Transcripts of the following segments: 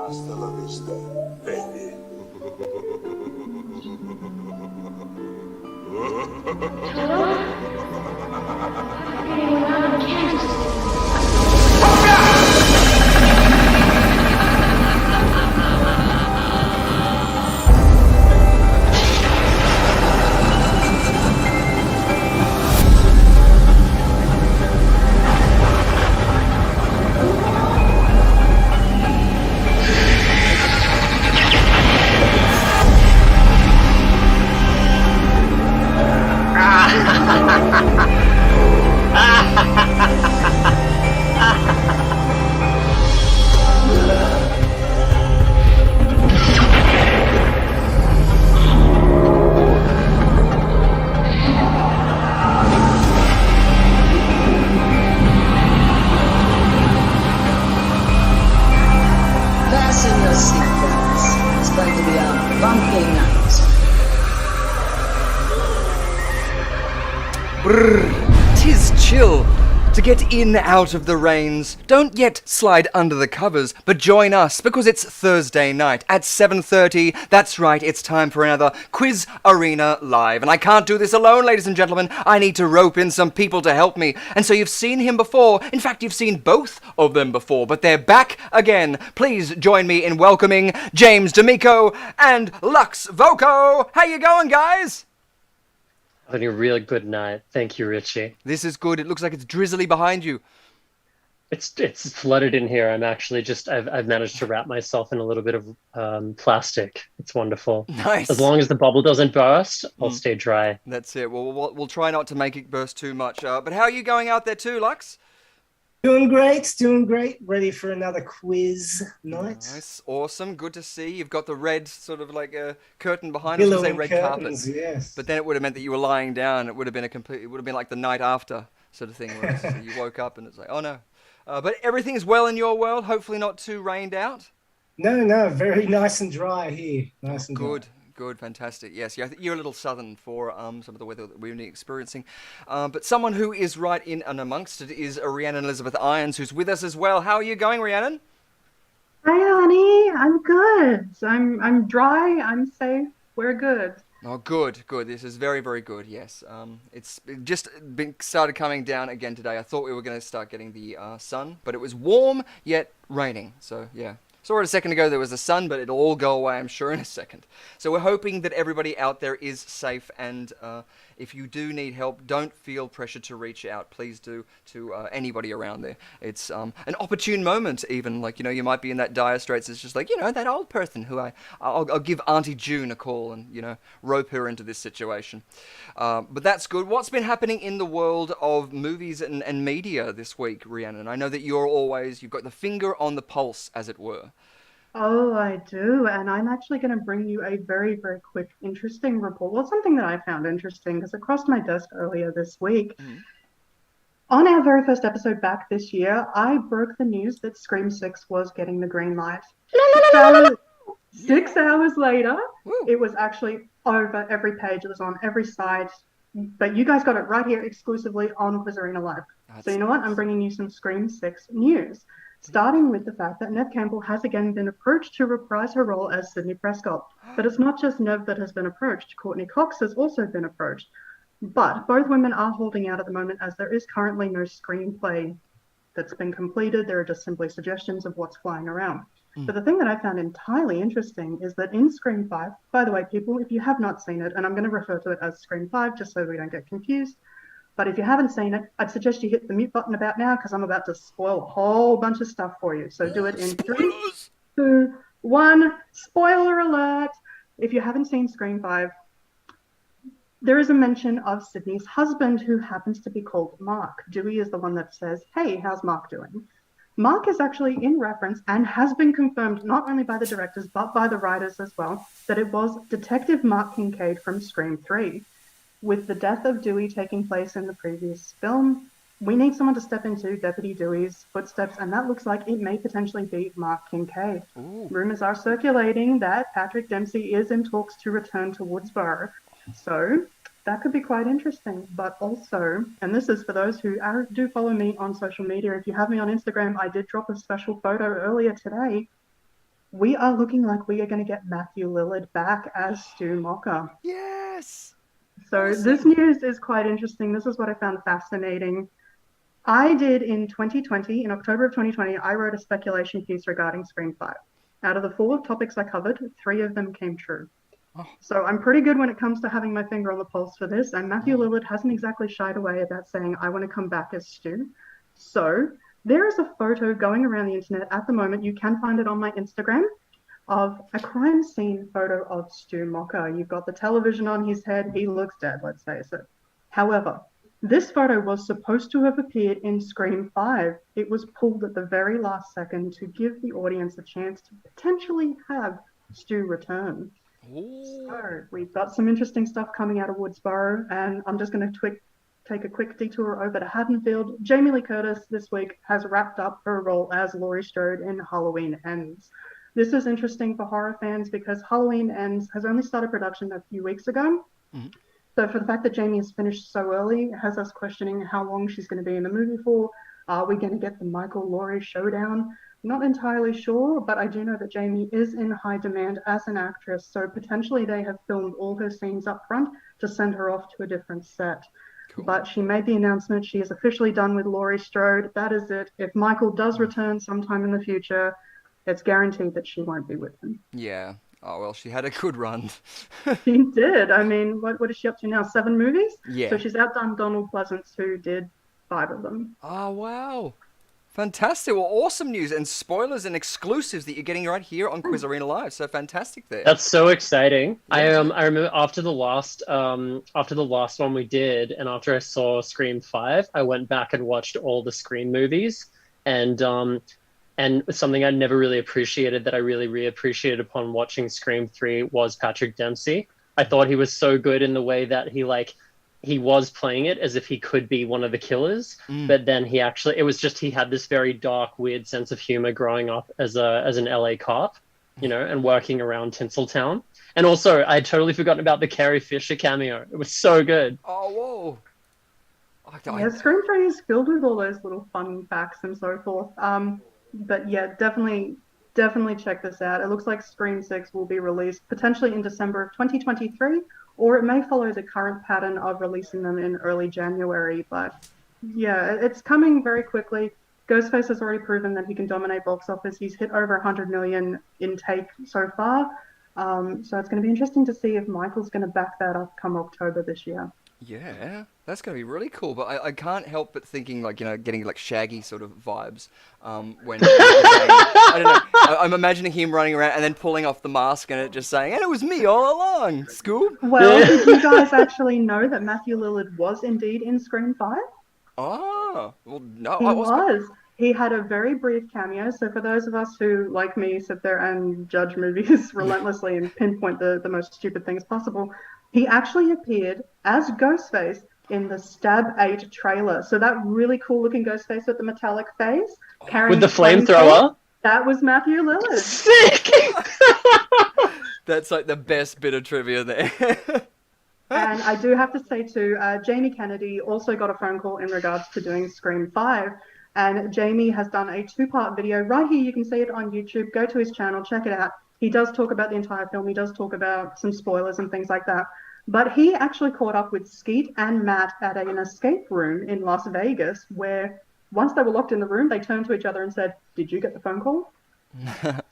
Hasta la vista, baby. Fasten your seatbelts. It's going to be a bumpy night. Brrr, 'tis chill. To get in out of the rains, don't yet slide under the covers, but join us because it's Thursday night at 7:30. That's right, it's time for another Quiz Arena Live. And I can't do this alone, ladies and gentlemen. I need to rope in some people to help me. And so you've seen him before. In fact, you've seen both of them before, but they're back again. Please join me in welcoming James D'Amico and Lux Voco. How you going, guys? Having a really good night. Thank you, Richie. This is good. It looks like it's drizzly behind you. It's flooded in here. I'm actually I've managed to wrap myself in a little bit of plastic. It's wonderful. Nice. As long as the bubble doesn't burst, I'll stay dry. That's it. Well, we'll try not to make it burst too much. But how are you going out there too, Lux? Doing great. Ready for another quiz night. Nice, awesome, good to see. You've got the red sort of like a curtain behind us. Billowing Say red curtains, carpet. yes. But then it would have meant that you were lying down. It would have been it would have been like the night after sort of thing. Where you woke up and it's like, oh no. But everything's well in your world. Hopefully not too rained out. No, very nice and dry here. Nice and Good. dry. Good, fantastic. Yes, I think you're a little southern for some of the weather that we're experiencing. But someone who is right in and amongst it is Rhiannon Elizabeth Irons, who's with us as well. How are you going, Rhiannon? Hi, honey. I'm good. I'm dry. I'm safe. We're good. Oh, good. This is very, very good. Yes. It's just started coming down again today. I thought we were going to start getting the sun, but it was warm yet raining. So yeah. Saw it a second ago, there was the sun, but it'll all go away, I'm sure, in a second. So we're hoping that everybody out there is safe, and if you do need help, don't feel pressure to reach out. Please do to anybody around there. It's an opportune moment, even. Like, you know, you might be in that dire straits. It's just like, you know, that old person who I'll give Auntie June a call and, you know, rope her into this situation. But that's good. What's been happening in the world of movies and media this week, Rhiannon? I know that you've got the finger on the pulse, as it were. Oh, I do. And I'm actually going to bring you a very, very quick, interesting report. Well, something that I found interesting because it crossed my desk earlier this week. On our very first episode back this year, I broke the news that Scream 6 was getting the green light. 6 hours later, it was actually over every page. It was on every site. But you guys got it right here exclusively on QUIZarenaLIVE. So you know what? I'm bringing you some Scream 6 news. Starting with the fact that Neve Campbell has again been approached to reprise her role as Sidney Prescott. But it's not just Neve that has been approached. Courtney Cox has also been approached. But both women are holding out at the moment as there is currently no screenplay that's been completed. There are just simply suggestions of what's flying around. But the thing that I found entirely interesting is that in Scream 5, by the way, people, if you have not seen it, and I'm going to refer to it as Scream 5 just so we don't get confused, but if you haven't seen it, I'd suggest you hit the mute button about now because I'm about to spoil a whole bunch of stuff for you. So do it in 3, 2, 1. Spoiler alert! If you haven't seen Scream 5, there is a mention of Sydney's husband who happens to be called Mark. Dewey is the one that says, hey, how's Mark doing? Mark is actually in reference and has been confirmed not only by the directors but by the writers as well that it was Detective Mark Kincaid from Scream 3. With the death of Dewey taking place in the previous film, we need someone to step into Deputy Dewey's footsteps, and that looks like it may potentially be Mark Kincaid. Rumours are circulating that Patrick Dempsey is in talks to return to Woodsboro. So that could be quite interesting. But also, and this is for those who do follow me on social media, if you have me on Instagram, I did drop a special photo earlier today. we are looking like we are going to get Matthew Lillard back as Stu Mocker. Yes. So Awesome. this news is quite interesting. This is what I found fascinating. I did in 2020, in October of 2020, I wrote a speculation piece regarding Scream 5. Out of the 4 topics I covered, 3 of them came true. Oh. So I'm pretty good when it comes to having my finger on the pulse for this. And Matthew Lillard hasn't exactly shied away about saying, I want to come back as Stu. So there is a photo going around the internet at the moment. You can find it on my Instagram of a crime scene photo of Stu Mocker. You've got the television on his head. He looks dead, let's face it. However, this photo was supposed to have appeared in Scream 5. It was pulled at the very last second to give the audience a chance to potentially have Stu return. Ooh. So we've got some interesting stuff coming out of Woodsboro, and I'm just going to take a quick detour over to Haddonfield. Jamie Lee Curtis this week has wrapped up her role as Laurie Strode in Halloween Ends. This is interesting for horror fans because Halloween Ends has only started production a few weeks ago. Mm-hmm. So for the fact that Jamie has finished so early has us questioning how long she's going to be in the movie for. Are we going to get the Michael-Laurie showdown? Not entirely sure, but I do know that Jamie is in high demand as an actress, so potentially they have filmed all her scenes up front to send her off to a different set. Cool. But she made the announcement she is officially done with Laurie Strode. That is it. If Michael does return sometime in the future, it's guaranteed that she won't be with him. Yeah. Oh, well, she had a good run. She did. I mean, what is she up to now? 7 movies? Yeah. So she's outdone Donald Pleasance, who did 5 of them. Oh, wow. Fantastic. Well, awesome news and spoilers and exclusives that you're getting right here on Quiz Arena Live. So fantastic there. That's so exciting. Yeah. I remember after the last one we did, and after I saw Scream 5, I went back and watched all the Scream movies, and something I never really appreciated that I really reappreciated upon watching Scream 3 was Patrick Dempsey. I thought he was so good in the way that he was playing it as if he could be one of the killers, but then he had this very dark, weird sense of humor growing up as an LA cop, and working around Tinseltown. And also, I had totally forgotten about the Carrie Fisher cameo. It was so good. Oh, whoa. Yeah, Scream 3 is filled with all those little fun facts and so forth. But yeah, definitely check this out. It looks like Scream 6 will be released potentially in December of 2023, or it may follow the current pattern of releasing them in early January. But yeah, it's coming very quickly. Ghostface has already proven that he can dominate box office. He's hit over 100 million intake so far. So it's going to be interesting to see if Michael's going to back that up come October this year. Yeah, that's going to be really cool. But I can't help but thinking, getting Shaggy sort of vibes when I don't know. I'm imagining him running around and then pulling off the mask and it just saying, "And it was me all along, Scoob." Well, did you guys actually know that Matthew Lillard was indeed in Scream 5? Oh, well, no. He was. He had a very brief cameo. So for those of us who, like me, sit there and judge movies relentlessly and pinpoint the most stupid things possible, he actually appeared as Ghostface in the Stab 8 trailer. So that really cool-looking Ghostface with the metallic face, carrying with the flamethrower. That was Matthew Lillard. Sick. That's like the best bit of trivia there. And I do have to say too, Jamie Kennedy also got a phone call in regards to doing Scream 5. And Jamie has done a 2-part video right here. You can see it on YouTube. Go to his channel, check it out. He does talk about the entire film. He does talk about some spoilers and things like that. But he actually caught up with Skeet and Matt at an escape room in Las Vegas, where once they were locked in the room, they turned to each other and said, "Did you get the phone call?"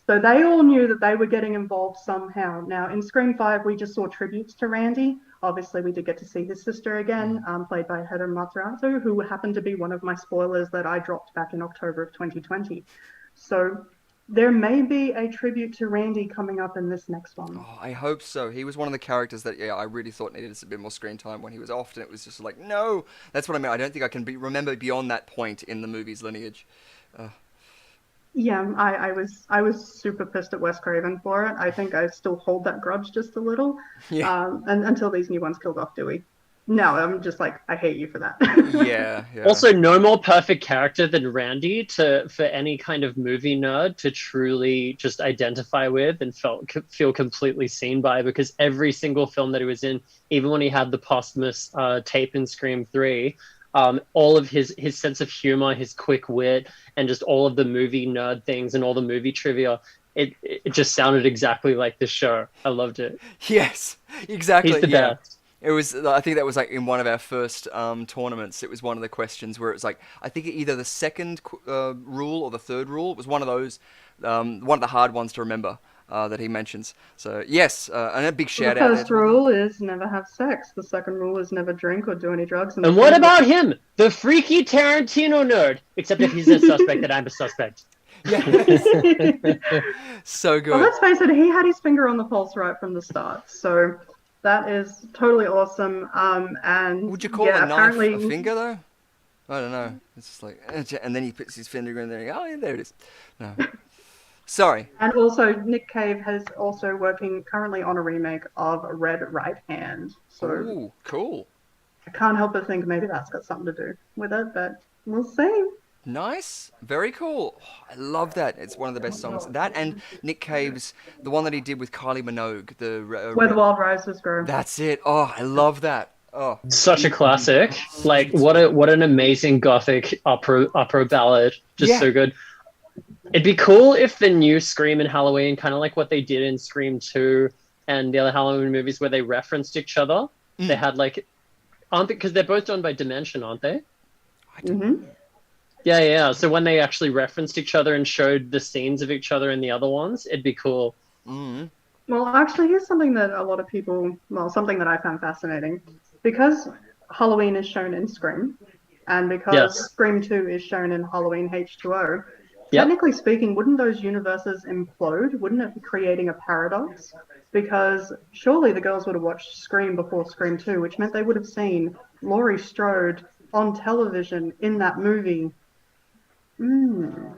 So they all knew that they were getting involved somehow. Now, in Scream 5, we just saw tributes to Randy. Obviously, we did get to see his sister again, played by Heather Matarazzo, who happened to be one of my spoilers that I dropped back in October of 2020. So there may be a tribute to Randy coming up in this next one. Oh, I hope so. He was one of the characters that, I really thought needed a bit more screen time when he was off, and it was just like, no. That's what I mean. I don't think I can remember beyond that point in the movie's lineage. Yeah, I was super pissed at Wes Craven for it. I think I still hold that grudge just a little. Yeah. And until these new ones killed off Dewey. No, I'm just like, I hate you for that. Yeah. Also, no more perfect character than Randy for any kind of movie nerd to truly just identify with and feel completely seen by, because every single film that he was in, even when he had the posthumous tape in Scream 3, all of his sense of humor, his quick wit, and just all of the movie nerd things and all the movie trivia, it just sounded exactly like the show. I loved it. Yes, exactly. He's the yeah. best. It was. I think that was like in one of our first tournaments. It was one of the questions where it was like, I think either the second rule or the third rule. It was one of those, one of the hard ones to remember that he mentions. So yes, and a big shout The out. first rule is never have sex. The second rule is never drink or do any drugs. And what about him, the freaky Tarantino nerd? Except if he's a suspect, that I'm a suspect. Yeah. So good. Well, let's face it, he had his finger on the pulse right from the start. So that is totally awesome. And Would you call yeah, a knife apparently... a finger though? I don't know. It's just like, and then he puts his finger in there. Oh yeah, there it is. No. Sorry. And also, Nick Cave is also working currently on a remake of Red Right Hand. So Ooh, cool. I can't help but think maybe that's got something to do with it, but we'll see. Nice. Very cool. Oh, I love that. It's one of the best songs. That and Nick Cave's, the one that he did with Kylie Minogue. Where the Wild Roses Grow. That's it. Oh, I love that. Oh. Such a classic. Like, what an amazing gothic opera ballad. Just so good. It'd be cool if the new Scream and Halloween, kind of like what they did in Scream 2 and the other Halloween movies where they referenced each other, they had like, aren't they, because they're both done by Dimension, aren't they? I don't know. Yeah. So when they actually referenced each other and showed the scenes of each other in the other ones, it'd be cool. Mm. Well, actually, here's something that a lot of people, something that I found fascinating. Because Halloween is shown in Scream, and because Scream 2 is shown in Halloween H2O, technically speaking, wouldn't those universes implode? Wouldn't it be creating a paradox? Because surely the girls would have watched Scream before Scream 2, which meant they would have seen Laurie Strode on television in that movie. Yeah,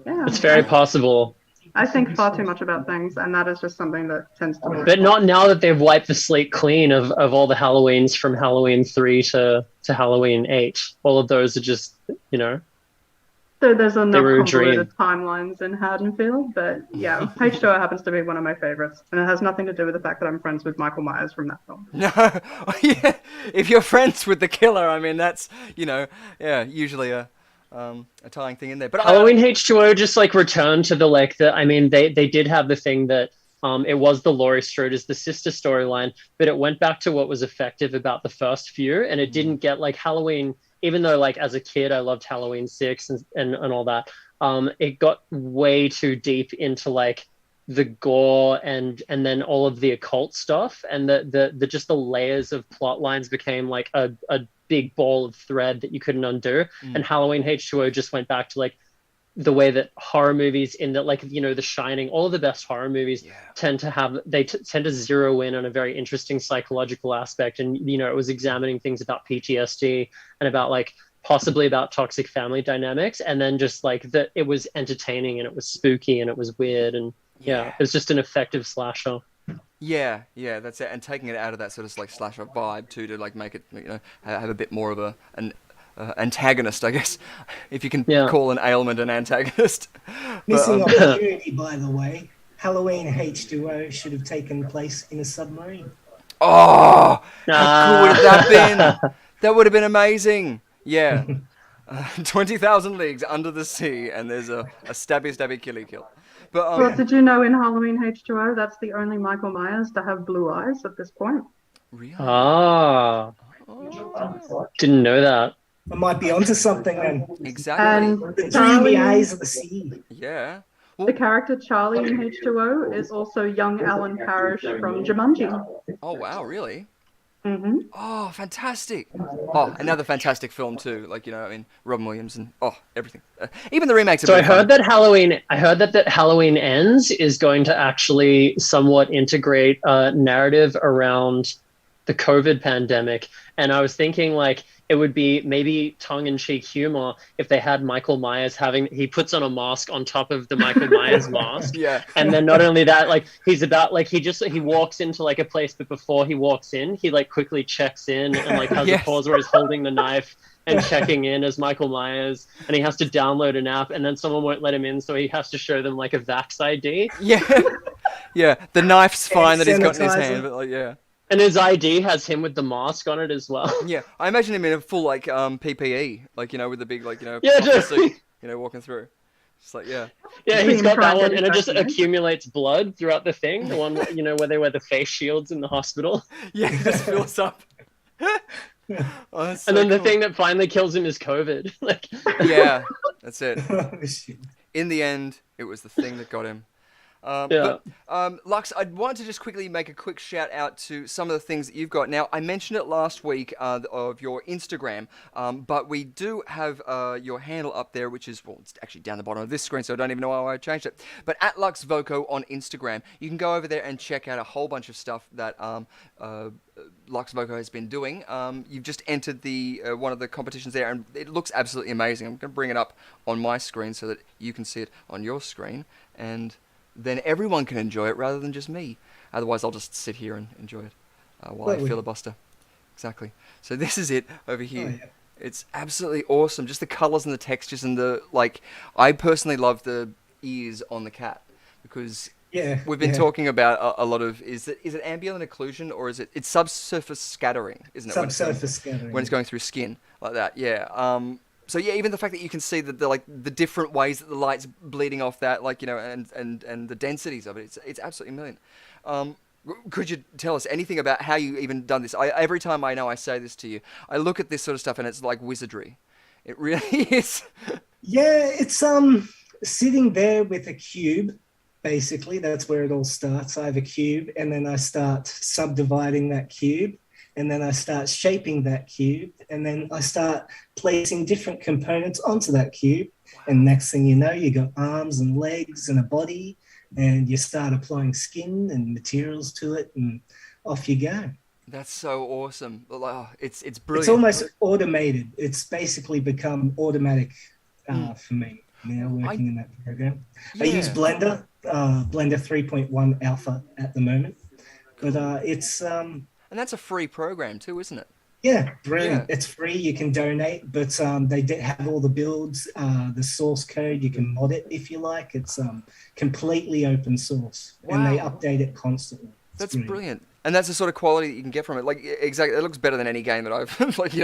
It's very possible. I think far too much about things, and that is just something that tends to... But not now that they've wiped the slate clean of all the Halloweens from Halloween 3 to Halloween 8. All of those are just, There's enough were a convoluted timelines in Haddonfield, but yeah, H2O happens to be one of my favorites, and it has nothing to do with the fact that I'm friends with Michael Myers from that film. No, yeah. If you're friends with the killer, I mean that's usually a tying thing in there. But Halloween H2O just like returned to they did have the thing that it was the Laurie Strode as the sister storyline, but it went back to what was effective about the first few, and it didn't get like Halloween. Even though, like, as a kid, I loved Halloween 6 and all that, it got way too deep into, like, the gore and then all of the occult stuff. And the just the layers of plot lines became, like, a big ball of thread that you couldn't undo. And Halloween H2O just went back to, like, the way that horror movies in that, like, The Shining, all of the best horror movies tend to zero in on a very interesting psychological aspect. And, it was examining things about PTSD and about like possibly about toxic family dynamics. And then just like it was entertaining and it was spooky and it was weird. And it was just an effective slasher. Yeah, that's it. And taking it out of that sort of like slasher vibe too, to like make it, have a bit more of an antagonist, I guess, if you can call an ailment an antagonist. Missing opportunity, by the way. Halloween H2O should have taken place in a submarine. Oh, how cool would have that been? That would have been amazing. Yeah. 20,000 leagues under the sea, and there's a stabby, kill. But did you know in Halloween H2O, that's the only Michael Myers to have blue eyes at this point? Really? Didn't know that. I might be onto something then. Exactly. And The dreamy eyes of the sea. Yeah. The character Charlie in H2O is also young Alan Parrish from Jumanji. Oh, wow, really? Mm-hmm. Oh, fantastic. Oh, another fantastic film too. Like, Robin Williams and everything. Even the remakes are I heard that Halloween Ends is going to actually somewhat integrate a narrative around the COVID pandemic. And I was thinking like it would be maybe tongue-in-cheek humor if they had Michael Myers he puts on a mask on top of the Michael Myers mask. Yeah. And then not only that, like he walks into like a place, but before he walks in, he like quickly checks in and like has a pause where he's holding the knife and checking in as Michael Myers, and he has to download an app, and then someone won't let him in, so he has to show them like a Vax ID. Yeah. Yeah. The knife's fine that he's got in his hand, but like, yeah. And his ID has him with the mask on it as well. Yeah, I imagine him in a full like PPE, like with the big like just suit, walking through. It's like, yeah. Yeah, he's Being got that one, primary and it just person, eh? accumulates blood throughout the thing. The one, you know, where they wear the face shields in the hospital. Yeah, it just fills up. Oh, that's so And then the cool. thing that finally kills him is COVID. Like, Yeah, that's it. Oh, shit. In the end, it was the thing that got him. yeah. Lux, I wanted to just quickly make a quick shout out to some of the things that you've got. Now, I mentioned it last week of your Instagram, but we do have your handle up there, which is, well, it's actually down the bottom of this screen, so I don't even know why I changed it. But at LuxVoco on Instagram, you can go over there and check out a whole bunch of stuff that LuxVoco has been doing. You've just entered the one of the competitions there, and it looks absolutely amazing. I'm going to bring it up on my screen so that you can see it on your screen, and then everyone can enjoy it rather than just me. Otherwise, I'll just sit here and enjoy it while I filibuster. Exactly. So this is it over here. Oh, yeah. It's absolutely awesome. Just the colors and the textures and the, like, I personally love the ears on the cat because we've been talking about a lot of, is it ambient occlusion, or is it's subsurface scattering, isn't it? Subsurface scattering. When it's going through skin like that, yeah. So yeah, even the fact that you can see the different ways that the light's bleeding off that, like, you know, and the densities of it, it's absolutely brilliant. Could you tell us anything about how you even done this? Every time I know I say this to you, I look at this sort of stuff and it's like wizardry. It really is. Yeah, it's sitting there with a cube. Basically, that's where it all starts. I have a cube, and then I start subdividing that cube. And then I start shaping that cube, and then I start placing different components onto that cube. Wow. And next thing you know, you got arms and legs and a body, and you start applying skin and materials to it, and off you go. That's so awesome. It's brilliant. It's almost automated. It's basically become automatic for me now working in that program. Yeah. I use Blender, Blender 3.1 Alpha at the moment, but it's... And that's a free program too, isn't it? Yeah, brilliant. Yeah. It's free. You can donate, but they did have all the builds, the source code. You can mod it if you like. It's completely open source, and they update it constantly. That's brilliant. And that's the sort of quality that you can get from it. Like, exactly, it looks better than any game that I've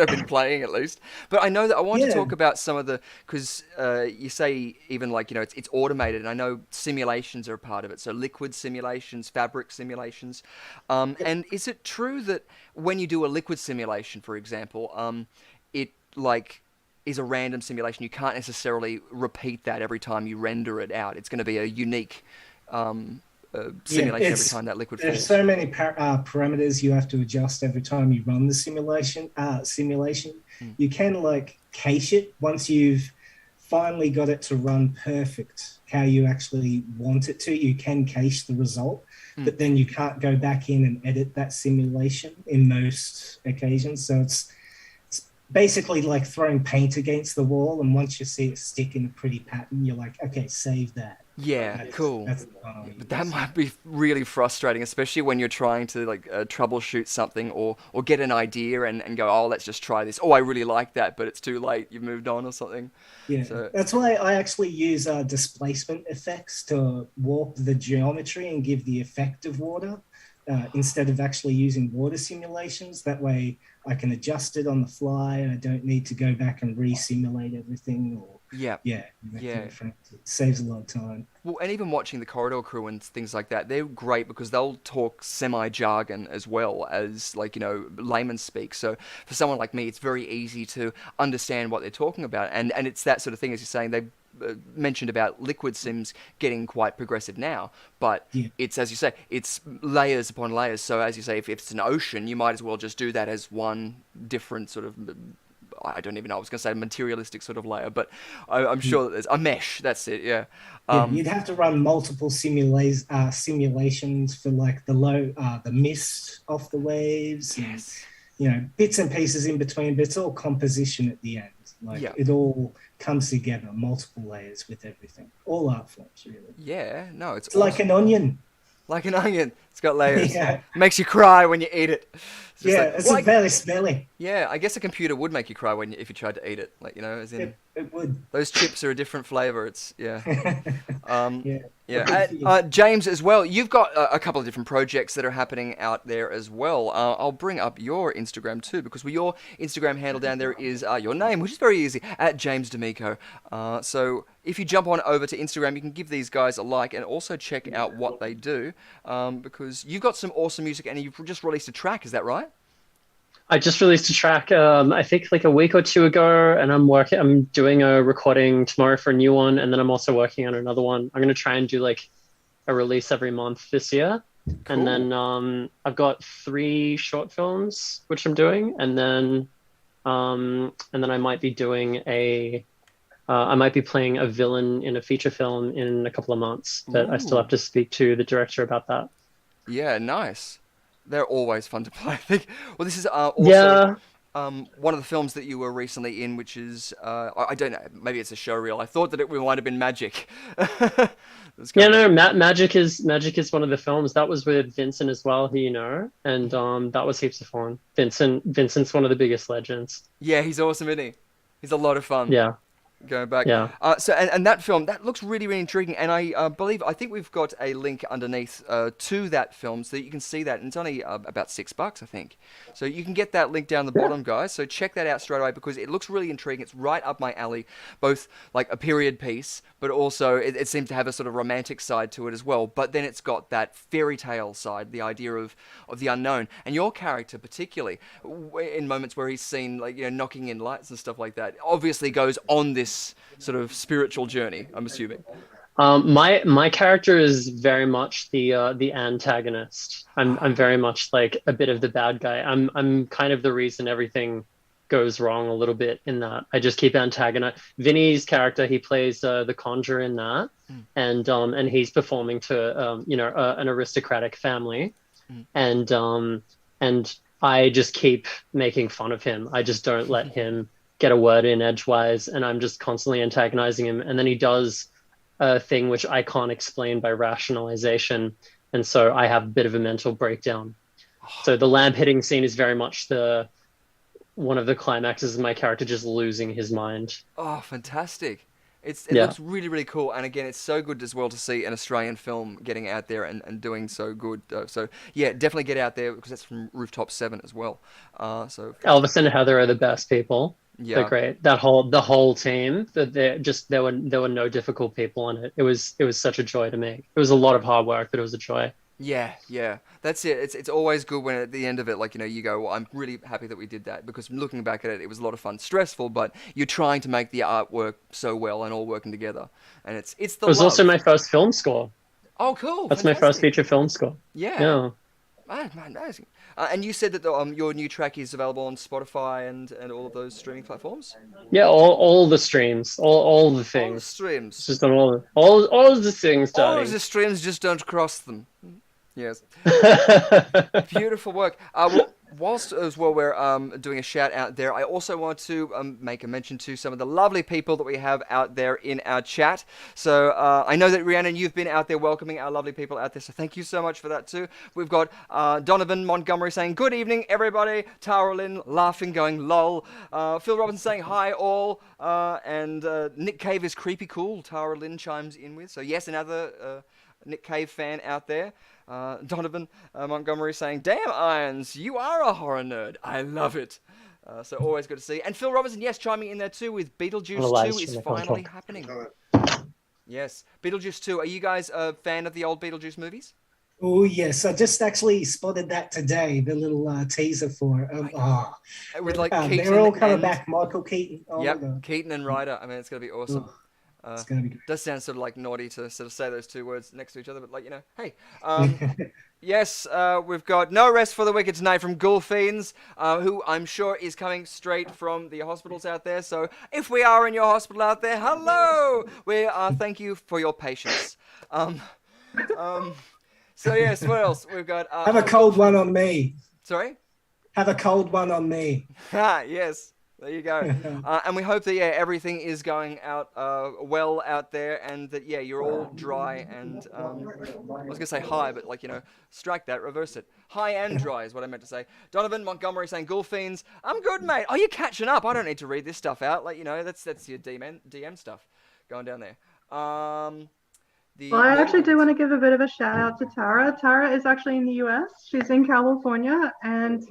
been playing, at least. But I know that I want to talk about some of the, because you say even, like, you know, it's automated, and I know simulations are a part of it. So liquid simulations, fabric simulations. And is it true that when you do a liquid simulation, for example, it like is a random simulation? You can't necessarily repeat that every time you render it out. It's going to be a unique simulation every time that liquid falls. There's so many parameters you have to adjust every time you run the simulation. You can like cache it once you've finally got it to run perfect how you actually want it to. You can cache the result, but then you can't go back in and edit that simulation in most occasions. So it's basically like throwing paint against the wall, and once you see it stick in a pretty pattern, you're like, okay, save that. Yeah, cool. But that might be really frustrating, especially when you're trying to like troubleshoot something or get an idea and go, oh, let's just try this. Oh, I really like that, but it's too late. You've moved on or something. Yeah, so that's why I actually use displacement effects to warp the geometry and give the effect of water instead of actually using water simulations. That way I can adjust it on the fly, and I don't need to go back and re-simulate everything. Or it saves a lot of time. Well, and even watching the Corridor Crew and things like that, they're great because they'll talk semi-jargon as well as, like, you know, layman speak. So for someone like me, it's very easy to understand what they're talking about. And it's that sort of thing, as you're saying, they mentioned about liquid sims getting quite progressive now, but it's, as you say, it's layers upon layers. So as you say, if it's an ocean, you might as well just do that as one different sort of, I don't even know, I was going to say materialistic sort of layer, but I'm sure that there's a mesh. That's it. Yeah. You'd have to run multiple simulations for like the mist off the waves. Yes. And, you know, bits and pieces in between, but it's all composition at the end. Like it all comes together, multiple layers with everything, all art forms, really. Yeah, no, it's awesome. Like an onion. Like an onion. It's got layers. Yeah. Makes you cry when you eat it. It's just Yeah, like, it's well, very smelly. yeah, I guess a computer would make you cry if you tried to eat it. Like, as in, It would. those chips are a different flavor. It's, yeah. Yeah. Yeah. James, as well, you've got a couple of different projects that are happening out there as well. I'll bring up your Instagram too, because your Instagram handle down there is your name, which is very easy, at James D'Amico. So if you jump on over to Instagram, you can give these guys a like and also check out what they do, because you've got some awesome music and you've just released a track, is that right? I just released a track, I think like a week or two ago, and I'm doing a recording tomorrow for a new one, and then I'm also working on another one. I'm going to try and do like a release every month this year. Cool. And then I've got 3 short films, which I'm doing. And then I might be doing I might be playing a villain in a feature film in a couple of months, but I still have to speak to the director about that. Yeah, nice. They're always fun to play, I think. Well, this is also one of the films that you were recently in, which is, I don't know, maybe it's a show reel. I thought that it might have been Magic. Magic is one of the films. That was with Vincent as well, who you know, and that was heaps of fun. Vincent's one of the biggest legends. Yeah, he's awesome, isn't he? He's a lot of fun. Yeah. Going back. Yeah. So that film, that looks really, really intriguing. And I think we've got a link underneath to that film so that you can see that. And it's only about $6, I think. So you can get that link down the bottom, guys. So check that out straight away because it looks really intriguing. It's right up my alley, both like a period piece, but also it seems to have a sort of romantic side to it as well. But then it's got that fairy tale side, the idea of the unknown. And your character particularly, in moments where he's seen like, knocking in lights and stuff like that, obviously goes on this sort of spiritual journey, I'm assuming. My character is very much the antagonist. I'm very much like a bit of the bad guy. I'm kind of the reason everything goes wrong a little bit in that. I just keep antagonizing. Vinny's character, he plays the conjurer in that, and he's performing to an aristocratic family, and I just keep making fun of him. I just don't let him get a word in edgewise, and I'm just constantly antagonizing him, and then he does a thing which I can't explain by rationalization, and so I have a bit of a mental breakdown. So the lamp hitting scene is very much one of the climaxes of my character just losing his mind. Oh, fantastic. It looks really, really cool, and again, it's so good as well to see an Australian film getting out there and doing so good. So yeah, definitely get out there because that's from Rooftop 7 as well. So Elvis and Heather are the best people. Yeah, they're great. The whole team. There were no difficult people on it. It was such a joy to make. It was a lot of hard work, but it was a joy. Yeah, that's it. It's always good when at the end of it, like you go, well, I'm really happy that we did that because looking back at it, it was a lot of fun, stressful, but you're trying to make the artwork so well and all working together, and it's the. It was also my first film score. Oh, cool! That's fantastic. My first feature film score. Yeah. Amazing. And you said that your new track is available on Spotify and all of those streaming platforms? Yeah, all the streams, all the things. All the streams. It's just on all the things, darling. All of the streams, just don't cross them. Yes. Beautiful work. Whilst as well we're doing a shout out there, I also want to make a mention to some of the lovely people that we have out there in our chat. So I know that Rhiannon, you've been out there welcoming our lovely people out there, so thank you so much for that too. We've got Donovan Montgomery saying, good evening everybody. Tara Lynn laughing, going lol. Phil Robinson saying hi all. And Nick Cave is creepy cool, Tara Lynn chimes in with. So yes, another Nick Cave fan out there. Donovan Montgomery saying, damn Irons, you are a horror nerd. I love it. So always good to see. And Phil Robinson, yes, chiming in there too with Beetlejuice 2 is finally happening. Yes, Beetlejuice 2. Are you guys a fan of the old Beetlejuice movies? Oh, yes. I just actually spotted that today, the little teaser for it. With like Keaton they're all coming back. Michael Keaton. Oh, yep, Keaton and Ryder. I mean, it's going to be awesome. It's going to be good. Does sound sort of like naughty to sort of say those two words next to each other, but like, hey. Yes, we've got no rest for the wicked tonight from Ghoul Fiends, who I'm sure is coming straight from the hospitals out there. So if we are in your hospital out there, hello! We thank you for your patience. So yes, what else? We've got... Have a cold one on me. Sorry? Have a cold one on me. Yes. There you go. And we hope that, yeah, everything is going out well out there, and that, yeah, you're all dry and, I was going to say high, but, like, you know, strike that, reverse it. High and dry is what I meant to say. Donovan Montgomery saying, Ghoul Fiends, I'm good, mate. Oh, you're catching up. I don't need to read this stuff out. Like, you know, that's your DM stuff going down there. Well, I actually do want to give a bit of a shout out to Tara. Tara is actually in the US. She's in California, and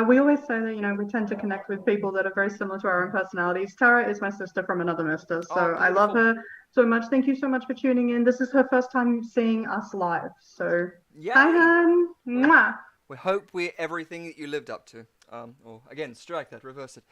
we always say that, you know, we tend to connect with people that are very similar to our own personalities. Tara is my sister from another mister, so I love her so much. Thank you so much for tuning in. This is her first time seeing us live, so hi, hun. Mwah. We hope we're everything that you lived up to. Or again, strike that, reverse it.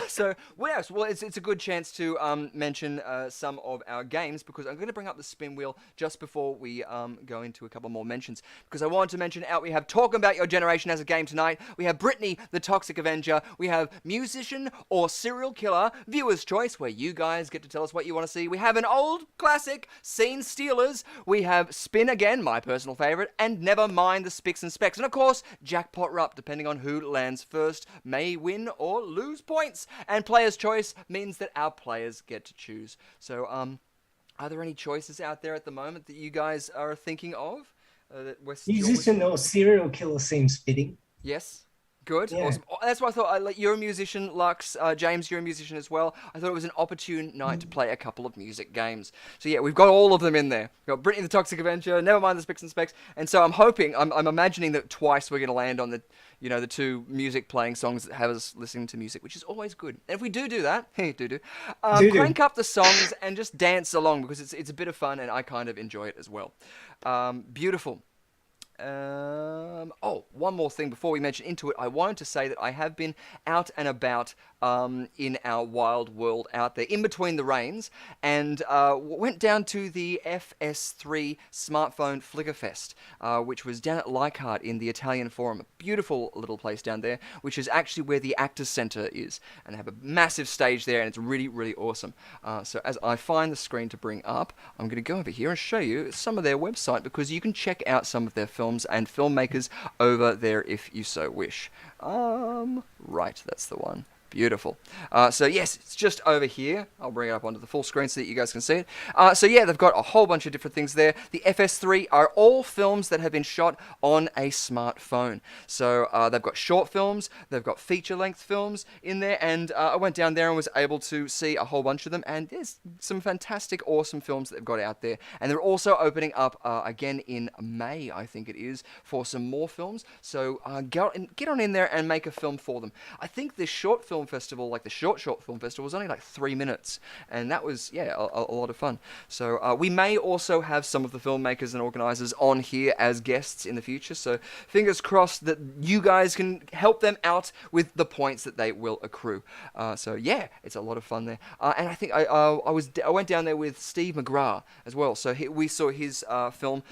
So what else? Well, it's a good chance to mention some of our games, because I'm going to bring up the spin wheel just before we go into a couple more mentions, because I want to mention out we have Talking About Your Generation as a game tonight. We have Brittany the Toxic Avenger. We have Musician or Serial Killer, Viewer's Choice, where you guys get to tell us what you want to see. We have an old classic, Scene Stealers. We have Spin again, my personal favorite, and Never Mind the Spicks and Specks. And of course, Jackpot Rup, depending on who lands first, may win or lose points. And Player's Choice means that our players get to choose. So, are there any choices out there at the moment that you guys are thinking of? Musician or Serial Killer seems fitting. Yes. Good. Yeah. Awesome. That's why I thought, you're a musician, Lux. James, you're a musician as well. I thought it was an opportune night to play a couple of music games. So yeah, we've got all of them in there. We've got Brittany the Toxic Avenger, Never Mind the Spicks and Specks. And so I'm hoping, I'm imagining that twice we're going to land on the, you know, the two music playing songs that have us listening to music, which is always good. And if we do that, crank up the songs and just dance along, because it's a bit of fun and I kind of enjoy it as well. Beautiful. One more thing before we mention into it. I wanted to say that I have been out and about in our wild world out there, in between the rains, and went down to the FS3 Smartphone Flickr Fest, which was down at Leichhardt in the Italian Forum. A beautiful little place down there, which is actually where the Actors Centre is, and they have a massive stage there, and it's really, really awesome. So as I find the screen to bring up, I'm going to go over here and show you some of their website, because you can check out some of their films and filmmakers over there if you so wish. Right, that's the one. Beautiful. So yes, it's just over here. I'll bring it up onto the full screen so that you guys can see it. So yeah, they've got a whole bunch of different things there. The FS3 are all films that have been shot on a smartphone. So they've got short films, they've got feature-length films in there, and I went down there and was able to see a whole bunch of them, and there's some fantastic, awesome films that they've got out there. And they're also opening up again in May, I think it is, for some more films. So get on in there and make a film for them. I think this short film festival, like the short film festival, was only like 3 minutes, and that was a lot of fun. So we may also have some of the filmmakers and organizers on here as guests in the future, so fingers crossed that you guys can help them out with the points that they will accrue. So yeah, it's a lot of fun there, and I think I went down there with Steve McGrath as well, so we saw his film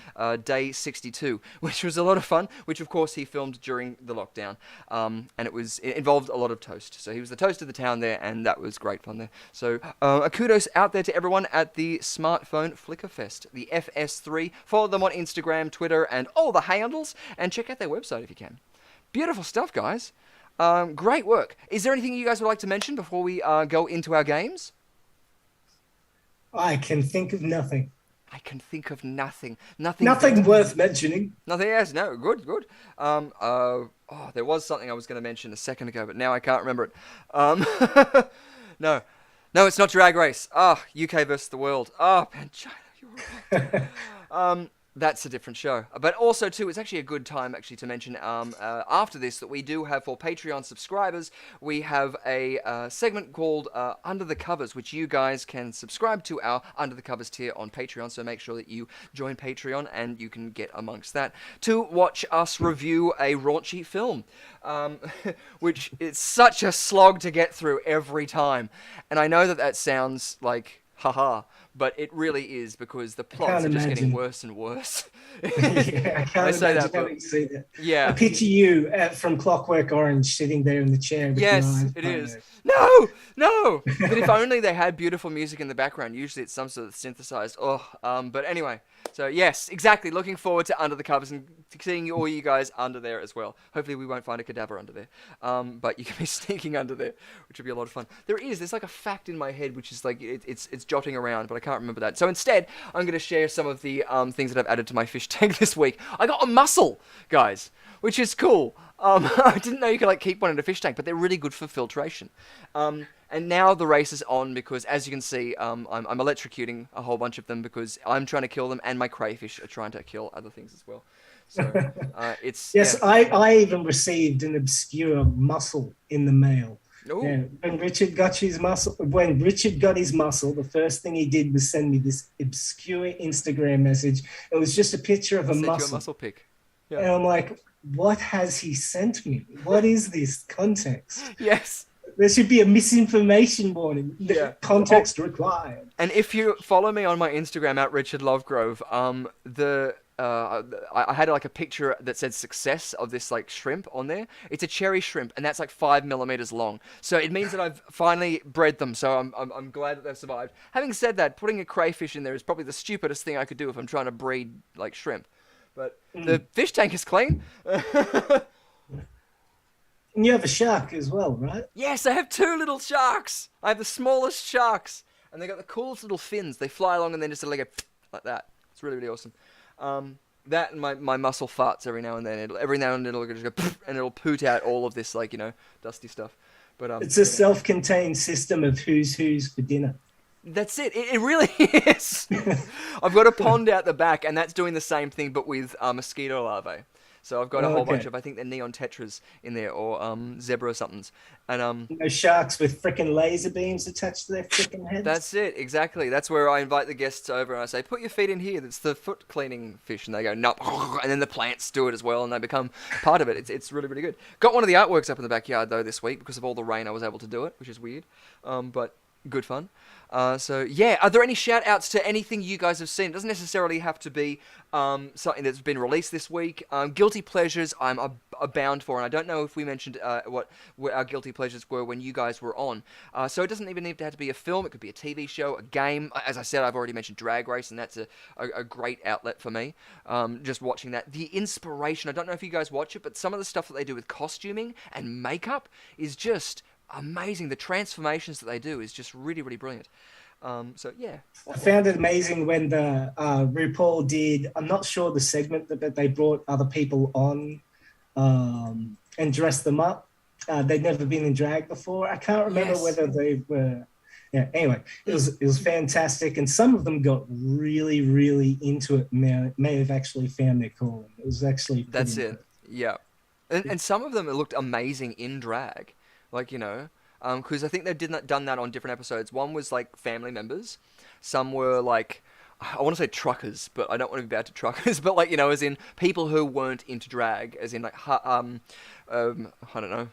Day 62, which was a lot of fun, which of course he filmed during the lockdown, and it involved a lot of toast. So he was the toast of the town there, and that was great fun there. So kudos out there to everyone at the Smartphone Flickr Fest, the FS3. Follow them on Instagram, Twitter, and all the handles, and check out their website if you can. Beautiful stuff, guys. Great work. Is there anything you guys would like to mention before we go into our games? I can think of nothing. I can think of nothing. Nothing worth mentioning. Nothing else. No, good. There was something I was going to mention a second ago, but now I can't remember it. No, it's not Drag Race. UK versus the world. Panchina, you're right. That's a different show. But also, too, it's actually a good time, actually, to mention after this that we do have, for Patreon subscribers, we have a segment called Under the Covers, which you guys can subscribe to our Under the Covers tier on Patreon, so make sure that you join Patreon and you can get amongst that to watch us review a raunchy film, which is such a slog to get through every time. And I know that sounds like haha, but it really is because the plots can't are just getting imagine. worse and worse. Yeah, I can't say imagine that, having seen that. Yeah. I picture you from Clockwork Orange sitting there in the chair with your Yes, eyes it is. closed. No, no. But if only they had beautiful music in the background. Usually it's some sort of synthesized. But anyway. So yes, exactly. Looking forward to Under the Covers and seeing all you guys under there as well. Hopefully we won't find a cadaver under there. But you can be sneaking under there, which would be a lot of fun. There's like a fact in my head which is like it's jotting around, but I can't remember that. So instead, I'm going to share some of the things that I've added to my fish tank this week. I got a mussel, guys, which is cool. I didn't know you could like keep one in a fish tank, but they're really good for filtration. And now the race is on because, as you can see, I'm electrocuting a whole bunch of them because I'm trying to kill them, and my crayfish are trying to kill other things as well. So it's Yes, yeah. I even received an obscure mussel in the mail. Ooh. Yeah, when Richard got his mussel, the first thing he did was send me this obscure Instagram message. It was just a picture of a Sent you a mussel. mussel pic. And Yeah. I'm like, what has he sent me? What is this context? Yes. There should be a misinformation warning. Yeah. Context required. And if you follow me on my Instagram at Richard Lovegrove, I had like a picture that said success of this like shrimp on there. It's a cherry shrimp, and that's like 5 millimeters long. So it means that I've finally bred them. So I'm glad that they've survived. Having said that, putting a crayfish in there is probably the stupidest thing I could do if I'm trying to breed like shrimp. But the fish tank is clean. And you have a shark as well, right? Yes, I have 2 little sharks. I have the smallest sharks, and they got the coolest little fins. They fly along and then just like like that. It's really, really awesome. That and my mussel farts every now and then. Every now and then it'll just go and it'll poot out all of this like dusty stuff. But It's a self-contained system of who's for dinner. That's it. It really is. I've got a pond out the back, and that's doing the same thing, but with mosquito larvae. So I've got a whole bunch of, I think they're neon tetras in there, or zebra somethings. And No sharks with frickin' laser beams attached to their frickin' heads. that's it, exactly. That's where I invite the guests over, and I say, put your feet in here. That's the foot cleaning fish. And they go, nope. And then the plants do it as well, and they become part of it. It's really, really good. Got one of the artworks up in the backyard, though, this week. Because of all the rain, I was able to do it, which is weird. But good fun. So yeah, are there any shout outs to anything you guys have seen? It doesn't necessarily have to be something that's been released this week. Guilty pleasures I'm abound for, and I don't know if we mentioned what our guilty pleasures were when you guys were on. So it doesn't even need to have to be a film. It could be a TV show, a game. As I said, I've already mentioned Drag Race, and that's a great outlet for me. Just watching that. The inspiration, I don't know if you guys watch it, but some of the stuff that they do with costuming and makeup is just amazing. The transformations that they do is just really, really brilliant. So yeah, I found it amazing when the RuPaul did, I'm not sure the segment, but they brought other people on and dressed them up. They'd never been in drag before. I can't remember whether they were. Yeah. Anyway, it was fantastic, and some of them got really, really into it. May have actually found their calling. It was actually that's it. Yeah, and some of them looked amazing in drag. Like, because I think they've done that on different episodes. One was, like, family members. Some were, like, I want to say truckers, but I don't want to be bad to truckers. But, like, as in people who weren't into drag. As in, like, I don't know,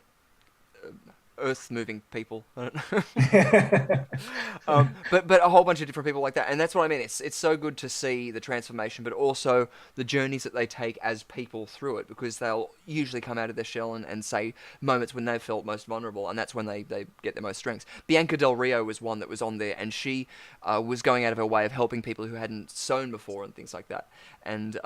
earth-moving people. I don't know. But a whole bunch of different people like that. And that's what I mean. It's so good to see the transformation, but also the journeys that they take as people through it, because they'll usually come out of their shell and say moments when they've felt most vulnerable, and that's when they get their most strengths. Bianca Del Rio was one that was on there, and she was going out of her way of helping people who hadn't sewn before and things like that. And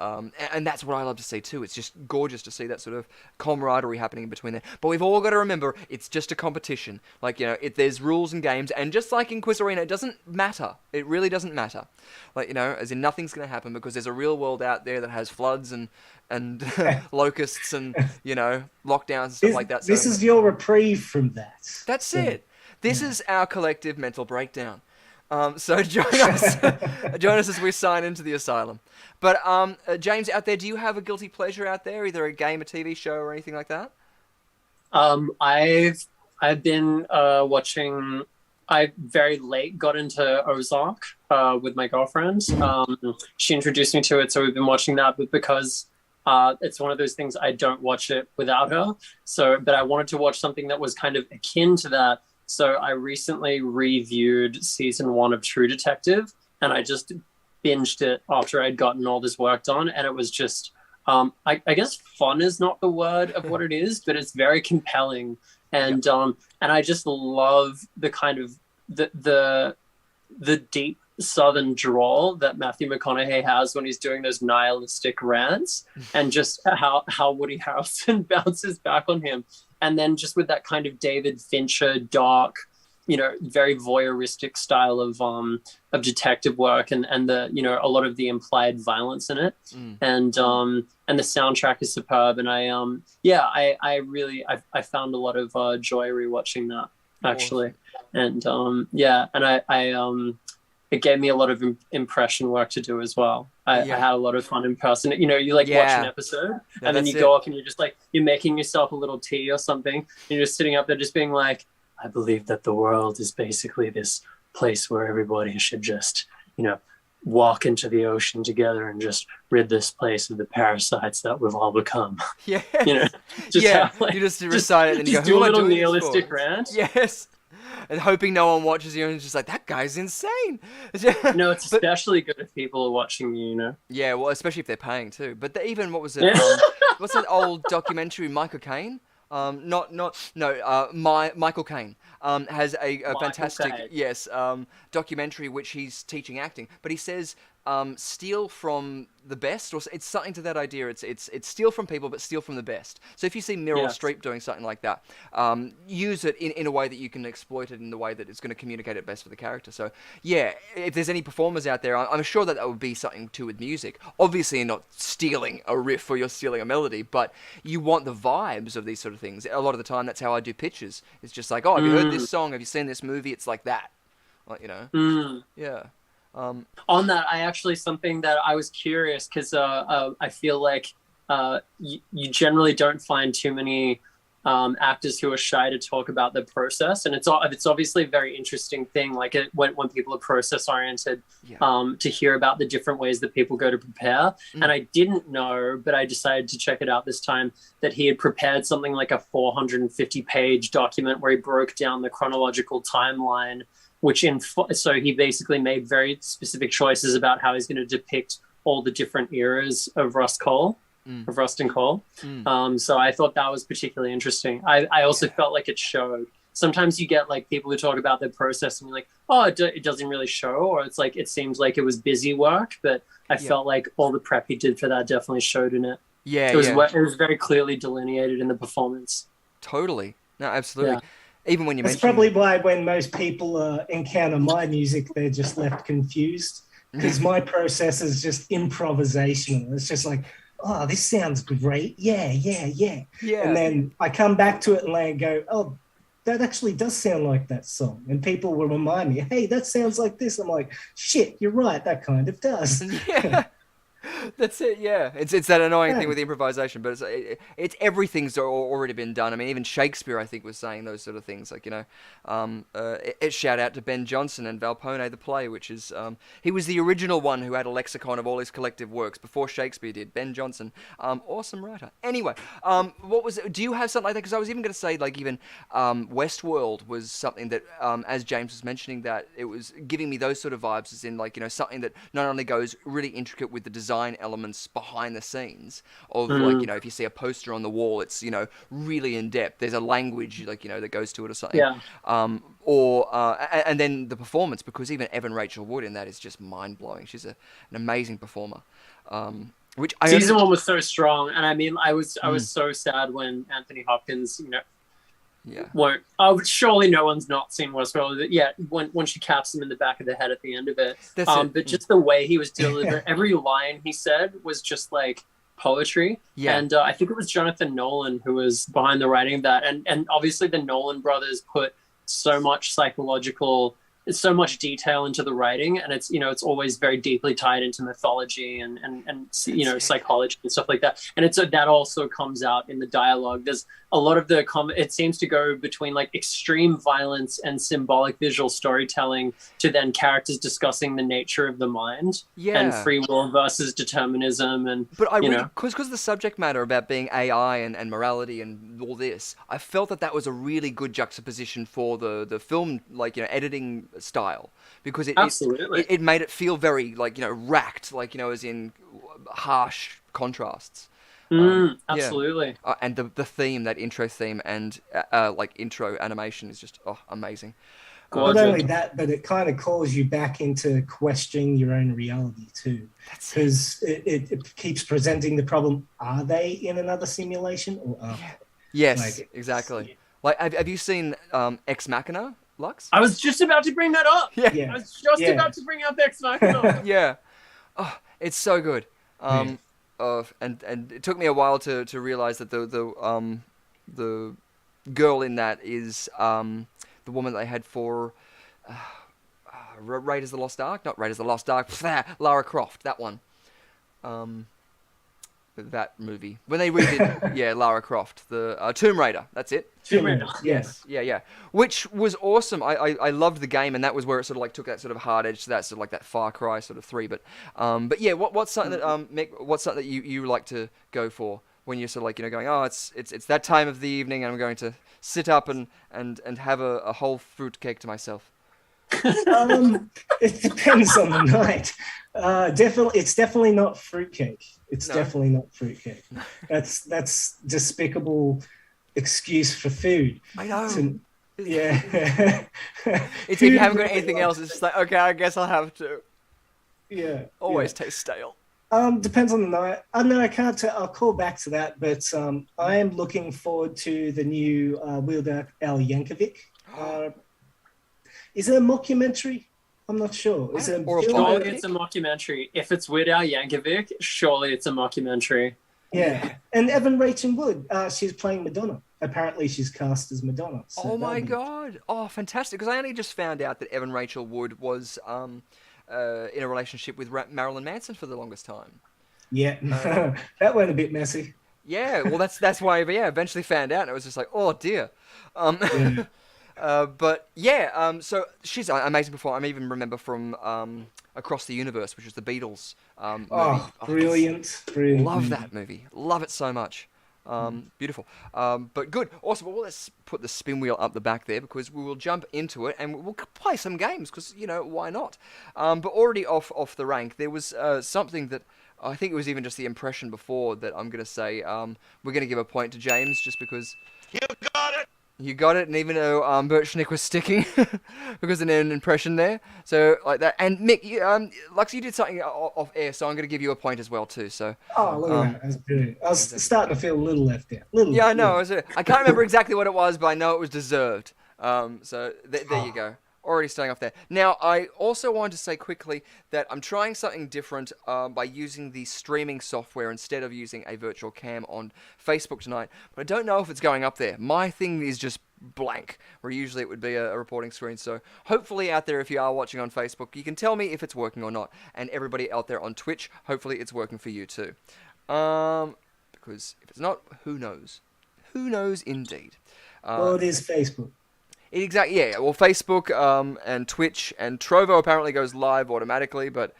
that's what I love to see too. It's just gorgeous to see that sort of camaraderie happening in between there. But we've all got to remember, it's just a competition. Like, there's rules and games, and just like in Quiz Arena, it doesn't matter. It really doesn't matter. Like, as in nothing's going to happen, because there's a real world out there that has floods and locusts and, lockdowns and stuff like that. So this is your reprieve from that. That's it. This is our collective mental breakdown. So join us as we sign into the asylum. But James, out there, do you have a guilty pleasure out there, either a game, a TV show, or anything like that? I've been watching. I very late got into Ozark with my girlfriend. She introduced me to it, so we've been watching that. But because it's one of those things, I don't watch it without her. But I wanted to watch something that was kind of akin to that. So I recently reviewed season 1 of True Detective, and I just binged it after I'd gotten all this work done, and it was just I guess fun is not the word of what it is, but it's very compelling, and I just love the kind of the deep Southern drawl that Matthew McConaughey has when he's doing those nihilistic rants, and just how Woody Harrelson bounces back on him, and then just with that kind of David Fincher dark, very voyeuristic style of detective work, and the a lot of the implied violence in it, and the soundtrack is superb, and I really found a lot of joy rewatching that actually, and it gave me a lot of impression work to do as well. I had a lot of fun in person. You watch an episode and then you go off and you're just like, you're making yourself a little tea or something. And you're just sitting up there just being like, I believe that the world is basically this place where everybody should just, walk into the ocean together and just rid this place of the parasites that we've all become. Yeah. You just recite it and you go, do who a am I little doing nihilistic this for? rant. Yes. And hoping no one watches you, and just like, that guy's insane. No, it's especially good if people are watching you, Yeah, well, especially if they're paying too. But even, what was it? What's that old documentary, Michael Caine? Michael Caine has a fantastic documentary which he's teaching acting, but he says steal from the best, or it's something to that idea. It's steal from people, but steal from the best. So if you see Meryl Streep doing something like that, use it in a way that you can exploit it in the way that it's going to communicate it best for the character. So yeah, if there's any performers out there, I'm sure that would be something too with music. Obviously, you're not stealing a riff or you're stealing a melody, but you want the vibes of these sort of things. A lot of the time, that's how I do pitches. It's just like, oh, have you heard this song? Have you seen this movie? It's like that, yeah. On that, something that I was curious, because I feel like you generally don't find too many actors who are shy to talk about the process, and it's obviously a very interesting thing. Like when people are process oriented, to hear about the different ways that people go to prepare. And I didn't know, but I decided to check it out this time, that he had prepared something like a 450-page document where he broke down the chronological timeline. So he basically made very specific choices about how he's going to depict all the different eras of Rust and Coal. So I thought that was particularly interesting. I also felt like it showed. Sometimes you get like people who talk about their process and you're like, oh, it doesn't really show, or it's like, it seems like it was busy work, but I felt like all the prep he did for that definitely showed in it. Yeah, it was very clearly delineated in the performance. Totally. No, absolutely. Yeah. Even when you That's probably why when most people encounter my music, they're just left confused, because my process is just improvisational. It's just like, oh, this sounds great. Yeah. And then I come back to it and I go, oh, that actually does sound like that song. And people will remind me, hey, that sounds like this. I'm like, shit, you're right. That kind of does. Yeah. That's it, yeah. It's that annoying thing with improvisation, but it's everything's already been done. I mean, even Shakespeare, I think, was saying those sort of things. Like, shout out to Ben Jonson and Valpone the play, which is he was the original one who had a lexicon of all his collective works before Shakespeare did. Ben Jonson, awesome writer. Anyway, what was it? Do you have something like that? Because I was even going to say, like, even Westworld was something that, as James was mentioning, that it was giving me those sort of vibes, as in, like, something that not only goes really intricate with the design elements behind the scenes of like, if you see a poster on the wall, it's, really in depth. There's a language, like, that goes to it or something. Yeah. And then the performance, because even Evan Rachel Wood in that is just mind blowing. She's an amazing performer. Which season one was so strong, and I mean, I was so sad when Anthony Hopkins, surely no one's not seen Westworld yet. When she caps him in the back of the head at the end of it, but just the way he was delivering, every line he said was just like poetry. Yeah. And I think it was Jonathan Nolan who was behind the writing of that, and obviously the Nolan brothers put so much so much detail into the writing, and it's it's always very deeply tied into mythology and psychology and stuff like that, and that also comes out in the dialogue. There's a lot of it seems to go between like extreme violence and symbolic visual storytelling to then characters discussing the nature of the mind and free will versus determinism. And but because the subject matter about being AI and morality and all this, I felt that was a really good juxtaposition for the film, like, editing style, because Absolutely. it made it feel very like, you know, racked, like, you know, as in harsh contrasts. Absolutely. And the theme, that intro theme and like intro animation is just amazing. Not Gorgeous. only that, but it kind of calls you back into questioning your own reality too, because it keeps presenting the problem: are they in another simulation, or are they? Yes, Like, exactly. Like, have you seen Ex Machina, Lux? I was just about to bring that up. Yeah. Yeah. I was just Yeah. about to bring up Ex Machina. Yeah. Oh, it's so good. And it took me a while to realize that the girl in that is the woman they had for Raiders of the Lost Ark, not Raiders of the Lost Ark, Lara Croft, that one. That movie when they redid Lara Croft, the Tomb Raider, that's it. Tomb Raider. Yes. Yeah, which was awesome. I loved the game, and that was where it sort of like took that sort of hard edge to that, sort of like that Far Cry sort of 3. But yeah, what's something that Mick, what's something that you like to go for when you're sort of like, you know, going, oh, it's that time of the evening, and I'm going to sit up and have a whole fruit cake to myself. It depends on the night. It's definitely not fruitcake. It's No. definitely not fruitcake. That's despicable excuse for food. I know. Yeah. It's if you haven't got anything else, it's just like, okay, I guess I'll have to. Yeah. Always taste stale. Depends on the night. No, I can't tell. I'll call back to that, but I am looking forward to the new Weird Al Yankovic. Is it a mockumentary? I'm not sure. Is it Or a film? Surely it's a mockumentary. If it's Weird Al Yankovic, surely it's a mockumentary. Yeah, and Evan Rachel Wood, she's playing Madonna. Apparently, she's cast as Madonna. So Oh my that'll be- god! Oh, fantastic! Because I only just found out that Evan Rachel Wood was in a relationship with Marilyn Manson for the longest time. Yeah, that went a bit messy. Yeah, well, that's why. But yeah, eventually found out, and it was just like, oh dear. Yeah. But yeah, so she's an amazing performer. I even remember from Across the Universe, which is the Beatles movie. Oh, brilliant! Brilliant. Love that movie. Love it so much. Beautiful. But good. Awesome. Well, let's put the spin wheel up the back there, because we will jump into it and we'll play some games, because, you know, why not? But already off the rank, there was something that I think it was even just the impression before that I'm going to say we're going to give a point to James, just because... You got it! You got it, and even though Birchnick was sticking because of an impression there, so like that. And Mick, Lux, you did something off air, so I'm going to give you a point as well too. So. Oh, look at that! That's brilliant. I was starting to feel a little left out. Yeah, I know. I can't remember exactly what it was, but I know it was deserved. So there you go. Already starting off there. Now, I also wanted to say quickly that I'm trying something different by using the streaming software instead of using a virtual cam on Facebook tonight. But I don't know if it's going up there. My thing is just blank, where usually it would be a reporting screen. So hopefully out there, if you are watching on Facebook, you can tell me if it's working or not. And everybody out there on Twitch, hopefully it's working for you too. Because if it's not, who knows? Who knows indeed. Well, it is Facebook. Exactly, yeah. Well, Facebook and Twitch and Trovo apparently goes live automatically, but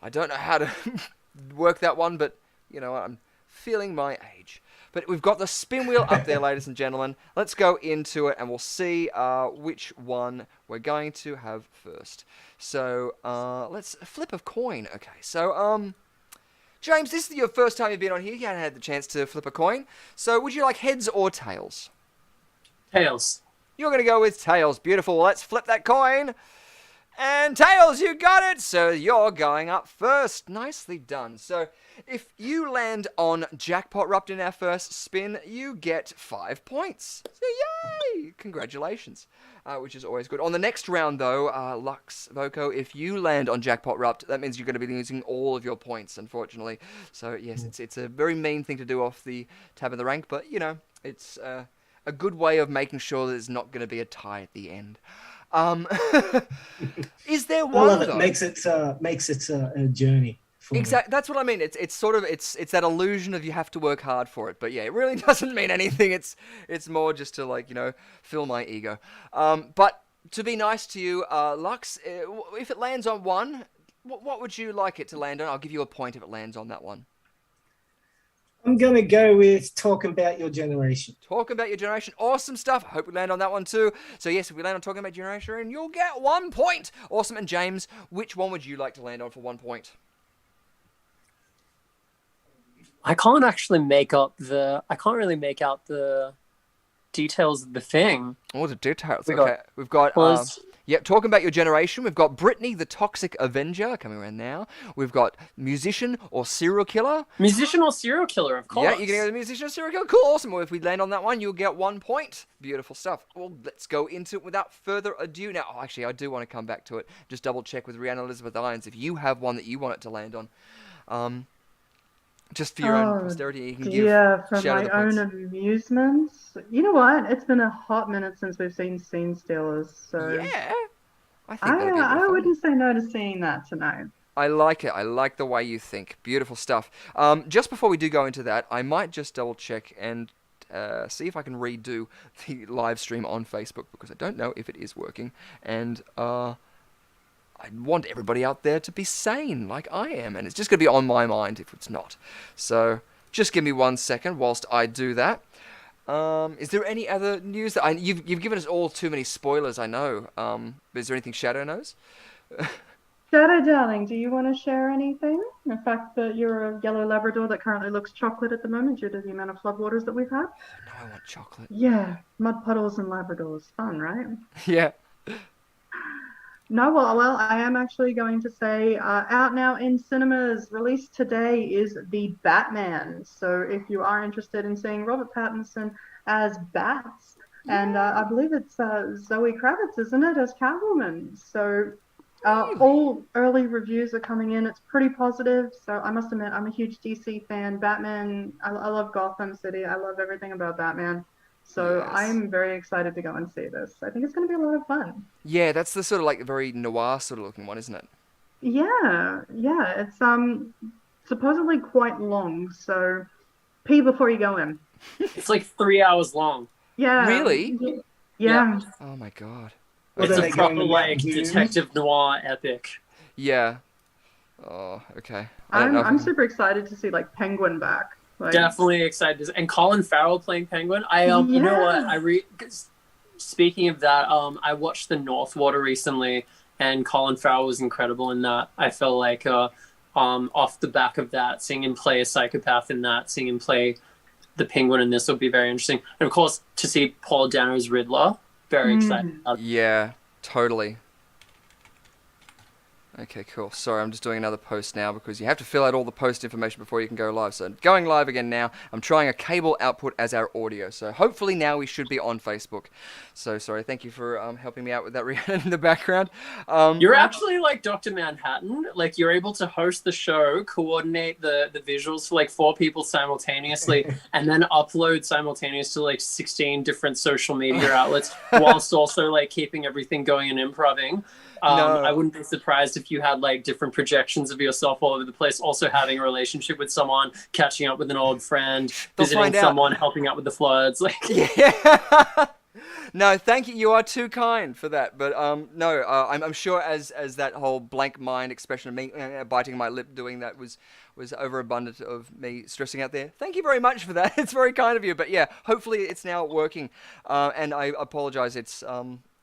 I don't know how to work that one, but, you know, I'm feeling my age. But we've got the spin wheel up there, ladies and gentlemen. Let's go into it, and we'll see which one we're going to have first. So, let's flip a coin. Okay, so, James, this is your first time you've been on here. You haven't had the chance to flip a coin. So, would you like heads or tails? Tails. You're going to go with tails. Beautiful. Let's flip that coin. And tails, you got it. So you're going up first. Nicely done. So if you land on Jackpot Rupt in our first spin, you get 5 points. So yay! Congratulations. Which is always good. On the next round, though, Lux, Voco, if you land on Jackpot Rupt, that means you're going to be losing all of your points, unfortunately. So yes, it's a very mean thing to do off the tab of the rank, but, you know, it's... a good way of making sure there's not going to be a tie at the end. Is there one? I love it. Though? Makes it a journey. Exactly. That's what I mean. It's sort of it's that illusion of you have to work hard for it. But yeah, it really doesn't mean anything. It's more just to, like, you know, fill my ego. But to be nice to you, Lux, if it lands on one, what would you like it to land on? I'll give you a point if it lands on that one. I'm going to go with Talking About Your Generation. Talking About Your Generation. Awesome stuff. I hope we land on that one too. So yes, if we land on Talking About Generation, you'll get 1 point. Awesome. And James, which one would you like to land on for 1 point? I can't actually make out the details of the thing. Oh, the details. We Okay. We've got was- Talking About Your Generation. We've got Brittany the Toxic Avenger coming around now. We've got Musician or Serial Killer. Musician or serial killer, of course. Yeah, you're going to go to Musician or Serial Killer. Cool, awesome. Well, if we land on that one, you'll get 1 point. Beautiful stuff. Well, let's go into it without further ado. Now, actually, I do want to come back to it. Just double check with Rhiannon Elizabeth Irons if you have one that you want it to land on. Just for your own posterity, you can give for shout my out the own points. amusements. You know what? It's been a hot minute since we've seen Scene Stealers, so Yeah. I think that'd be a bit of I fun. wouldn't say no to seeing that tonight. I like it. I like the way you think. Beautiful stuff. Just before we do go into that, I might just double check and see if I can redo the live stream on Facebook because I don't know if it is working. And I want everybody out there to be sane like I am. And it's just going to be on my mind if it's not. So just give me 1 second whilst I do that. Is there any other news that you've given us all too many spoilers? I know. Is there anything Shadow knows? Shadow, darling, do you want to share anything? The fact that you're a yellow Labrador that currently looks chocolate at the moment due to the amount of floodwaters that we've had? No, I want chocolate. Yeah, mud puddles and Labradors. Fun, right? Yeah. No, well, I am actually going to say out now in cinemas, released today is The Batman. So if you are interested in seeing Robert Pattinson as Bats, and I believe it's Zoe Kravitz, isn't it, as Catwoman? So all early reviews are coming in. It's pretty positive. So I must admit, I'm a huge DC fan. Batman, I love Gotham City. I love everything about Batman. So Yes. I'm very excited to go and see this. I think it's going to be a lot of fun. Yeah, that's the sort of like very noir sort of looking one, isn't it? Yeah. It's supposedly quite long, so pee before you go in. It's like 3 hours long. Yeah. Really? Yeah. Oh my god. Well, It's then a they go proper in the like mountains. detective noir epic. Yeah. Oh, okay. I don't know if I'm super excited to see like Penguin back. Like, Definitely excited. And Colin Farrell playing Penguin. You know what? Speaking of that, I watched The Northwater recently, and Colin Farrell was incredible in that. I felt like off the back of that, seeing him play a psychopath in that, seeing him play the Penguin in this will be very interesting. And of course, to see Paul Dano's Riddler, very excited. Yeah, totally. Okay, cool. Sorry, I'm just doing another post now because you have to fill out all the post information before you can go live. So going live again now. I'm trying a cable output as our audio. So hopefully now we should be on Facebook. So sorry. Thank you for helping me out with that Rhiannon in the background. You're actually like Dr. Manhattan. Like you're able to host the show, coordinate the visuals for like 4 people simultaneously, and then upload simultaneously to like 16 different social media outlets, whilst also like keeping everything going and improving. I wouldn't be surprised if you had like different projections of yourself all over the place, also having a relationship with someone, catching up with an old friend, visiting someone, helping out with the floods. Like, yeah. No, thank you. You are too kind for that. But no, I'm sure as that whole blank mind expression of me biting my lip doing that was overabundant of me stressing out there. Thank you very much for that. It's very kind of you. But yeah, hopefully it's now working. And I apologize. It's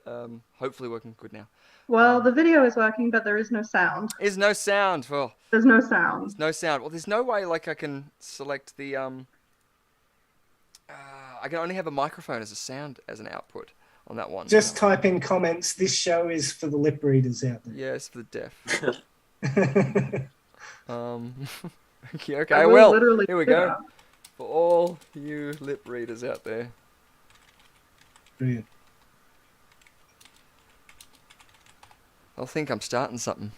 hopefully working good now. Well, the video is working, but there is no sound. There's no sound. Well, There's no sound. there's no sound. Well, there's no way like I can select the I can only have a microphone as a sound as an output on that one. Just type in comments. This show is for the lip readers out there. Yeah, it's for the deaf. Okay, I I will will. literally Here we do go. that. For all you lip readers out there. Brilliant. I think I'm starting something.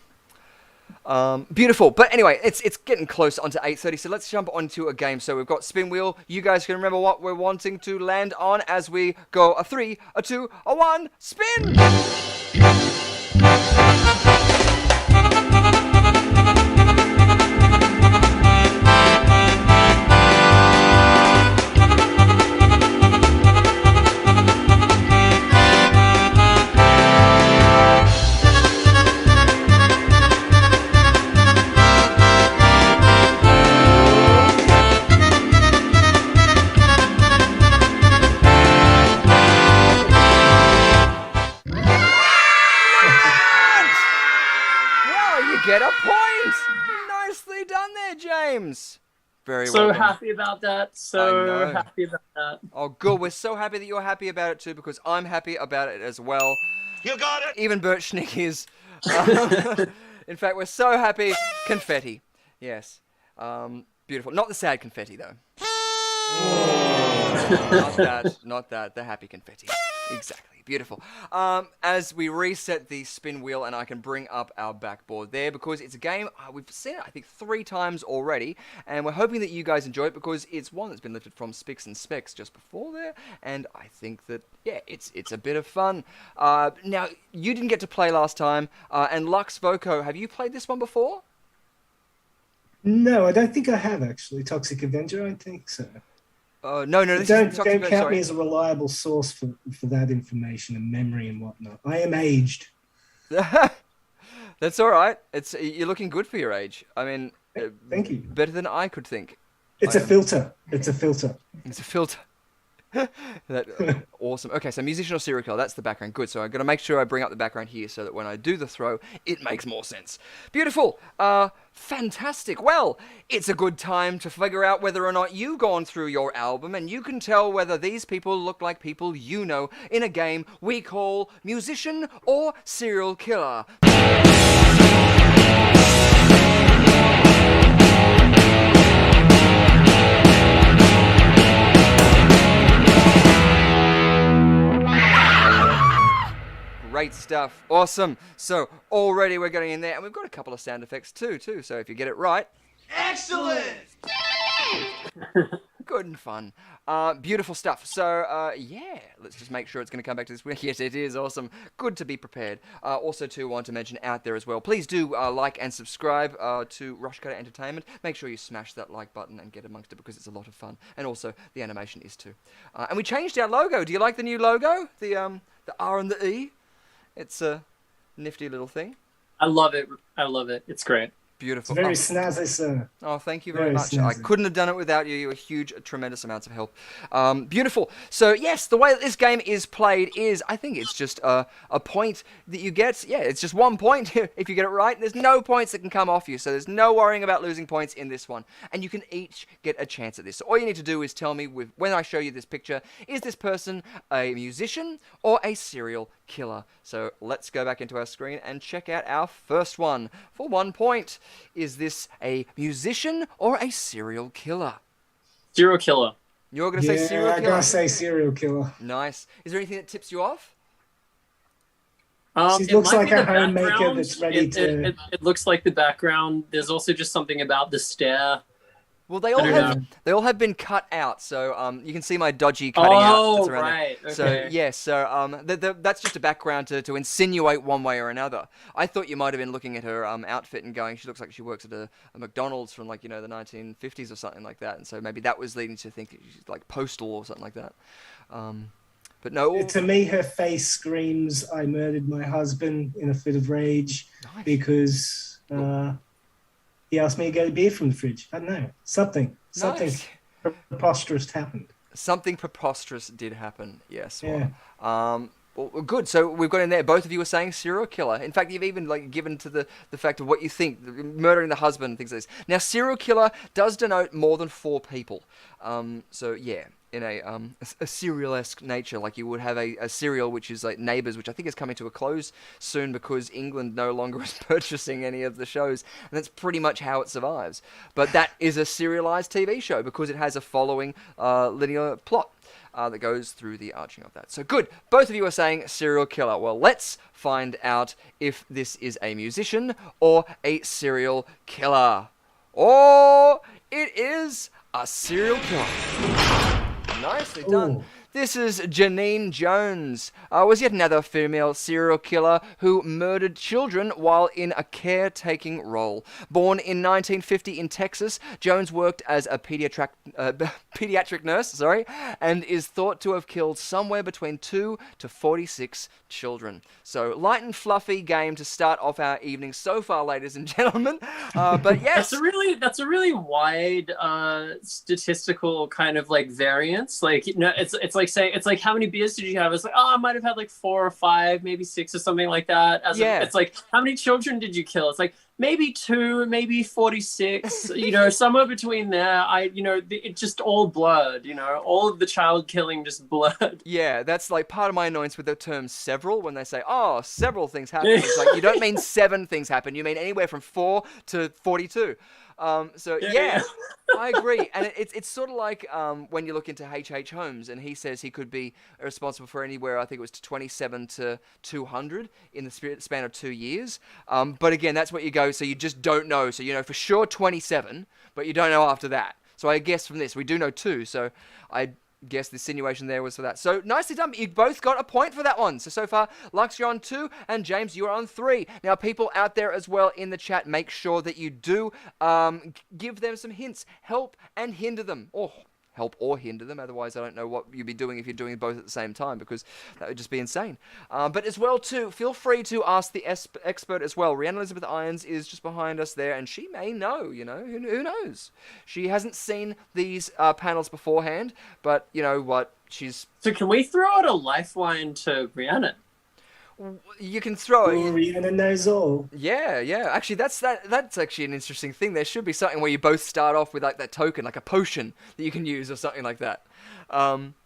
Beautiful. But anyway, it's getting close onto 8:30, so let's jump onto a game. So we've got spin wheel. You guys can remember what we're wanting to land on as we go a 3, a 2, a 1, spin! James. Very So well done. happy about that. So happy about that. Oh, good. We're so happy that you're happy about it too, because I'm happy about it as well. You got it! Even Bert Schnick is. In fact, we're so happy. Confetti. Yes. Beautiful. Not the sad confetti, though. Not that. The happy confetti. Exactly. Beautiful. As we reset the spin wheel, and I can bring up our backboard there, because it's a game we've seen it, I think, 3 times already, and we're hoping that you guys enjoy it, because it's one that's been lifted from Spicks and Specs just before there, and I think that, yeah, it's a bit of fun. Now, you didn't get to play last time, and Lux Voco, have you played this one before? No, I don't think I have, actually. Toxic Avenger, I don't think so. No, this don't is Toxic count me as a reliable source for that information and memory and whatnot. I am aged. That's all right. You're looking good for your age. I mean, thank you. Better than I could think. It's a filter. It's a filter. It's a filter. Awesome. Okay, so musician or serial killer, that's the background. Good. So I'm going to make sure I bring up the background here so that when I do the throw, it makes more sense. Beautiful. Fantastic. Well, it's a good time to figure out whether or not you've gone through your album and you can tell whether these people look like people you know in a game we call Musician or Serial Killer. Great stuff. Awesome. So already we're getting in there, and we've got a couple of sound effects too. So if you get it right. Excellent! Good and fun. Beautiful stuff. So, yeah, let's just make sure it's going to come back to this. Yes, it is. Awesome. Good to be prepared. Also, too, want to mention out there as well, please do like and subscribe to Rushcutter Entertainment. Make sure you smash that like button and get amongst it, because it's a lot of fun. And also, the animation is too. And we changed our logo. Do you like the new logo? The R and the E? It's a nifty little thing. I love it. It's great. Beautiful. It's very snazzy, sir. Oh, thank you very much. Snazzy. I couldn't have done it without you. You were huge, tremendous amounts of help. Beautiful. So, yes, the way that this game is played is, I think it's just a point that you get. Yeah, it's just 1 point if you get it right. There's no points that can come off you, so there's no worrying about losing points in this one. And you can each get a chance at this. So all you need to do is tell me, when I show you this picture, is this person a musician or a serial killer? So let's go back into our screen and check out our first one. For 1 point, is this a musician or a serial killer? Serial killer. You're going to say serial killer? I gotta say serial killer. Nice. Is there anything that tips you off? She looks like a homemaker that's ready to... It looks like the background. There's also just something about the stare. Well, they all have been cut out, so you can see my dodgy cutting out. That's around right. there. Okay. So yeah, so that's just a background to insinuate one way or another. I thought you might have been looking at her outfit and going, she looks like she works at a McDonald's from, like, the 1950s or something like that, and so maybe that was leading to think that she's like postal or something like that. But no. To me, her face screams, "I murdered my husband" in a fit of rage. Nice. Because he asked me to get a beer from the fridge. I don't know. Something Nice. Preposterous happened. Something preposterous did happen, yes. Yeah. Well, good. So we've got in there, both of you were saying serial killer. In fact, you've even given to the fact of what you think, murdering the husband and things like this. Now, serial killer does denote more than 4 people. So, yeah, in a serial-esque nature, like you would have a serial, which is like Neighbours, which I think is coming to a close soon because England no longer is purchasing any of the shows, and that's pretty much how it survives. But that is a serialized TV show because it has a following linear plot that goes through the arching of that. So good. Both of you are saying serial killer. Well, let's find out if this is a musician or a serial killer. Or it is a serial killer. Nicely done. Ooh. This is Janine Jones. Was yet another female serial killer who murdered children while in a caretaking role. Born in 1950 in Texas, Jones worked as a pediatric nurse, and is thought to have killed somewhere between 2 to 46 children. So light and fluffy game to start off our evening so far, ladies and gentlemen. But yes, that's a really wide statistical kind of like variance. Like it's like like saying, it's like, how many beers did you have? It's like, oh, I might have had like 4 or 5, maybe 6 or something like that. It's like, how many children did you kill? It's like, maybe 2, maybe 46, somewhere between there. It just all blurred, all of the child killing just blurred. Yeah, that's like part of my annoyance with the term several, when they say, oh, several things happen. It's like, you don't mean 7 things happen, you mean anywhere from 4 to 42. Yeah. I agree. And it's sort of like when you look into H.H. Holmes, and he says he could be responsible for anywhere, I think it was 27 to 200 in the span of 2 years. But again, that's what you go, so you just don't know. So you know for sure 27, but you don't know after that. So I guess from this, we do know 2, so I guess the insinuation there was for that. So nicely done. You both got a point for that one. So far, Lux, you're on 2, and James, you are on 3. Now, people out there as well in the chat, make sure that you do give them some hints. Help and hinder them. Or help or hinder them. Otherwise, I don't know what you'd be doing if you're doing both at the same time, because that would just be insane. But as well, too, feel free to ask the expert as well. Rhiannon Elizabeth Irons is just behind us there, and she may know, who knows? She hasn't seen these panels beforehand, but you know what? So can we throw out a lifeline to Rhiannon? You can throw it. Rhiannon knows all. Yeah. Actually, that's actually an interesting thing. There should be something where you both start off with like that token, like a potion that you can use or something like that.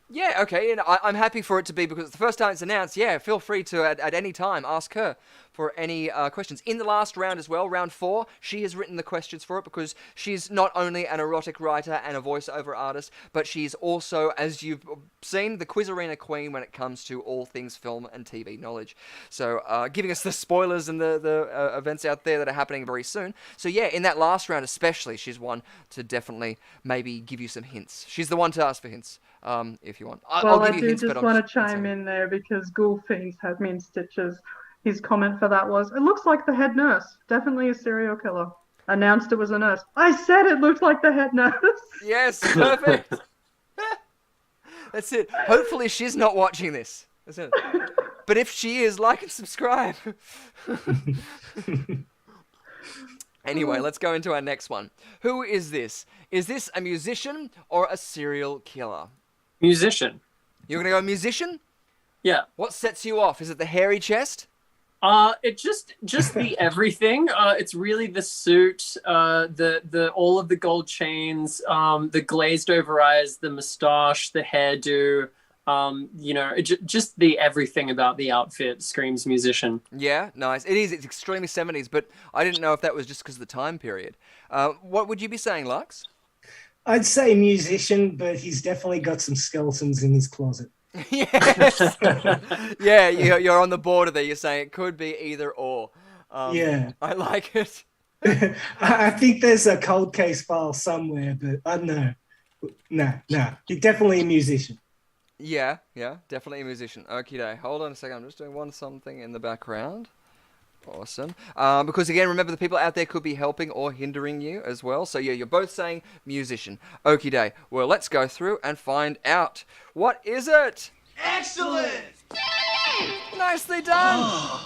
Yeah, okay, and I'm happy for it to be, because it's the first time it's announced. Yeah, feel free to at any time ask her for any questions. In the last round as well, round 4, she has written the questions for it, because she's not only an erotic writer and a voiceover artist, but she's also, as you've seen, the Quiz Arena queen when it comes to all things film and TV knowledge. So giving us the spoilers and the events out there that are happening very soon. So yeah, in that last round especially, she's one to definitely maybe give you some hints. She's the one to ask for hints. If you want. I'll give you hints, just want to chime in there, because Ghoul Fiends has me in stitches. His comment for that was, it looks like the head nurse. Definitely a serial killer. Announced it was a nurse. I said it looked like the head nurse. Yes, perfect. That's it. Hopefully she's not watching this. That's it. But if she is, like and subscribe. Anyway, let's go into our next one. Who is this? Is this a musician or a serial killer? Musician. You're gonna go musician? Yeah. What sets you off? Is it the hairy chest? It just the everything. It's really the suit, the all of the gold chains, the glazed over eyes, the mustache, the hairdo. Just the everything about the outfit screams musician. Yeah, nice. It is. It's extremely 70s, but I didn't know if that was just because of the time period. What would you be saying, Lux? I'd say musician, but he's definitely got some skeletons in his closet. Yes. Yeah, you're on the border there. You're saying it could be either or. Yeah. I like it. I think there's a cold case file somewhere, but I don't know. No. He's definitely a musician. Yeah, definitely a musician. Okay, hold on a second. I'm just doing something in the background. Awesome. Because again, remember, the people out there could be helping or hindering you as well. So yeah, you're both saying musician. Okie day. Well, let's go through and find out. What is it? Excellent! Nicely done.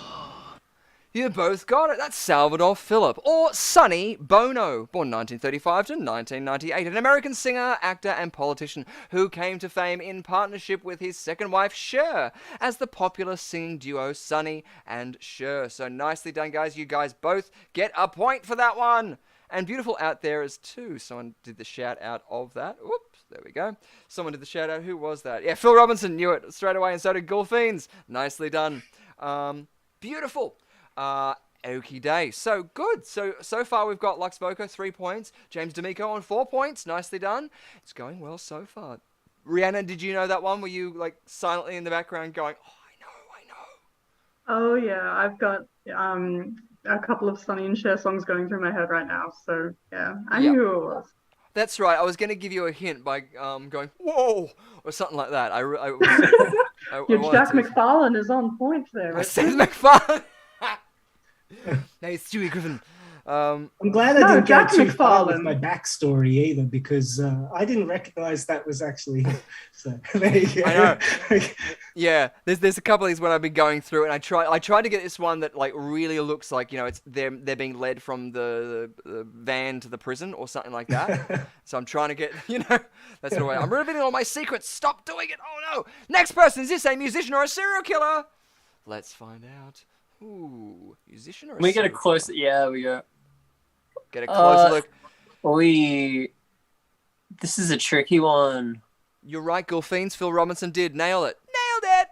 You both got it. That's Salvador Philip, or Sonny Bono, born 1935 to 1998, an American singer, actor, and politician who came to fame in partnership with his second wife, Cher, as the popular singing duo Sonny and Cher. So nicely done, guys. You guys both get a point for that one. And beautiful out there is too. Someone did the shout out of that. Whoops, there we go. Someone did the shout out. Who was that? Yeah, Phil Robinson knew it straight away, and so did Ghoul Fiends. Nicely done. Beautiful. Okie day. So good. So far we've got Lux Voco 3 points, James D'Amico on 4 points. Nicely done. It's going well so far. Rhiannon, did you know that one? Were you like silently in the background going, "Oh, I know"? Oh yeah, I've got a couple of Sonny and Cher songs going through my head right now. So yeah, I knew who it was. That's right. I was going to give you a hint by going "whoa" or something like that. Your Jack McFarlane is on point there. I said McFarlane. No, it's Stewie Griffin. I'm glad I No, didn't Jack go too far with McFarlane. my backstory either, because I didn't recognize that was actually him. So there you go. I know. Yeah, there's a couple of these when I've been going through, and I tried to get this one that like really looks like, you know, it's they're being led from the van to the prison or something like that. So I'm trying to get, you know, that's the way. I'm revealing all my secrets. Stop doing it. Oh no. Next person, is this a musician or a serial killer? Let's find out. Ooh, musician or a We get a serial close. killer? Yeah, we go. Get a closer look. This is a tricky one. You're right, Gulfiends. Phil Robinson did nail it. Nailed it.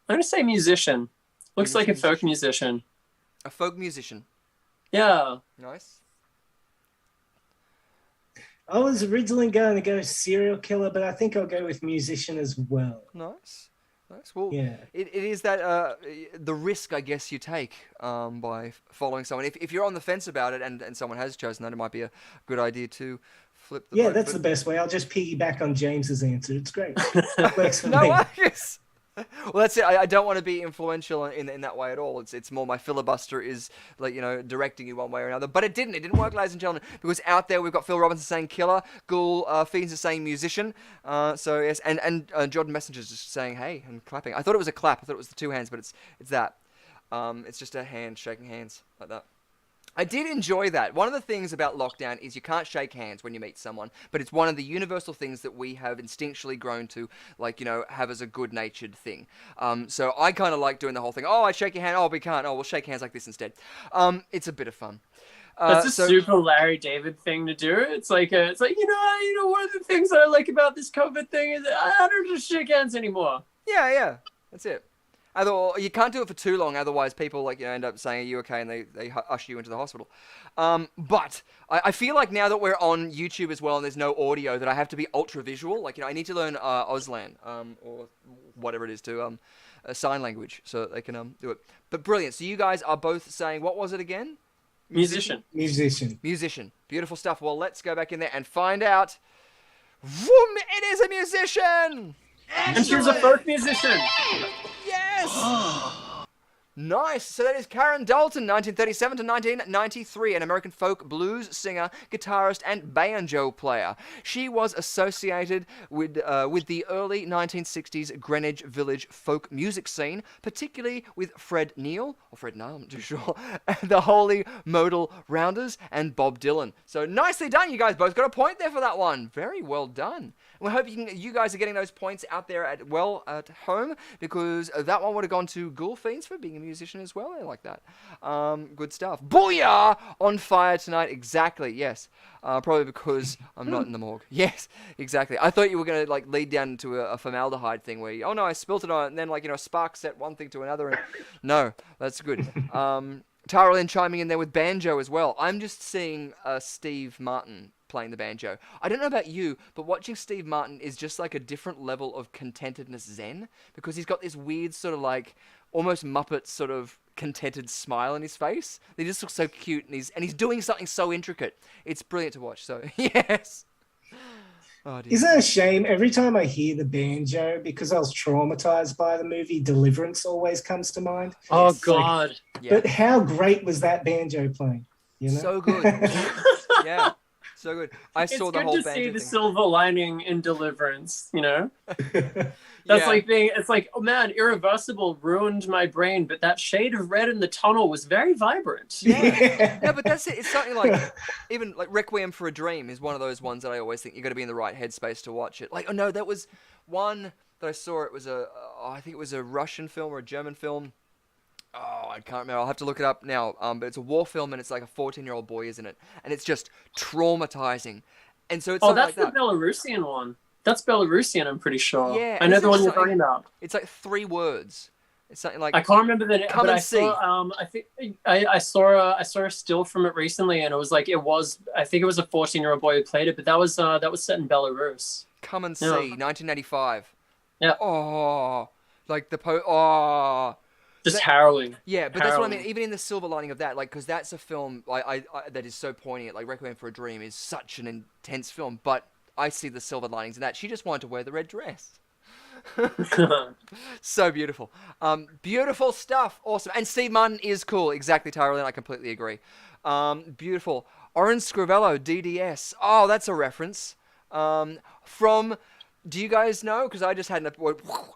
I'm gonna say musician. Looks like a folk musician. A folk musician. Yeah. Nice. I was originally going to go serial killer, but I think I'll go with musician as well. Nice. Nice. Well, Yeah. it is that the risk, I guess, you take by following someone. If you're on the fence about it and someone has chosen that, it might be a good idea to flip the Yeah, vote, that's but- the best way. I'll just piggyback on James's answer. It's great. It works for No, me. yes. Well, that's it. I don't want to be influential in that way at all. It's more my filibuster is like, you know, directing you one way or another. But it didn't work, ladies and gentlemen, because out there we've got Phil Robinson saying killer, Ghoul Fiends is saying musician. So yes, and Jordan Messenger's just saying hey and clapping. I thought it was a clap. I thought it was the two hands, but it's that. It's just a hand shaking hands like that. I did enjoy that. One of the things about lockdown is you can't shake hands when you meet someone, but it's one of the universal things that we have instinctually grown to, like, you know, have as a good-natured thing. So I kind of like doing the whole thing. Oh, I shake your hand. Oh, we can't. Oh, we'll shake hands like this instead. It's a bit of fun. That's a super Larry David thing to do. It's like you know, one of the things that I like about this COVID thing is I don't just shake hands anymore. Yeah, that's it. Although you can't do it for too long, otherwise people like, you know, end up saying, "Are you okay?" and they usher you into the hospital. But I feel like now that we're on YouTube as well and there's no audio, that I have to be ultra visual. Like, you know, I need to learn Auslan or whatever it is to sign language so that they can do it. But brilliant. So you guys are both saying, what was it again? Musician. Musician. Beautiful stuff. Well, let's go back in there and find out. Vroom, it is a musician. And she's a folk musician. Yes! Nice. So that is Karen Dalton, 1937 to 1993, an American folk blues singer, guitarist, and banjo player. She was associated with the early 1960s Greenwich Village folk music scene, particularly with Fred Neil, I'm not too sure, and the Holy Modal Rounders, and Bob Dylan. So nicely done. You guys both got a point there for that one. Very well done. We hope you guys are getting those points out there at home, because that one would have gone to Ghoul Fiends for being a musician as well. I like that. Good stuff. Booyah! On fire tonight. Exactly. Yes. Probably because I'm not in the morgue. Yes. Exactly. I thought you were going to like lead down into a formaldehyde thing where oh no, I spilt it on it, and then like, you know, a spark set one thing to another. And no, that's good. Tara Lynn chiming in there with banjo as well. I'm just seeing Steve Martin playing the banjo. I don't know about you, but watching Steve Martin is just like a different level of contentedness zen, because he's got this weird sort of like almost Muppet sort of contented smile on his face. He just looks so cute, and he's doing something so intricate. It's brilliant to watch. So yes. Oh, dear. Isn't it a shame? Every time I hear the banjo, because I was traumatized by the movie, Deliverance always comes to mind. Oh God. Yeah. But how great was that banjo playing? You know? So good. Yeah. So good. I saw the whole It's good to banjo see the thing. silver lining in Deliverance, you know? That's Yeah. like being, it's like, oh man, Irreversible ruined my brain, but that shade of red in the tunnel was very vibrant. Yeah. No, but that's it. It's something like, even like Requiem for a Dream is one of those ones that I always think you got to be in the right headspace to watch it. Like, oh no, that was one that I saw. It was I think it was a Russian film or a German film. Oh, I can't remember. I'll have to look it up now. But it's a war film, and it's like a 14-year-old boy is in it, and it's just traumatizing. And so it's Oh, something that's like the that. Belarusian one. That's Belarusian, I'm pretty sure. Yeah, I know it's the one you're something- talking about. It's like 3 words. It's something like I can't remember the name, Come but and I saw. I think I saw a still from it recently, and it was like I think it was a 14-year-old boy who played it, but that was set in Belarus. Come and See, Yeah. 1985. Yeah. Oh, like the Just harrowing. Yeah, but that's what I mean. Harrowing. Even in the silver lining of that, like, because that's a film I that is so poignant. Like, Requiem for a Dream is such an intense film, but I see the silver linings in that. She just wanted to wear the red dress. So beautiful. Beautiful stuff. Awesome. And Steve Martin is cool. Exactly, Tyrone. I completely agree. Beautiful. Orange Scrivello, DDS. Oh, that's a reference. From... Do you guys know? Because I just had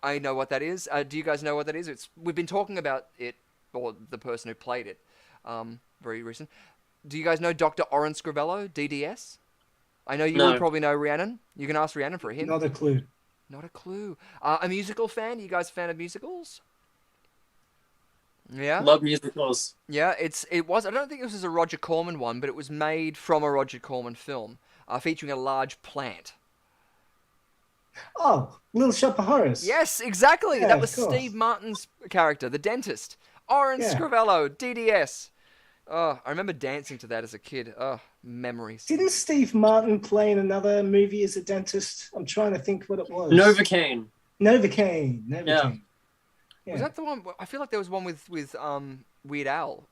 I know what that is. Do you guys know what that is? We've been talking about it, or the person who played it, very recent. Do you guys know Dr. Oren Scrivello, DDS? I know you would probably know Rhiannon. You can ask Rhiannon for a hint. Not a clue. Not a clue. A musical fan? You guys a fan of musicals? Yeah. Love musicals. Yeah, it was. I don't think this was a Roger Corman one, but it was made from a Roger Corman film, featuring a large plant. Oh, Little Shop of Horrors. Yes, exactly. Yeah, that was of course. Steve Martin's character, the dentist. Orange Scrivello, DDS. Oh, I remember dancing to that as a kid. Oh, memories. Didn't Steve Martin play in another movie as a dentist? I'm trying to think what it was. Novocaine. Novocaine. Yeah. Was that the one? I feel like there was one with Weird Al.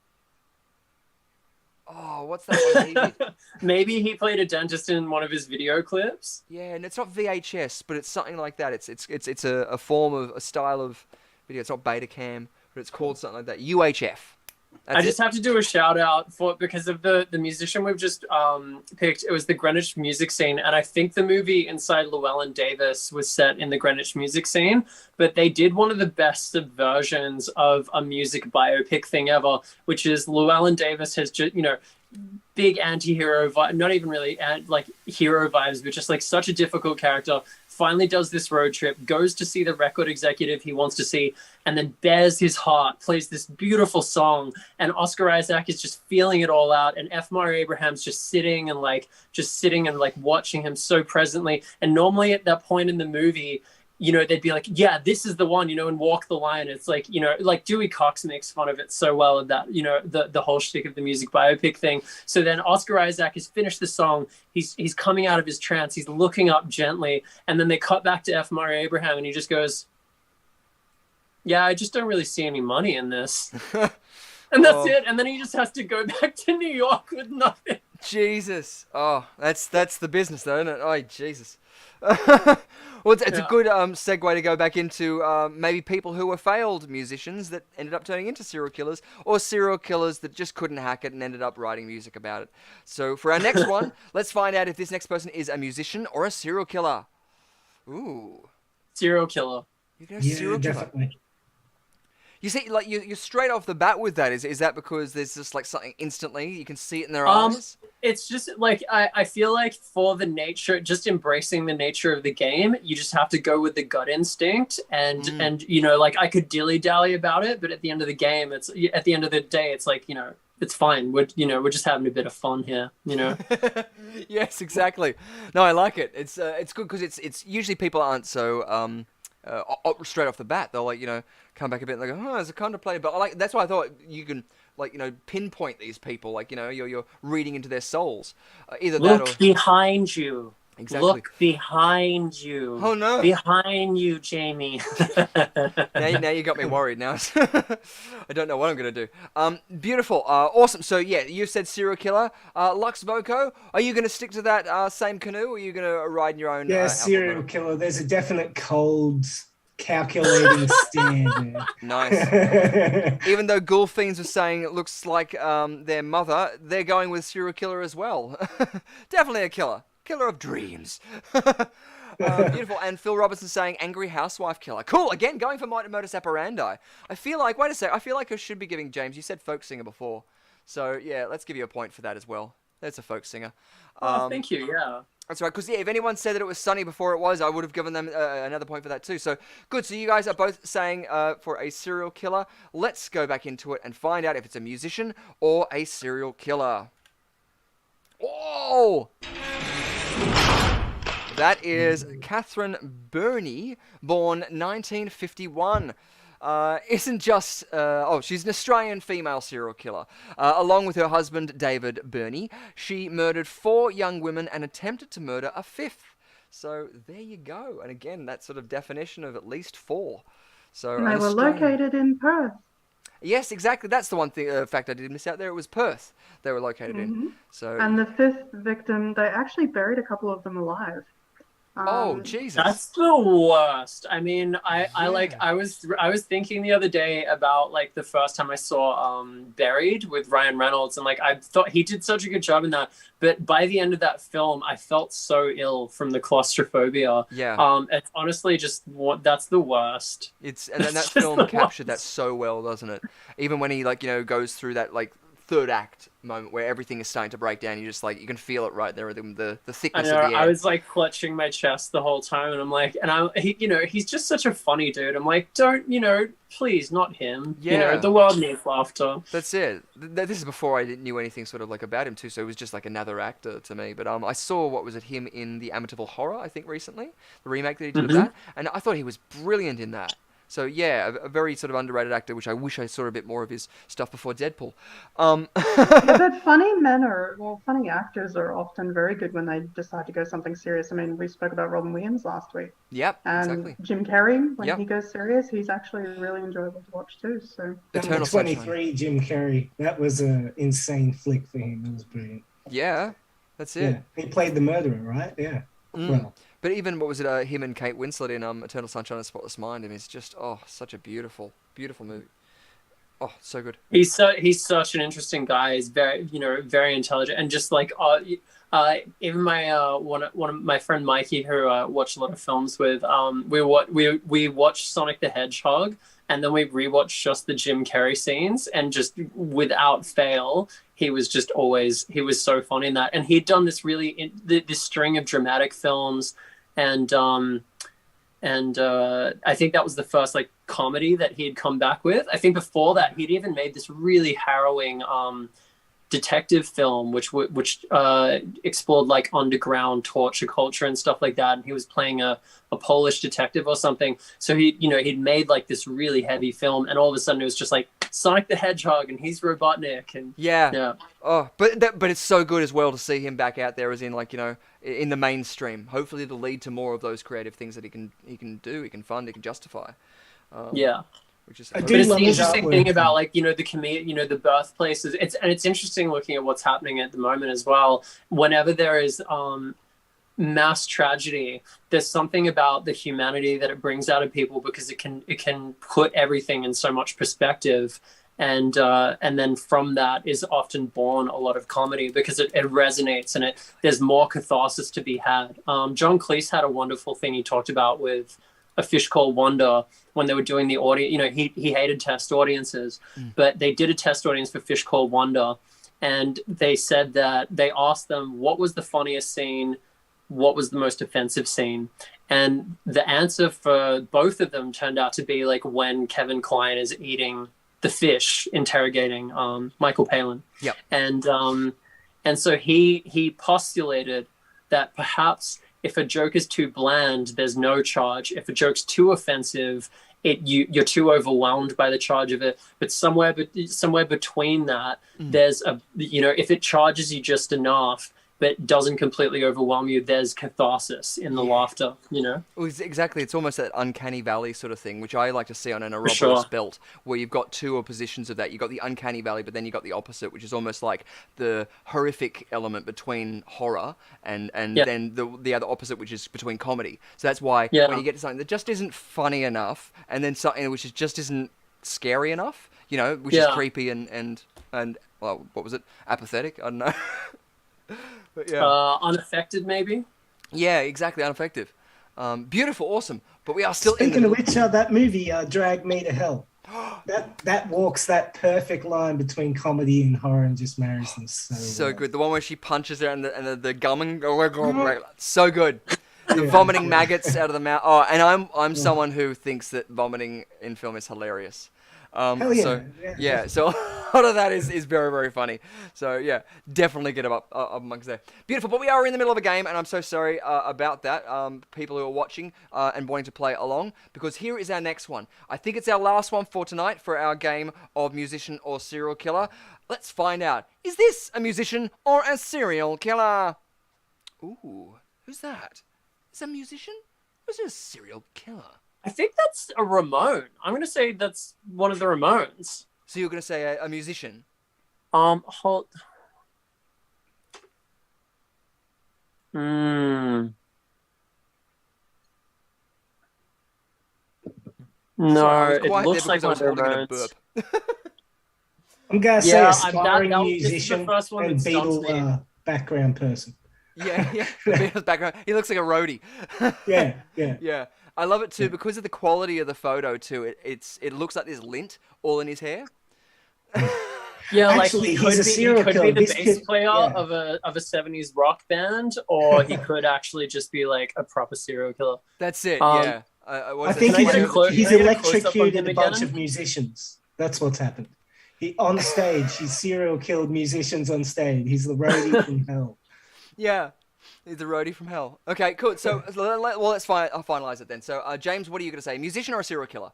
Oh, what's that one he did? Maybe he played a dentist in one of his video clips. Yeah, and it's not VHS, but it's something like that. It's a form of a style of video. It's not Betacam, but it's called something like that. UHF. I just have to do a shout out because of the musician we've just picked. It was the Greenwich music scene, and I think the movie Inside Llewellyn Davis was set in the Greenwich music scene. But they did one of the best subversions of a music biopic thing ever, which is Llewellyn Davis has just big anti-hero vibe, not even really like hero vibes, but just like such a difficult character. Finally does this road trip, goes to see the record executive he wants to see, and then bears his heart, plays this beautiful song, and Oscar Isaac is just feeling it all out, and F. Murray Abraham's just sitting and watching him so presently. And normally at that point in the movie, they'd be like, yeah, this is the one, and walk the line. It's like, like Dewey Cox makes fun of it so well of that, the whole shtick of the music biopic thing. So then Oscar Isaac has finished the song. He's coming out of his trance. He's looking up gently. And then they cut back to F. Murray Abraham and he just goes, yeah, I just don't really see any money in this. And that's it. And then he just has to go back to New York with nothing. Jesus. Oh, that's the business though, isn't it? Oh, Jesus. Well, it's a good segue to go back into maybe people who were failed musicians that ended up turning into serial killers, or serial killers that just couldn't hack it and ended up writing music about it. So for our next one, let's find out if this next person is a musician or a serial killer. Ooh. Serial killer. You're going to serial killer. Definitely. You see, like you're straight off the bat with that. Is that because there's just like something instantly you can see it in their eyes? It's just like I feel like for the nature, just embracing the nature of the game, you just have to go with the gut instinct, and like I could dilly dally about it, but at the end of the game, it's like it's fine. We're just having a bit of fun here, Yes, exactly. No, I like it. It's good because it's usually people aren't so straight off the bat. They'll come back a bit and they go, oh, there's a contemplative. But that's why I thought you can pinpoint these people. You're reading into their souls. Either look that or behind you. Exactly. Look behind you. Oh no! Behind you, Jamie. now you got me worried. Now I don't know what I'm gonna do. Beautiful. Awesome. So yeah, you said serial killer. Lux Voco, are you gonna stick to that same canoe, or are you gonna ride in your own? Yeah, serial killer. There's a definite cold, calculating stand there. Nice. Even though Ghoul Fiends are saying it looks like their mother, they're going with serial killer as well. Definitely a killer. Killer of dreams. Beautiful. And Phil Robertson saying angry housewife killer. Cool. Again, going for modus operandi. I feel like, wait a sec, I feel like I should be giving James, you said folk singer before. So yeah, let's give you a point for that as well. That's a folk singer. Thank you, yeah. That's right, because if anyone said that it was Sunny before it was, I would have given them another point for that too. So good, so you guys are both saying for a serial killer. Let's go back into it and find out if it's a musician or a serial killer. Whoa! That is Catherine Burney, born 1951. Isn't just... she's an Australian female serial killer. Along with her husband, David Burney, she murdered 4 young women and attempted to murder a 5th. So there you go. And again, that sort of definition of at least 4. So and they were located in Perth. Yes, exactly. That's the one thing fact I did miss out there. It was Perth they were located in. So And the 5th victim, they actually buried a couple of them alive. Oh, Jesus. That's the worst. I mean, I was thinking the other day about like the first time I saw Buried with Ryan Reynolds, and like I thought he did such a good job in that, but by the end of that film I felt so ill from the claustrophobia. Yeah. It's honestly just that's the worst. And then that film captured that so well, doesn't it? Even when he like, goes through that like third act moment where everything is starting to break down, you just like, you can feel it right there, the thickness of the air. I was like clutching my chest the whole time, and I'm like, he's just such a funny dude. I'm like, don't, please, not him. Yeah. The world needs laughter. That's it. This is before I knew anything sort of like about him too, so it was just like another actor to me. But I saw, what was it, him in the Amityville Horror, I think recently, the remake that he did of that, and I thought he was brilliant in that. So yeah, a very sort of underrated actor, which I wish I saw a bit more of his stuff before Deadpool. Yeah, but funny actors are often very good when they decide to go something serious. I mean, we spoke about Robin Williams last week. Yep, and exactly. Jim Carrey, when he goes serious, he's actually really enjoyable to watch too. So Eternal 23, Jim Carrey, that was an insane flick for him. It was brilliant. Yeah, that's it. Yeah. He played the murderer, right? Yeah. Well. But even, what was it, him and Kate Winslet in Eternal Sunshine of the Spotless Mind, and it's just, such a beautiful, beautiful movie. Oh, so good. He's such an interesting guy. He's very, very intelligent, and just like, even my one of my friend Mikey, who I watch a lot of films with, we watched Sonic the Hedgehog, and then we rewatched just the Jim Carrey scenes, and just without fail, he was so funny in that. And he'd done this this string of dramatic films, and I think that was the first like comedy that he had come back with. I think before that he'd even made this really harrowing detective film which explored like underground torture culture and stuff like that, and he was playing a Polish detective or something. So he'd made like this really heavy film, and all of a sudden it was just like Sonic the Hedgehog and he's Robotnik, and yeah. Oh, but it's so good as well to see him back out there, as in like, in the mainstream. Hopefully it'll lead to more of those creative things that he can do, he can fund, he can justify. Which is, but it's the interesting thing about like the the birthplaces. It's interesting looking at what's happening at the moment as well. Whenever there is mass tragedy, there's something about the humanity that it brings out of people, because it can put everything in so much perspective, and then from that is often born a lot of comedy, because it resonates, and there's more catharsis to be had. John Cleese had a wonderful thing he talked about with A Fish Called Wanda, when they were doing the audience. He hated test audiences, but they did a test audience for Fish Called Wanda, and they said that they asked them what was the funniest scene, what was the most offensive scene, and the answer for both of them turned out to be like when Kevin Kline is eating the fish, interrogating Michael Palin. Yep. And so he postulated that perhaps if a joke is too bland, there's no charge. If a joke's too offensive, you're too overwhelmed by the charge of it. But somewhere between that, there's if it charges you just enough, but doesn't completely overwhelm you, there's catharsis in the laughter, Well, exactly. It's almost that uncanny valley sort of thing, which I like to see on an Ouroboros belt, where you've got two oppositions of that. You've got the uncanny valley, but then you've got the opposite, which is almost like the horrific element between horror and then the other opposite, which is between comedy. So that's why when you get to something that just isn't funny enough, and then something which just isn't scary enough, which is creepy and well, what was it? Apathetic? I don't know. But unaffected, maybe. Yeah, exactly, unaffected. Beautiful, awesome. But we are still Speaking of which, that movie, Drag Me to Hell, that walks that perfect line between comedy and horror and just marries them so good. The one where she punches her and the gum and so good. The vomiting maggots out of the mouth. Oh, and I'm someone who thinks that vomiting in film is hilarious. Hell yeah. So a lot of that is very, very funny. So yeah, definitely get up amongst there. Beautiful, but we are in the middle of a game, and I'm so sorry about that. People who are watching and wanting to play along, because here is our next one. I think it's our last one for tonight for our game of musician or serial killer. Let's find out. Is this a musician or a serial killer? Ooh, who's that? Is that a musician or is it a serial killer? I think that's a Ramone. I'm going to say that's one of the Ramones. So you're going to say a musician? Hold. No, Sorry, I was it quiet looks there like because I was one of holding in a Ramones. burp. I'm gonna say Yeah, aspiring this is the musician first one and that stumped me. Beatle background person. Yeah. The Beatles background. He looks like a roadie. Yeah. Yeah. I love it too because of the quality of the photo too. It looks like there's lint all in his hair. Yeah, Actually, like he's a serial he could killer. be the This bass kid- player yeah. of a 70s rock band, or he could actually just be like a proper serial killer. That's it. Um, Yeah. I think Can I get a clo- he's can I get a close-up on electrocuted him a bunch again? of musicians. That's what's happened. He on stage, he's serial killed musicians on stage. He's the roadie from hell. Yeah. He's the roadie from hell. Okay, cool. So, let's finalize it then. So, James, what are you going to say? Musician or a serial killer?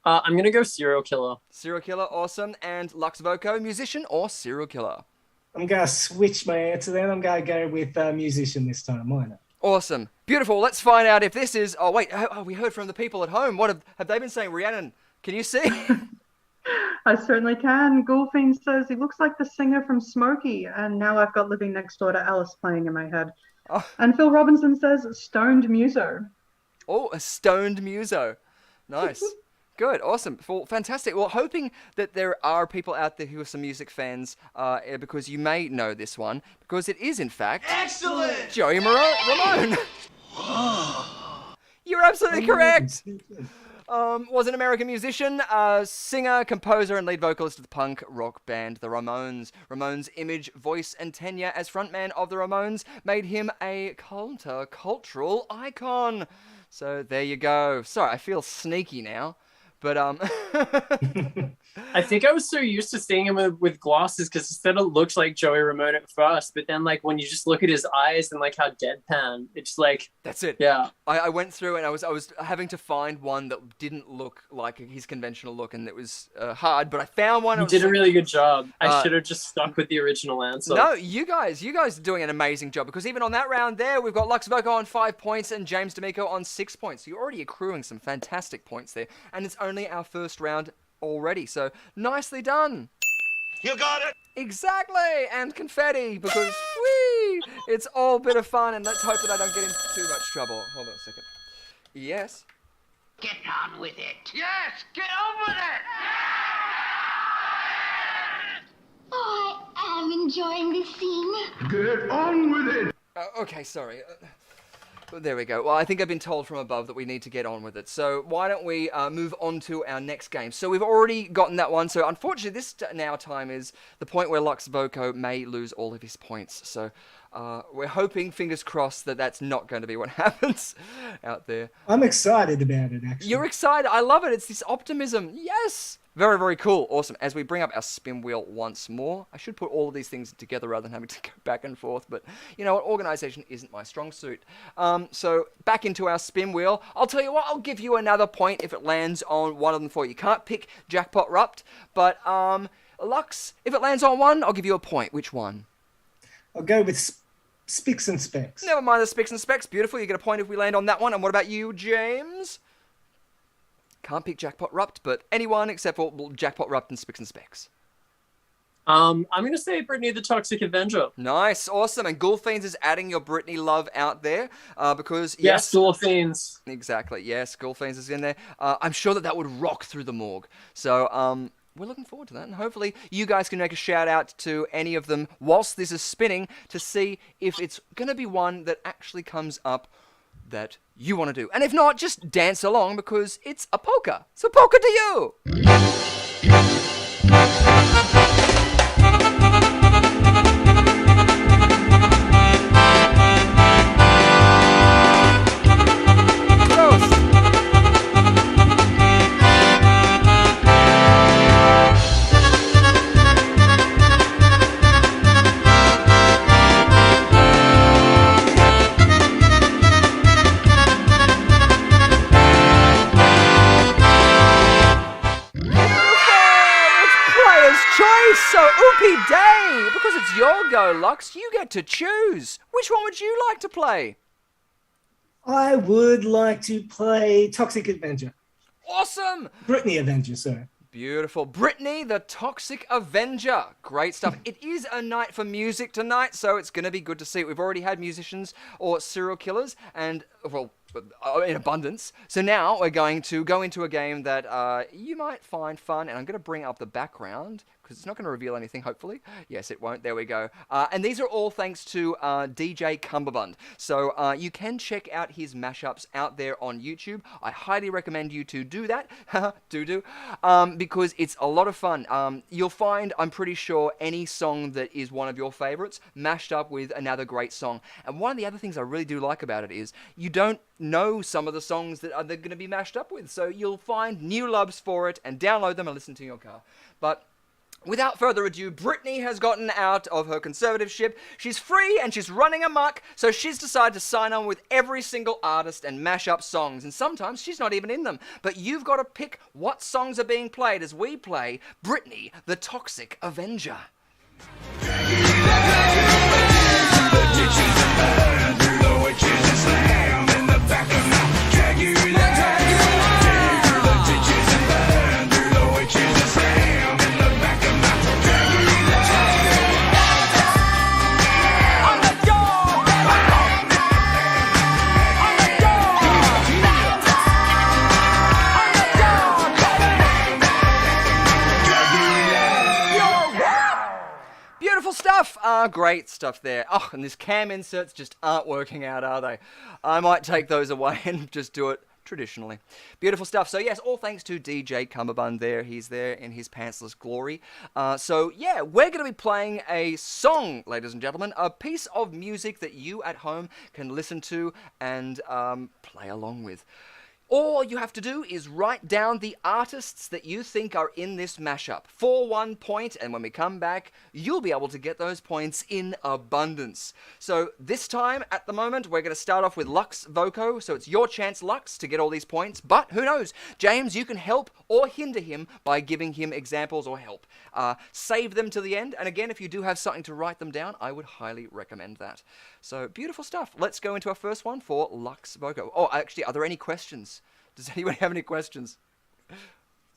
I'm gonna go serial killer. Serial killer, awesome. And Lux Voco, musician or serial killer? I'm gonna switch my answer then. I'm gonna go with musician this time. Why not? Awesome. Beautiful. Let's find out if this is... Oh, wait. Oh, we heard from the people at home. What have they been saying? Rhiannon, can you see? I certainly can. Ghoulfiend says he looks like the singer from Smokey, and now I've got Living Next Door to Alice playing in my head. Oh. And Phil Robinson says Stoned Muso. Oh, a stoned muso. Nice. Good. Awesome. Well, fantastic. Well, hoping that there are people out there who are some music fans, because you may know this one, because it is, in fact... Excellent! Joey Ramone. You're absolutely correct. Was an American musician, singer, composer, and lead vocalist of the punk rock band The Ramones. Ramones' image, voice, and tenure as frontman of The Ramones made him a counter-cultural icon. So there you go. Sorry, I feel sneaky now. But, I think I was so used to seeing him with glasses because it said it looked like Joey Ramone at first, but then like when you just look at his eyes and like how deadpan, it's like that's it. Yeah. I went through and I was having to find one that didn't look like his conventional look, and it was hard, but I found one. You did a really good job. I should have just stuck with the original answer. No, you guys are doing an amazing job, because even on that round there, we've got Lux Voco on 5 points and James D'Amico on 6 points. So you're already accruing some fantastic points there, and it's only our first round already, so nicely done. You got it! Exactly, and confetti, because whee, it's all a bit of fun, and let's hope that I don't get into too much trouble. Hold on a second. Yes? Get on with it. Yes! Get on with it! Oh, I am enjoying this scene. Get on with it! Okay, sorry. There we go. Well, I think I've been told from above that we need to get on with it. So why don't we move on to our next game? So we've already gotten that one. So unfortunately, this now time is the point where Lux Voco may lose all of his points. So we're hoping, fingers crossed, that that's not going to be what happens out there. I'm excited about it, actually. You're excited. I love it. It's this optimism. Yes. Very, very cool. Awesome. As we bring up our spin wheel once more, I should put all of these things together rather than having to go back and forth, but you know what? Organization isn't my strong suit. So back into our spin wheel. I'll tell you what, I'll give you another point if it lands on one of them for you. You can't pick Jackpot Rupt, but Lux, if it lands on one, I'll give you a point. Which one? I'll go with Spicks and Specks. Never mind the Spicks and Specks. Beautiful. You get a point if we land on that one. And what about you, James? Can't pick Jackpot Rupt, but anyone except for Jackpot Rupt and Spicks and Specks. I'm going to say Brittany the Toxic Avenger. Nice, awesome. And Ghoulfiends is adding your Brittany love out there because... Yes, Ghoulfiends. Exactly, yes, Ghoulfiends is in there. I'm sure that would rock through the morgue. So, we're looking forward to that. And hopefully you guys can make a shout out to any of them whilst this is spinning to see if it's going to be one that actually comes up that you want to do. And if not, just dance along because it's a polka. So polka to you! So, Oopie Day! Because it's your go, Lux, you get to choose. Which one would you like to play? I would like to play Toxic Avenger. Awesome! Brittany Avenger, sorry. Beautiful. Brittany, the Toxic Avenger. Great stuff. It is a night for music tonight, so it's going to be good to see. We've already had musicians or serial killers, and, well, in abundance. So now we're going to go into a game that you might find fun, and I'm going to bring up the background because it's not going to reveal anything, hopefully. Yes, it won't. There we go. And these are all thanks to DJ Cumberbund. So you can check out his mashups out there on YouTube. I highly recommend you to do that. Because it's a lot of fun. You'll find, I'm pretty sure, any song that is one of your favorites mashed up with another great song. And one of the other things I really do like about it is you don't know some of the songs that they're going to be mashed up with. So you'll find new loves for it and download them and listen to in your car. But without further ado, Brittany has gotten out of her conservatorship. She's free and she's running amok, so she's decided to sign on with every single artist and mash up songs. And sometimes she's not even in them. But you've got to pick what songs are being played as we play Brittany, the Toxic Avenger. Stuff. Great stuff there. Oh, and these cam inserts just aren't working out, are they? I might take those away and just do it traditionally. Beautiful stuff. So yes, all thanks to DJ Cumberbund there. He's there in his pantsless glory. So yeah, we're going to be playing a song, ladies and gentlemen, a piece of music that you at home can listen to and play along with. All you have to do is write down the artists that you think are in this mashup for 1 point, and when we come back, you'll be able to get those points in abundance. So this time, at the moment, we're going to start off with Lux Voco, so it's your chance, Lux, to get all these points, but who knows? James, you can help or hinder him by giving him examples or help. Save them to the end, and again, if you do have something to write them down, I would highly recommend that. So, beautiful stuff. Let's go into our first one for Lux Voco. Oh, actually, are there any questions? Does anyone have any questions?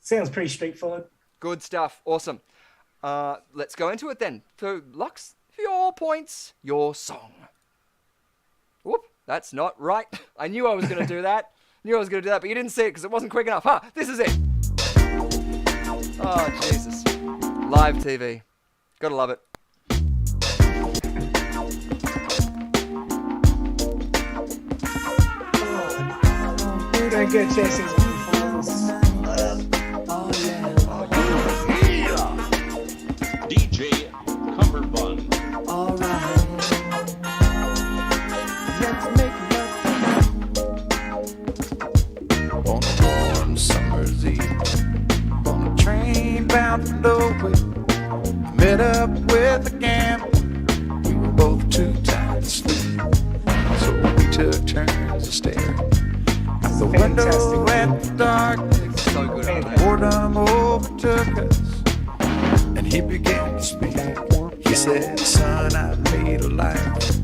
Sounds pretty straightforward. Good stuff. Awesome. Let's go into it then. So, Lux, for your points, your song. Whoop, that's not right. I knew I was going to do that. But you didn't see it because it wasn't quick enough. This is it. Oh, Jesus. Live TV. Gotta love it. Don't go chasing waterfalls. DJ Cumberbund. Alright. Let's make love. On a warm summer's eve, on a train bound for nowhere, met up with a gambler. We were both too tired to sleep, so we took turns to stare. The window at the darkness, So good on that. boredom overtook us, and he began to speak. He said, son, I made a life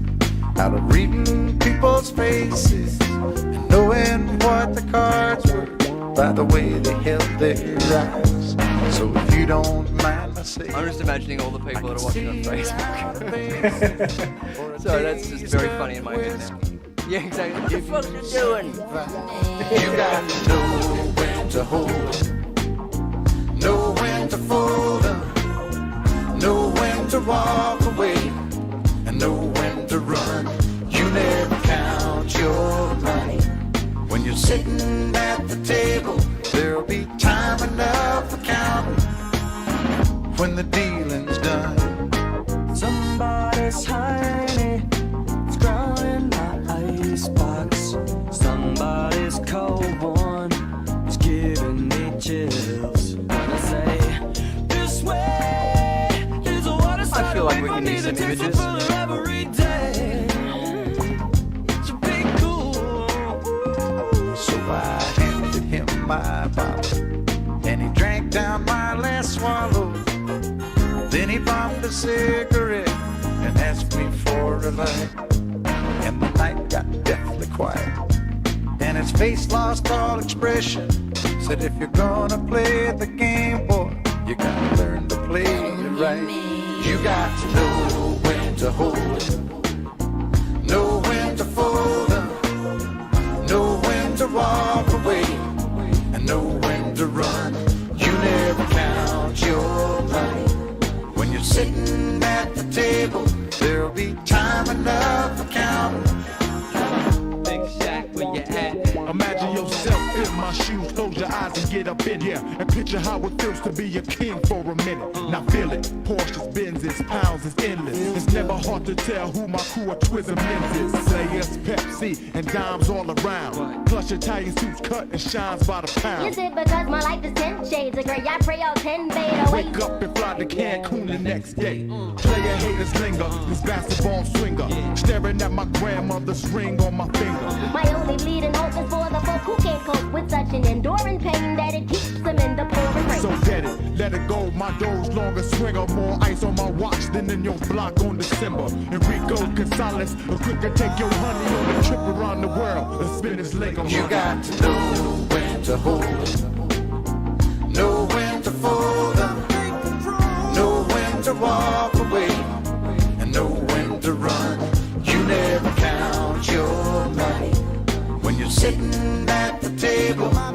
out of reading people's faces and knowing what the cards were by the way they held their eyes. So if you don't mind my saying, I'm just imagining all the people that are watching on Facebook. So that's just very funny in my head now. Yeah, exactly. What the fuck you doing? you got to know when to hold 'em, know when to fold 'em, know when to walk away, and know when to run. You never count your money. When you're sitting at the table, there'll be time enough for counting when the dealing's done. Somebody's honey is growing in my icebox. Somebody's cold one is giving me chills. When I say, this way is what I feel like we can use some images. every day. So be cool. So I handed him my bottle, and he drank down my last swallow. Then he bombed a cigarette and asked me for a light. And the night got deathly quiet, and his face lost all expression. Said, if you're gonna play the game, boy, you gotta learn to play it right. You got to know when to hold 'em, know when to fold 'em, know up in here and picture how it feels to be a king for a minute. Now feel it. Porsches, Benzes, pounds is endless. It's never hard to tell who my crew of Twizzler men's is. Slayers, Pepsi, and dimes all around. Plush Italian suits cut and shines by the pound. Is it because my life is 10 shades of gray? I pray all 10 fade away. Wake up and fly to Cancun the next day. Player haters linger, this basketball swinger. Staring at my grandmother's ring on my finger. My only bleeding hope is for the folk who can't cope with such an enduring pain that it keeps them in the pouring rain. So get it, let it go. My door's longer swinger. More ice on my watch than in your block on December. Enrico Gonzalez, a quick to take your honey on a trip around the world and spin his leg on. You got to know when to hold them, know when to fold them, know when to walk away, and know when to run. You never count your money when you're sitting at the table. My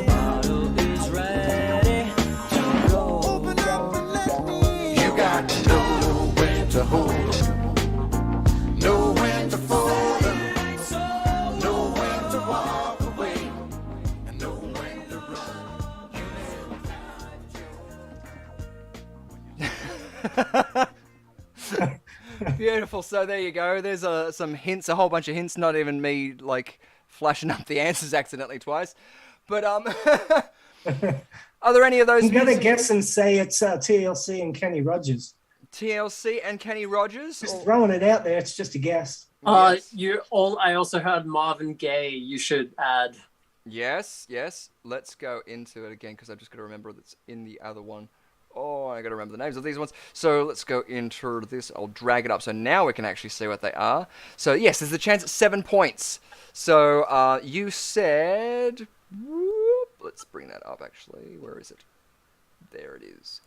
bottle is ready to go. Open up and let me. You got to know when to hold them, know when to fold them, know when to walk away, and know when to run. You never count your Beautiful. So there you go. There's some hints, a whole bunch of hints. Not even me like flashing up the answers accidentally twice. But are there any of those? I'm gonna guess and say it's TLC and Kenny Rogers. TLC and Kenny Rogers. Just throwing it out there. It's just a guess. Yes. I also heard Marvin Gaye. You should add. Yes. Let's go into it again because I've just got to remember that's in the other one. Oh, I got to remember the names of these ones. So let's go into this. I'll drag it up so now we can actually see what they are. So yes, there's a chance at 7 points. So you said... Whoop, let's bring that up actually. Where is it? There it is.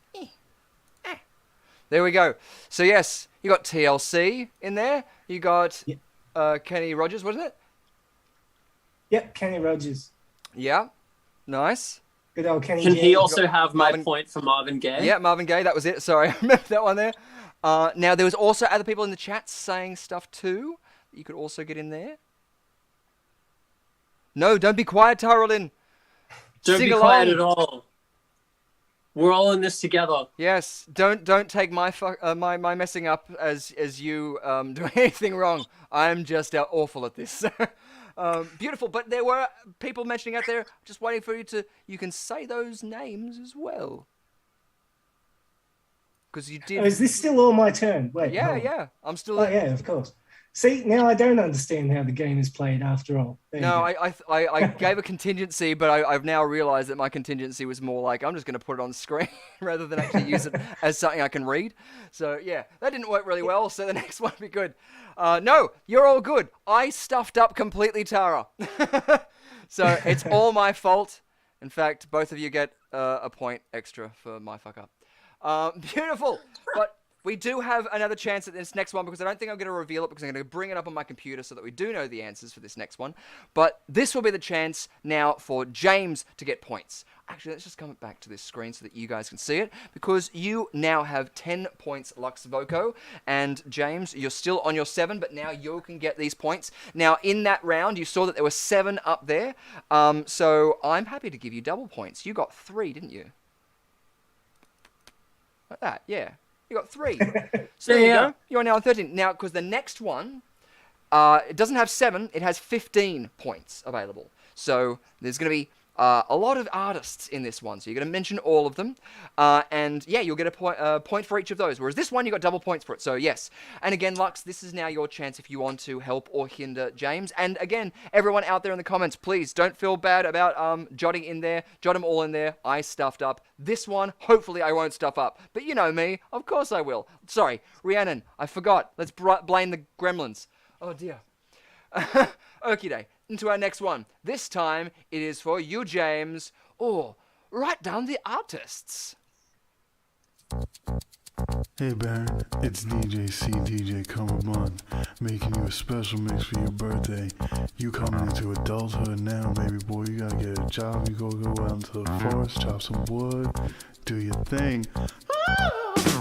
There we go. So yes, you got TLC in there. You got Kenny Rogers, wasn't it? Yep, Kenny Rogers. Yeah, nice. Good old Kenny. Can G. he also have my point for Marvin Gaye? Yeah, Marvin Gaye, that was it. Sorry, I remember that one there. Now, there was also other people in the chat saying stuff too. You could also get in there. No, don't be quiet, Tarolin. Don't be quiet at all. We're all in this together. Yes, don't take my my messing up as you doing anything wrong. I'm just awful at this. Beautiful, but there were people mentioning out there, just waiting for you can say those names as well. Because you did... Oh, is this still all my turn? Wait. Yeah, I'm still... Oh, yeah, of course. See, now I don't understand how the game is played after all. No, I gave a contingency, but I've now realized that my contingency was more like, I'm just going to put it on screen rather than actually use it as something I can read. So, yeah, that didn't work really well, so the next one will be good. No, you're all good. I stuffed up completely, Tara. So, it's all my fault. In fact, both of you get a point extra for my fuck up. Beautiful. But... we do have another chance at this next one because I don't think I'm going to reveal it because I'm going to bring it up on my computer so that we do know the answers for this next one. But this will be the chance now for James to get points. Actually, let's just come back to this screen so that you guys can see it because you now have 10 points, Lux Voco. And James, you're still on your 7, but now you can get these points. Now, in that round, you saw that there were 7 up there. So I'm happy to give you double points. You got 3, didn't you? Like that, yeah. You got 3. So there you go. You're now on 13. Now, because the next one, it doesn't have 7. It has 15 points available. So there's going to be a lot of artists in this one. So you're going to mention all of them. And yeah, you'll get a point for each of those. Whereas this one, you got double points for it. So yes. And again, Lux, this is now your chance if you want to help or hinder James. And again, everyone out there in the comments, please don't feel bad about jotting in there. Jot them all in there. I stuffed up. This one, hopefully I won't stuff up. But you know me. Of course I will. Sorry, Rhiannon, I forgot. Let's blame the gremlins. Oh dear. Okie day. Into our next one. This time, it is for you, James. Or, write down the artists. Hey Baron, it's DJ C, DJ Cumberbund, making you a special mix for your birthday. You coming into adulthood now, baby boy, you gotta get a job, you go out into the forest, chop some wood, do your thing.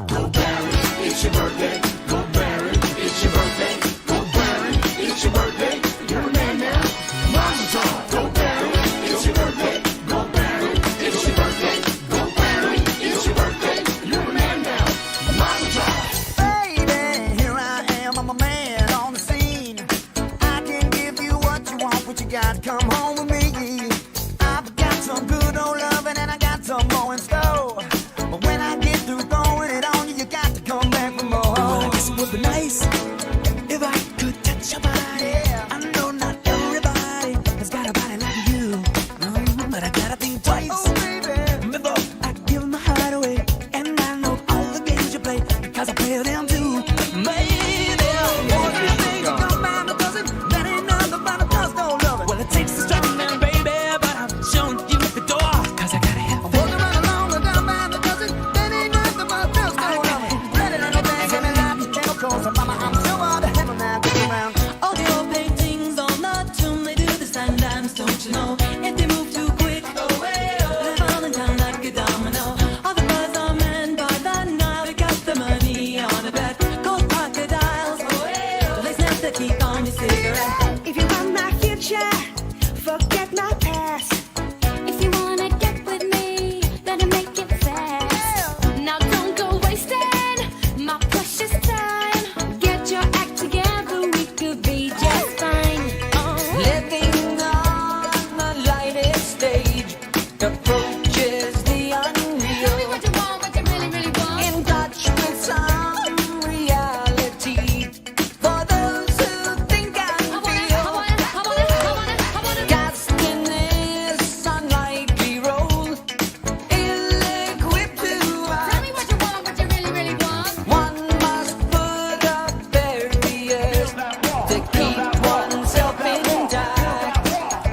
Go Baron, it's your birthday. Go Baron, it's your birthday. Go Baron, it's your birthday. You're a man now. Mazel tov. Go Baron, it's your birthday. Go Baron, got to come home with me. I've got some good old loving and I got some more in store. But when I get through throwing it on you, you got to come back for more. Well, I guess it would be nice if I could touch your body. Yeah. I know not everybody has got a body like you, but I gotta think twice. Oh, baby. Before I give my heart away. And I know all the games you play because I play them too. Maybe more than you think you don't mind because that ain't nothing but a dust don't love it. Well, it takes a strong man, baby, but I'm showing you the door because I gotta have fun. Walking right along and don't mind because that ain't nothing but a dust don't love it. Ready to know things in my life, you can't cause mama, I'm sure all the hell now getting around. All the old paintings on the tomb, they do the sometimes, don't you know? If they move too quick, they're falling down like a domino. All the buzz are men by the Nile, they got the money on the bet. Gold crocodiles, they snap the teeth on your cigarette. If you want my future, forget my past. If you wanna get with me, better make it fast. Now don't go wasting my precious time. Get your act together, we could be just fine. Living on the lightest stage approaches the unreal. Tell me what you want, what you really, really want. In touch with some reality for those who think and feel. Cast in this unlikely role, ill-equipped to Tell me what you want, what you really, really want. one must put up barriers to keep oneself intact.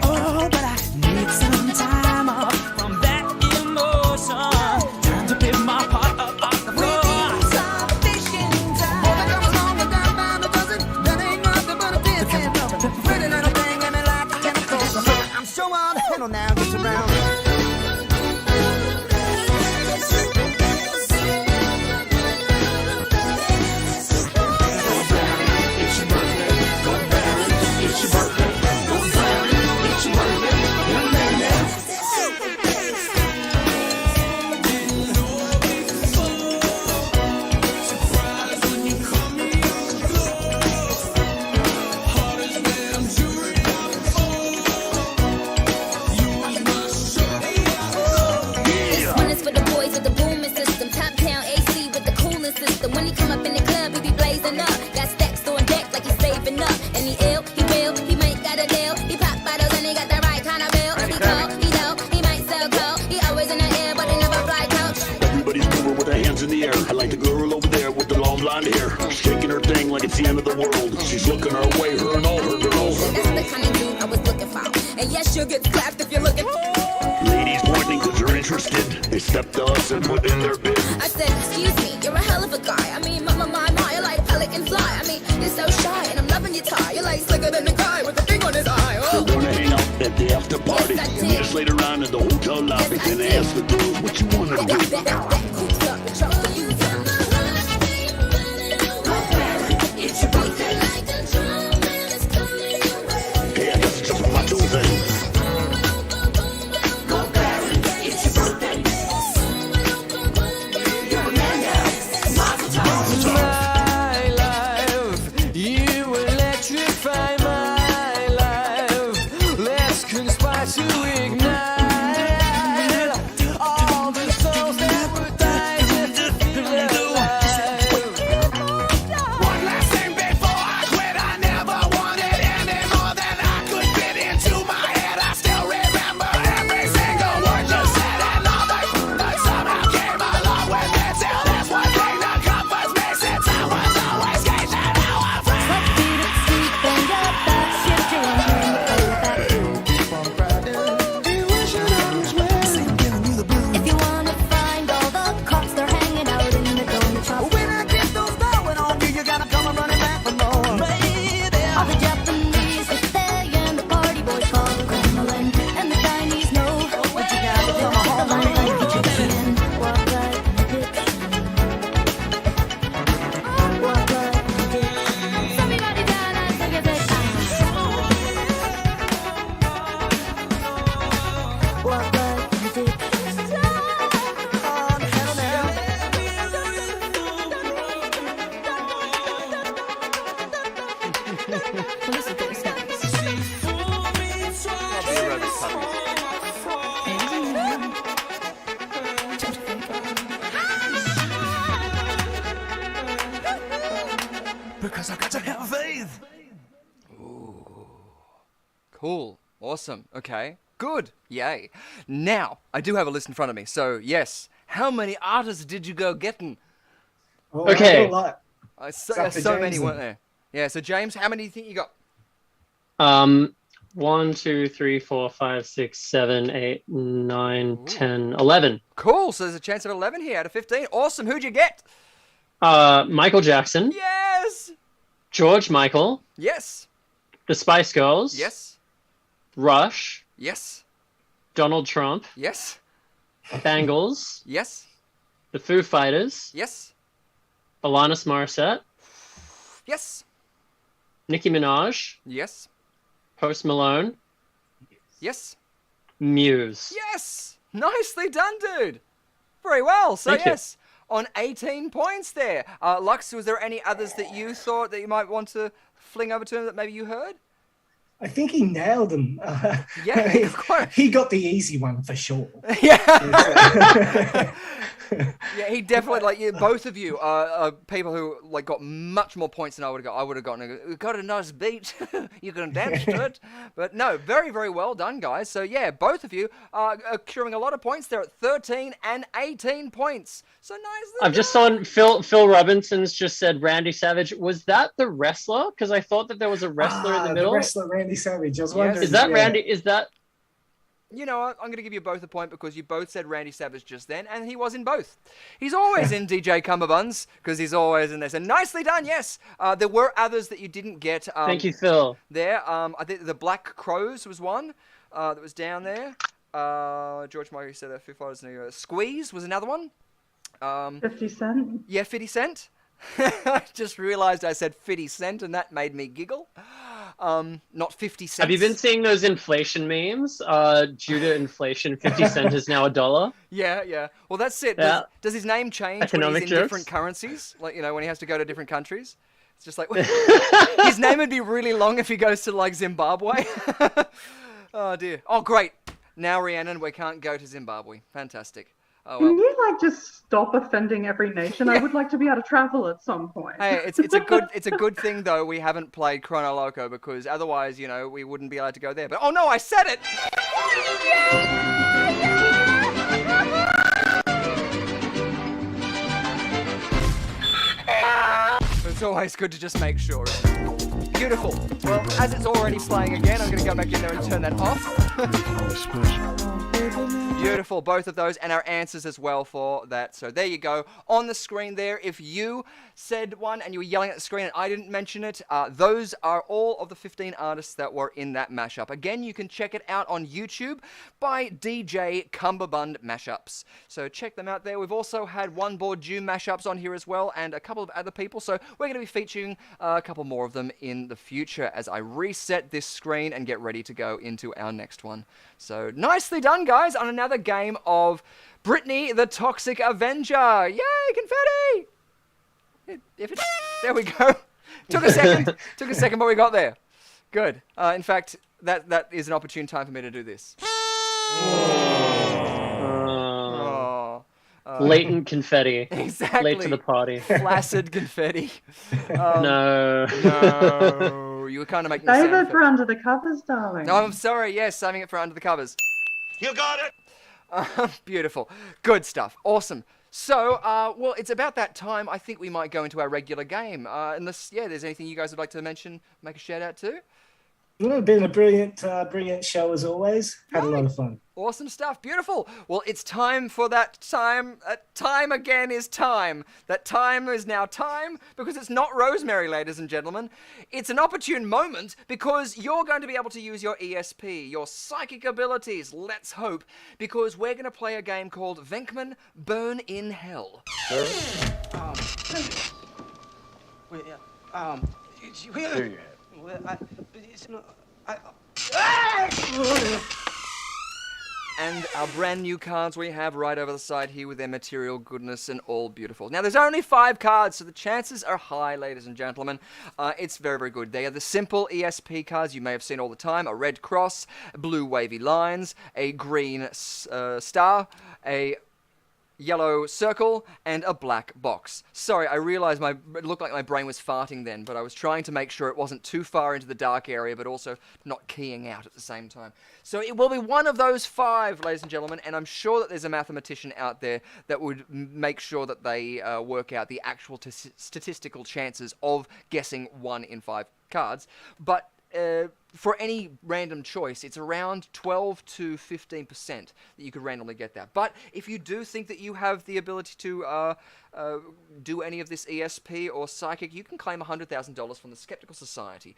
Oh, but I need some time off from that emotion. Time to pick my heart up off the floor. We need some fishing time. Well, there comes along and down by the dozen. That ain't nothing but a distant. Pretty little thing in me like a chemical. I'm sure all the handle now gets around. This one is for the boys with the booming system. Top down AC with the cooling system. When he come up in the club, he be blazing up. Got stacks on deck like he's saving up. And he ill, he will, he might got a deal. He pop bottles and he got the right kind of bill. He cold, he dope, he might sell cold. He always in the air, but he never fly coach. Everybody's moving with their hands in the air. I like the girl over there with the long blonde hair, shaking her thing like it's the end of the world. She's looking our way, her and all her girls. That's the kind of dude I was looking for. And yes, you'll get clapped if you're looking. Ladies pointing because they're interested. They step to us and put in their bid. I said, excuse me, you're a hell of a guy. I mean, my, you're like pelican fly. I mean, you're so shy, and I'm loving your tie. You're like slicker than the guy with the thing on his eye. Oh. We're gonna hang out at the after party. Yes, I And did. just later on in the hotel lobby. Yes, I And did. ask the girls what you wanna do. It's your birthday. Hey, I guess it's just a macho thing. My life, you electrify my life. Let's conspire to ignite all the souls that would die just to feel alive. One last thing before I quit. I never wanted any more than I could fit into my head. I still remember every single word you said, and all that somehow came along with it. Till there's one thing that comforts me, since I was always caged and now I'm free. If you wanna find all the cops, they're hanging out in the donut shop. When I get those going on you, you gotta come and running back for more. Baby, All the Japanese, they stay, and the party boys call the Kremlin. And the Chinese know what you gotta do. The line like Egyptian. Walk like the Egyptian. Walk like the Egyptian. Somebody down, I think it's it. Walk like the Egyptian. Listen to this now. Because I got to have faith. Ooh. Cool. Awesome. Okay. Good. Yay. Now, I do have a list in front of me. So, yes. How many artists did you go getting? Oh, Okay. So many, weren't there? Yeah, so James, how many do you think you got? 1, 2, 3, 4, 5, 6, 7, 8, 9, 10, 11. Cool. So there's a chance of 11 here out of 15. Awesome. Who'd you get? Michael Jackson. Yes. George Michael. Yes. The Spice Girls. Yes. Rush. Yes. Donald Trump. Yes. Bangles. Yes. The Foo Fighters. Yes. Alanis Morissette. Yes. Nicki Minaj. Yes. Post Malone. Yes. Muse. Yes. Nicely done, dude. Very well. So, Thank you. yes. On 18 points there. Lux, was there any others that you thought that you might want to fling over to him that maybe you heard? I think he nailed them. Yeah, he got the easy one for sure. Yeah. Yeah, he definitely, both of you are people who, got much more points than I would have got. I would have got a nice beat. You can dance to it. But no, very, very well done, guys. So, yeah, both of you are accruing a lot of points. They're at 13 and 18 points. So, nicely I've just saw Phil Robinson's just said Randy Savage. Was that the wrestler? Because I thought that there was a wrestler in the middle. The wrestler Randy Savage. I was wondering. Is that Randy? Is that... You know what? I'm going to give you both a point because you both said Randy Savage just then, and he was in both. He's always in DJ Cumberbuns because he's always in there. So nicely done, yes. There were others that you didn't get. Thank you, Phil. There, I think the Black Crows was one that was down there. George Michael said that. Foo Fighters. Squeeze was another one. 50 Cent. Yeah, 50 Cent. I just realised I said 50 Cent, and that made me giggle. Not 50 cents. Have you been seeing those inflation memes? Due to inflation, 50 cent is now $1. Yeah, yeah. Well, that's it. Yeah. Does his name change Economic when he's in jokes? different currencies? Like, when he has to go to different countries? It's just like, his name would be really long if he goes to, Zimbabwe. Oh, dear. Oh, great. Now, Rhiannon, we can't go to Zimbabwe. Fantastic. Oh, well. Can you just stop offending every nation? I would like to be able to travel at some point. Hey, it's a good thing though we haven't played Chrono Loco because otherwise, we wouldn't be allowed to go there. But oh no, I said it. It's always good to just make sure. Beautiful. Well, as it's already playing again, I'm going to go back in there and turn that off. Beautiful, both of those, and our answers as well for that. So there you go, on the screen there. If you said one and you were yelling at the screen and I didn't mention it, those are all of the 15 artists that were in that mashup. Again, you can check it out on YouTube by DJ Cumberbund Mashups. So check them out there. We've also had One Board Doom mashups on here as well, and a couple of other people. So we're going to be featuring a couple more of them in the future as I reset this screen and get ready to go into our next one. So nicely done, guys, on another game of Britney the Toxic Avenger. Yay, confetti! There we go. Took a second, but we got there. Good. In fact, that is an opportune time for me to do this. Latent confetti. Exactly. Late to the party. Flaccid confetti. No. No. You were kind of making me Save sound it for under the covers, darling. No, I'm sorry. Yes, saving it for under the covers. You got it. Beautiful. Good stuff. Awesome. So, well, it's about that time. I think we might go into our regular game. Unless, there's anything you guys would like to mention, make a shout out to. Well, it's been a brilliant show as always. Had a lot of fun. Awesome stuff. Beautiful. Well, it's time for that time. Time again is time. That time is now time because it's not Rosemary, ladies and gentlemen. It's an opportune moment because you're going to be able to use your ESP, your psychic abilities, let's hope, because we're going to play a game called Venkman Burn in Hell. Wait, There you well, it's not. And our brand new cards we have right over the side here with their material goodness and all beautiful. Now, there's only 5 cards, so the chances are high, ladies and gentlemen. It's very, very good. They are the simple ESP cards you may have seen all the time. A red cross, blue wavy lines, a green star, a yellow circle, and a black box. Sorry, I realized it looked like my brain was farting then, but I was trying to make sure it wasn't too far into the dark area, but also not keying out at the same time. So it will be one of those 5, ladies and gentlemen, and I'm sure that there's a mathematician out there that would make sure that they work out the actual statistical chances of guessing 1 in 5 cards. But for any random choice, it's around 12 to 15% that you could randomly get that. But if you do think that you have the ability to do any of this ESP or psychic, you can claim $100,000 from the Skeptical Society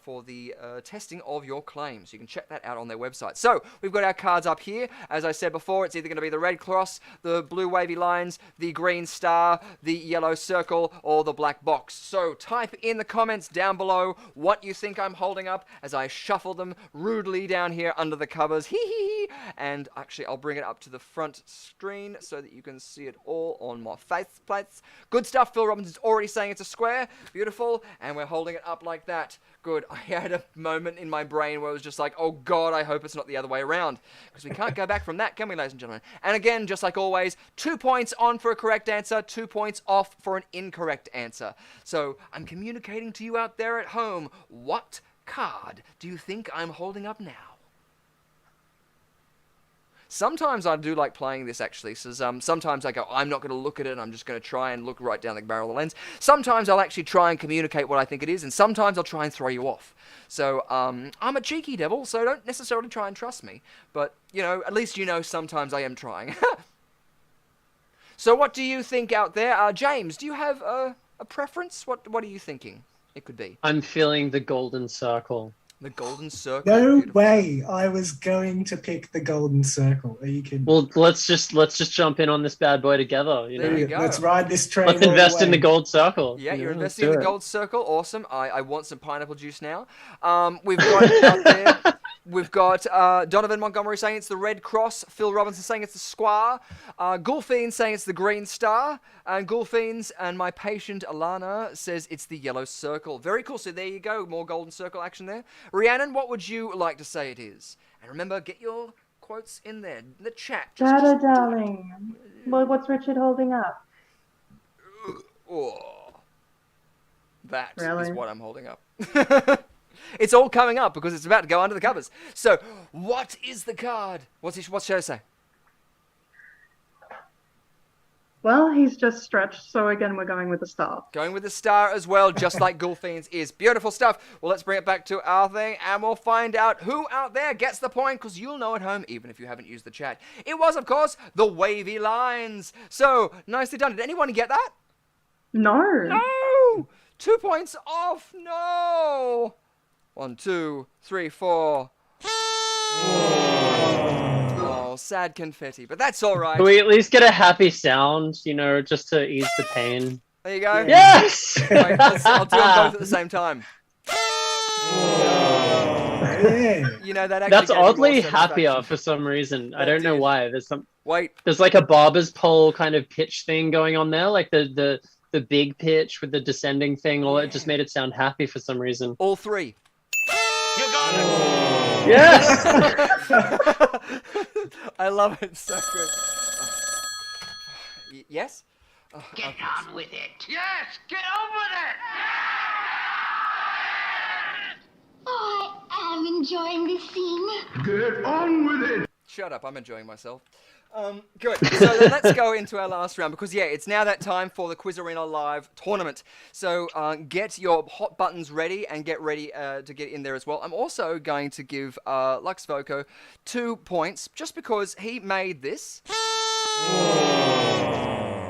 for the testing of your claims. You can check that out on their website. So we've got our cards up here. As I said before, it's either going to be the red cross, the blue wavy lines, the green star, the yellow circle, or the black box. So type in the comments down below what you think I'm holding up as I shuffle them rudely down here under the covers. Hee hee hee. And actually, I'll bring it up to the front screen so that you can see it all on my face plates. Good stuff. Phil Robinson's already saying it's a square. Beautiful. And we're holding it up like that. Good. I had a moment in my brain where it was just like, oh God, I hope it's not the other way around. Because we can't go back from that, can we, ladies and gentlemen? And again, just like always, 2 points on for a correct answer, 2 points off for an incorrect answer. So I'm communicating to you out there at home. What card do you think I'm holding up now? Sometimes I do like playing this, actually. So sometimes I go, I'm not going to look at it. I'm just going to try and look right down the barrel of the lens. Sometimes I'll actually try and communicate what I think it is, and sometimes I'll try and throw you off. So I'm a cheeky devil, so don't necessarily try and trust me. But, you know, at least you know sometimes I am trying. So what do you think out there? James, do you have a preference? What are you thinking it could be? I'm feeling the golden circle. The golden circle? No Beautiful. way. I was going to pick the golden circle. Are you kidding? Well, let's just jump in on this bad boy together. You know? There you go. Let's ride this train. Let's invest in the gold circle. Yeah, you're let's investing in do the it. gold circle. Awesome. I want some pineapple juice now. We've got out there. We've got Donovan Montgomery saying it's the red cross. Phil Robinson saying it's the square. Gulfiend saying it's the green star. And Gulfiends and my patient Alana says it's the yellow circle. Very cool. So there you go. More golden circle action there. Rhiannon, what would you like to say it is? And remember, get your quotes in there. The chat. Dada, darling. Well, what's Richard holding up? Oh, that Really? is what I'm holding up. It's all coming up because it's about to go under the covers. So, what is the card? What's show say? Well, he's just stretched, so again, we're going with the star. Going with the star as well, just like Gulfiends is. Beautiful stuff. Well, let's bring it back to our thing, and we'll find out who out there gets the point, because you'll know at home, even if you haven't used the chat. It was, of course, the wavy lines. So, nicely done. Did anyone get that? No. No! 2 points off. No! 1, 2, 3, 4. Oh, sad confetti, but that's all right. Can we at least get a happy sound, you know, just to ease the pain? There you go. Yes! Wait, I'll do them both at the same time. You know, that actually That's gave me more oddly satisfaction. happier for some reason. I don't know why. There's like a barber's pole kind of pitch thing going on there, like the big pitch with the descending thing. All it just made it sound happy for some reason. All 3. You got it. Yes! I love it. So good. Yes? Get on with it. Yes, get on with it. Oh, I am enjoying this scene. Get on with it. Shut up, I'm enjoying myself. Good. So then let's go into our last round, because yeah, it's now that time for the Quiz Arena Live tournament. So get your hot buttons ready and get ready to get in there as well. I'm also going to give Lux Voco 2 points just because he made this.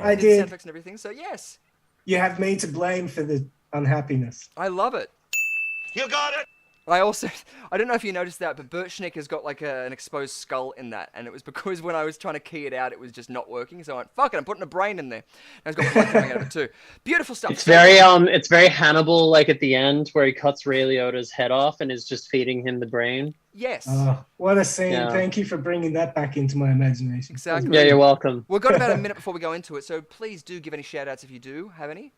I did. did. Sound effects and everything. So yes, You have me to blame for the unhappiness. I love it. You got it. I don't know if you noticed that, but Birchnick has got like an exposed skull in that, and it was because when I was trying to key it out, it was just not working. So I went, "Fuck it, I'm putting a brain in there." And it's got blood coming out of it too. Beautiful stuff. It's very Hannibal, like at the end where he cuts Ray Liotta's head off and is just feeding him the brain. Yes. What a scene! Yeah. Thank you for bringing that back into my imagination. Exactly. Yeah, you're welcome. We've got about a minute before we go into it, so please do give any shout outs if you do have any.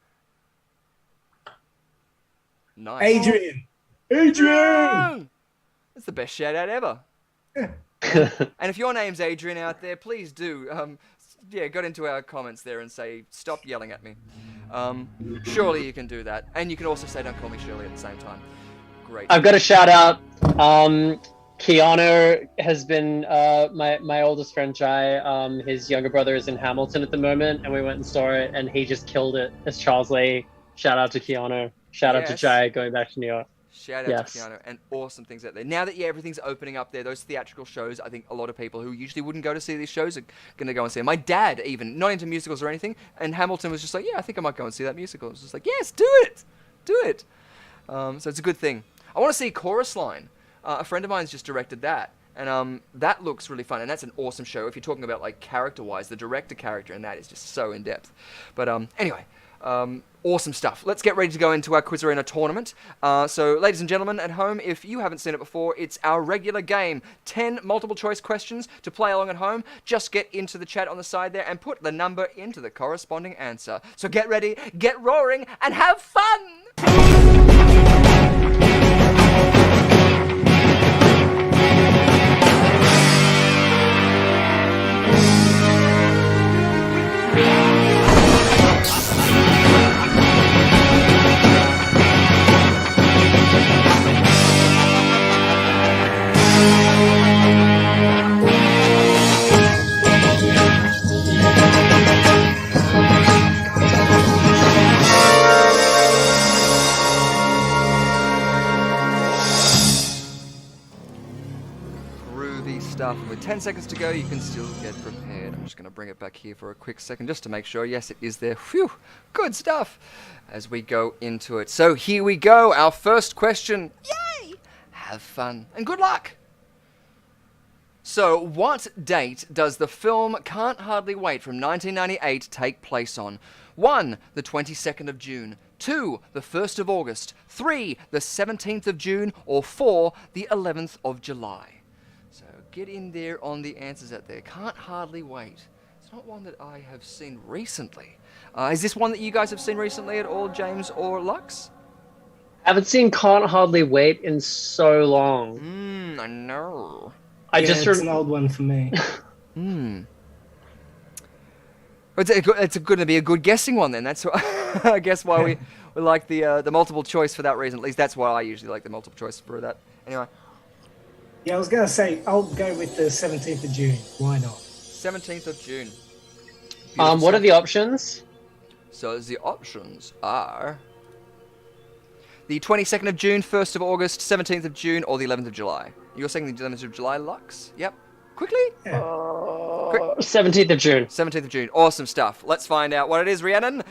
Nice. Adrian! That's the best shout out ever. And if your name's Adrian out there, please do, go into our comments there and say, stop yelling at me. Surely you can do that. And you can also say, don't call me Shirley at the same time. Great. I've got a shout out. Keanu has been my oldest friend Jai. His younger brother is in Hamilton at the moment, and we went and saw it, and he just killed it as Charles Lee. Shout out to Keanu. Shout out to Jai going back to New York. Shout out to Keanu, and awesome things out there. Now that everything's opening up there, those theatrical shows, I think a lot of people who usually wouldn't go to see these shows are going to go and see them. My dad, even, not into musicals or anything, and Hamilton was just like, yeah, I think I might go and see that musical. I was just like, yes, do it! Do it! So it's a good thing. I want to see Chorus Line. A friend of mine's just directed that, and that looks really fun, and that's an awesome show. If you're talking about, like, character-wise, the director character in that is just so in-depth. But anyway... awesome stuff. Let's get ready to go into our Quiz Arena tournament. So, ladies and gentlemen at home, if you haven't seen it before, it's our regular game. 10 multiple choice questions to play along at home. Just get into the chat on the side there and put the number into the corresponding answer. So get ready, get roaring, and have fun! Stuff. With 10 seconds to go, you can still get prepared. I'm just going to bring it back here for a quick second just to make sure. Yes, it is there. Phew, good stuff as we go into it. So here we go. Our first question. Yay! Have fun and good luck. So, what date does the film Can't Hardly Wait from 1998 take place on? 1. The 22nd of June. 2. The 1st of August. 3. The 17th of June. Or 4. The 11th of July. Get in there on the answers out there. Can't Hardly Wait. It's not one that I have seen recently. Is this one that you guys have seen recently at all, James or Lux? I haven't seen Can't Hardly Wait in so long. I know. It's an old one for me. It's going to be a good guessing one then. That's I guess why we like the multiple choice for that reason. At least that's why I usually like the multiple choice for that. Anyway. Yeah, I was going to say, I'll go with the 17th of June. Why not? 17th of June. What are the options? So the options are the 22nd of June, 1st of August, 17th of June, or the 11th of July. You're saying the 11th of July, Lux? Yep. Quickly? Yeah. 17th of June. 17th of June. Awesome stuff. Let's find out what it is, Rhiannon.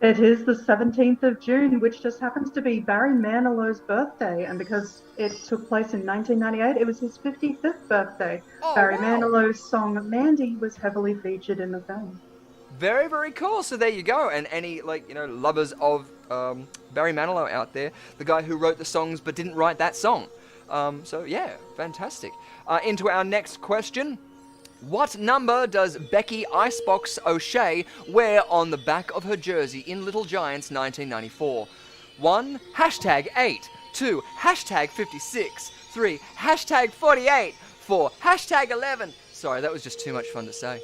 It is the 17th of June, which just happens to be Barry Manilow's birthday. And because it took place in 1998, it was his 55th birthday. Barry Manilow's song Mandy was heavily featured in the film. Very, very cool. So there you go. And any, lovers of Barry Manilow out there, the guy who wrote the songs but didn't write that song. So, yeah, fantastic. Into our next question. What number does Becky Icebox O'Shea wear on the back of her jersey in Little Giants 1994? 1. Hashtag 8. 2. Hashtag 56. 3. Hashtag 48. 4. Hashtag 11. Sorry, that was just too much fun to say.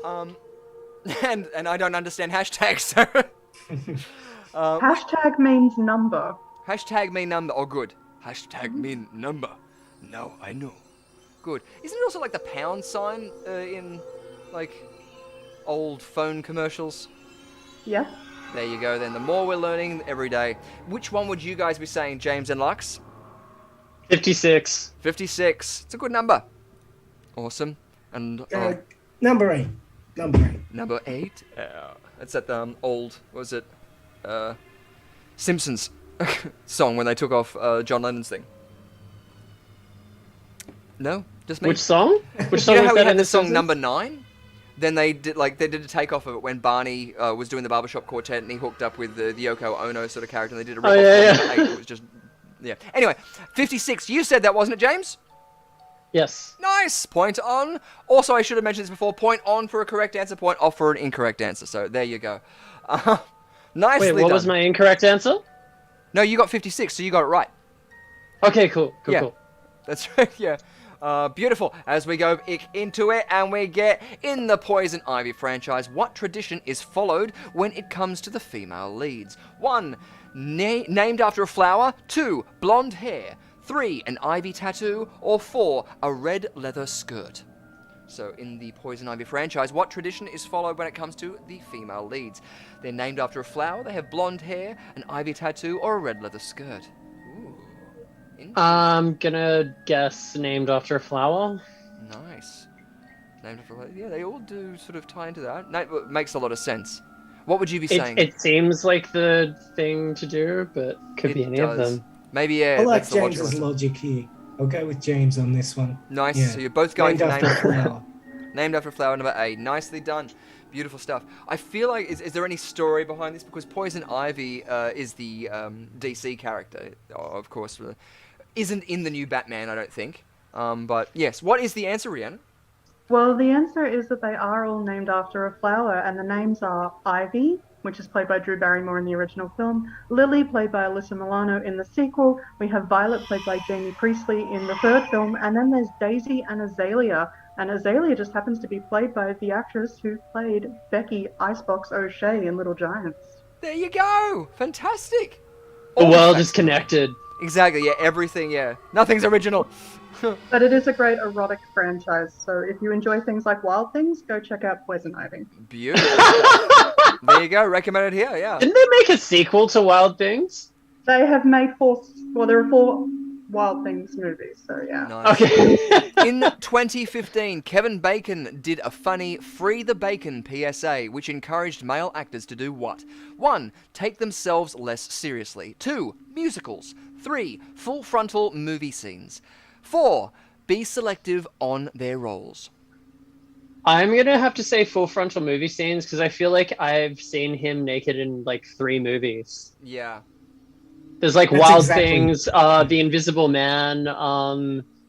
And I don't understand hashtags, so... Hashtag means number. Hashtag mean number. Oh, good. Hashtag mean number. Now I know. Good. Isn't it also like the pound sign in, old phone commercials? Yeah. There you go then. The more we're learning every day. Which one would you guys be saying, James and Lux? 56. 56. It's a good number. Awesome. And Number 8. Number 8? That's that old, what was it? Simpsons song when they took off John Lennon's thing? No, just me. Which song? Which song You know was how we that had in the The song Simpsons? number 9? Then they did a takeoff of it when Barney was doing the barbershop quartet and he hooked up with the Yoko Ono sort of character and they did a rip-off of number 8. It was just, yeah. Anyway, 56. You said that, wasn't it, James? Yes. Nice! Point on. Also, I should have mentioned this before. Point on for a correct answer, point off for an incorrect answer. So, there you go. Nicely Wait, what done. was my incorrect answer? No, you got 56, so you got it right. Okay, cool. Yeah. That's right, yeah. Beautiful. As we go into it and we get in the Poison Ivy franchise, what tradition is followed when it comes to the female leads? 1. Named after a flower. 2. Blonde hair. 3. An ivy tattoo. Or 4. A red leather skirt. So in the Poison Ivy franchise, what tradition is followed when it comes to the female leads? They're named after a flower, they have blonde hair, an ivy tattoo, or a red leather skirt. I'm gonna guess named after a flower. Nice. Named after a flower. Yeah, they all do sort of tie into that. It makes a lot of sense. What would you be saying? It seems like the thing to do, but could be any of them. Maybe, yeah. I like that's the logical James's answer. logic here. I'll go with James on this one. Nice. Yeah. So you're both going Named for after a flower. Named after a flower, number A. Nicely done. Beautiful stuff. I feel like, is there any story behind this? Because Poison Ivy is the DC character, of course. Isn't in the new Batman, I don't think. But yes, what is the answer, Rhiannon? Well, the answer is that they are all named after a flower, and the names are Ivy, which is played by Drew Barrymore in the original film, Lily, played by Alyssa Milano in the sequel, we have Violet, played by Jamie Priestley in the third film, and then there's Daisy and Azalea, and Azalea just happens to be played by the actress who played Becky Icebox O'Shea in Little Giants. There you go! Fantastic! The world is connected. Exactly, yeah, everything, yeah. Nothing's original. But it is a great erotic franchise, so if you enjoy things like Wild Things, go check out Poison Ivy. Beautiful. There you go, recommended here, yeah. Didn't they make a sequel to Wild Things? They have made there are 4 Wild Things movies, so yeah. Nice. Okay. In 2015, Kevin Bacon did a funny Free the Bacon PSA, which encouraged male actors to do what? 1. Take themselves less seriously. 2. Musicals. 3. Full frontal movie scenes. 4. Be selective on their roles. I'm gonna have to say full frontal movie scenes because I feel like I've seen him naked in like 3 movies. Yeah. There's like That's Wild exactly- Things, The Invisible Man.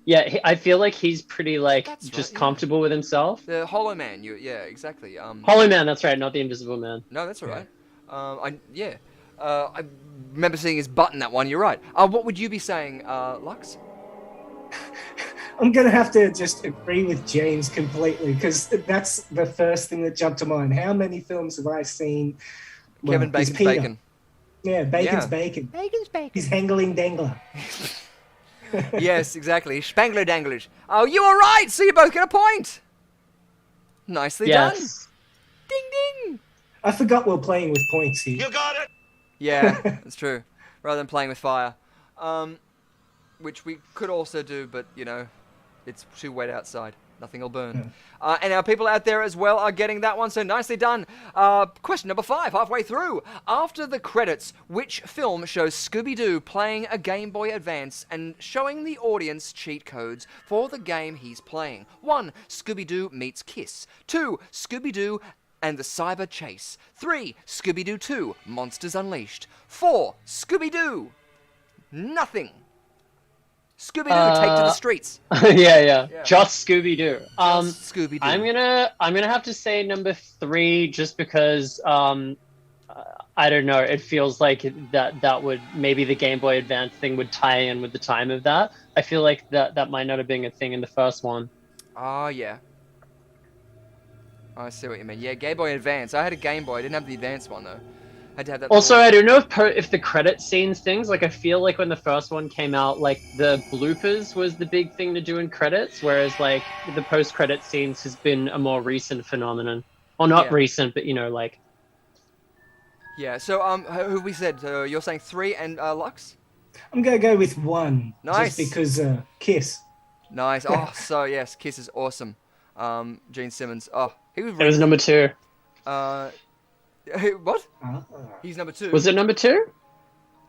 Yeah, I feel like he's pretty like That's just right, yeah. comfortable with himself. The Hollow Man, yeah, exactly. Hollow Man, that's right, not The Invisible Man. No, that's all right. I remember seeing his butt in that one, you're right. What would you be saying, Lux? I'm going to have to just agree with James completely because that's the first thing that jumped to mind. How many films have I seen? Well, Kevin there's Bacon's Peter. Bacon. Yeah, Bacon's Yeah. Bacon. Bacon's Bacon. He's Hangling Dangler. Yes, exactly. Spangler Danglers. Oh, you were right, so you both get a point. Nicely done. Yes. Ding ding. I forgot we're playing with points here. You got it. Yeah, that's true. Rather than playing with fire. Which we could also do, but, you know, it's too wet outside. Nothing will burn. And our people out there as well are getting that one, so nicely done. Question number 5, halfway through. After the credits, which film shows Scooby-Doo playing a Game Boy Advance and showing the audience cheat codes for the game he's playing? 1. Scooby-Doo meets Kiss. 2. Scooby-Doo and the Cyber Chase. 3. Scooby-Doo 2, Monsters Unleashed. 4. Scooby-Doo. Nothing. Scooby-Doo, take to the streets. yeah. Just Scooby-Doo. Scooby-Doo. I'm gonna have to say number 3 just because I don't know. It feels like that would maybe the Game Boy Advance thing would tie in with the time of that. I feel like that might not have been a thing in the first one. Oh, yeah. I see what you mean. Yeah, Game Boy Advance. I had a Game Boy. I didn't have the Advance one, though. I had to have that Also, little- I don't know if the credit scenes things, like I feel like when the first one came out, like the bloopers was the big thing to do in credits, whereas like the post-credit scenes has been a more recent phenomenon. Or not Yeah. recent, but you know, like... Yeah, so, who we said? You're saying 3 and, Lux? I'm going to go with 1. Nice. Just because Kiss. Nice. Oh, so, yes, Kiss is awesome. Gene Simmons. Oh, he was... It was number 2. What? He's number 2. Was it number 2?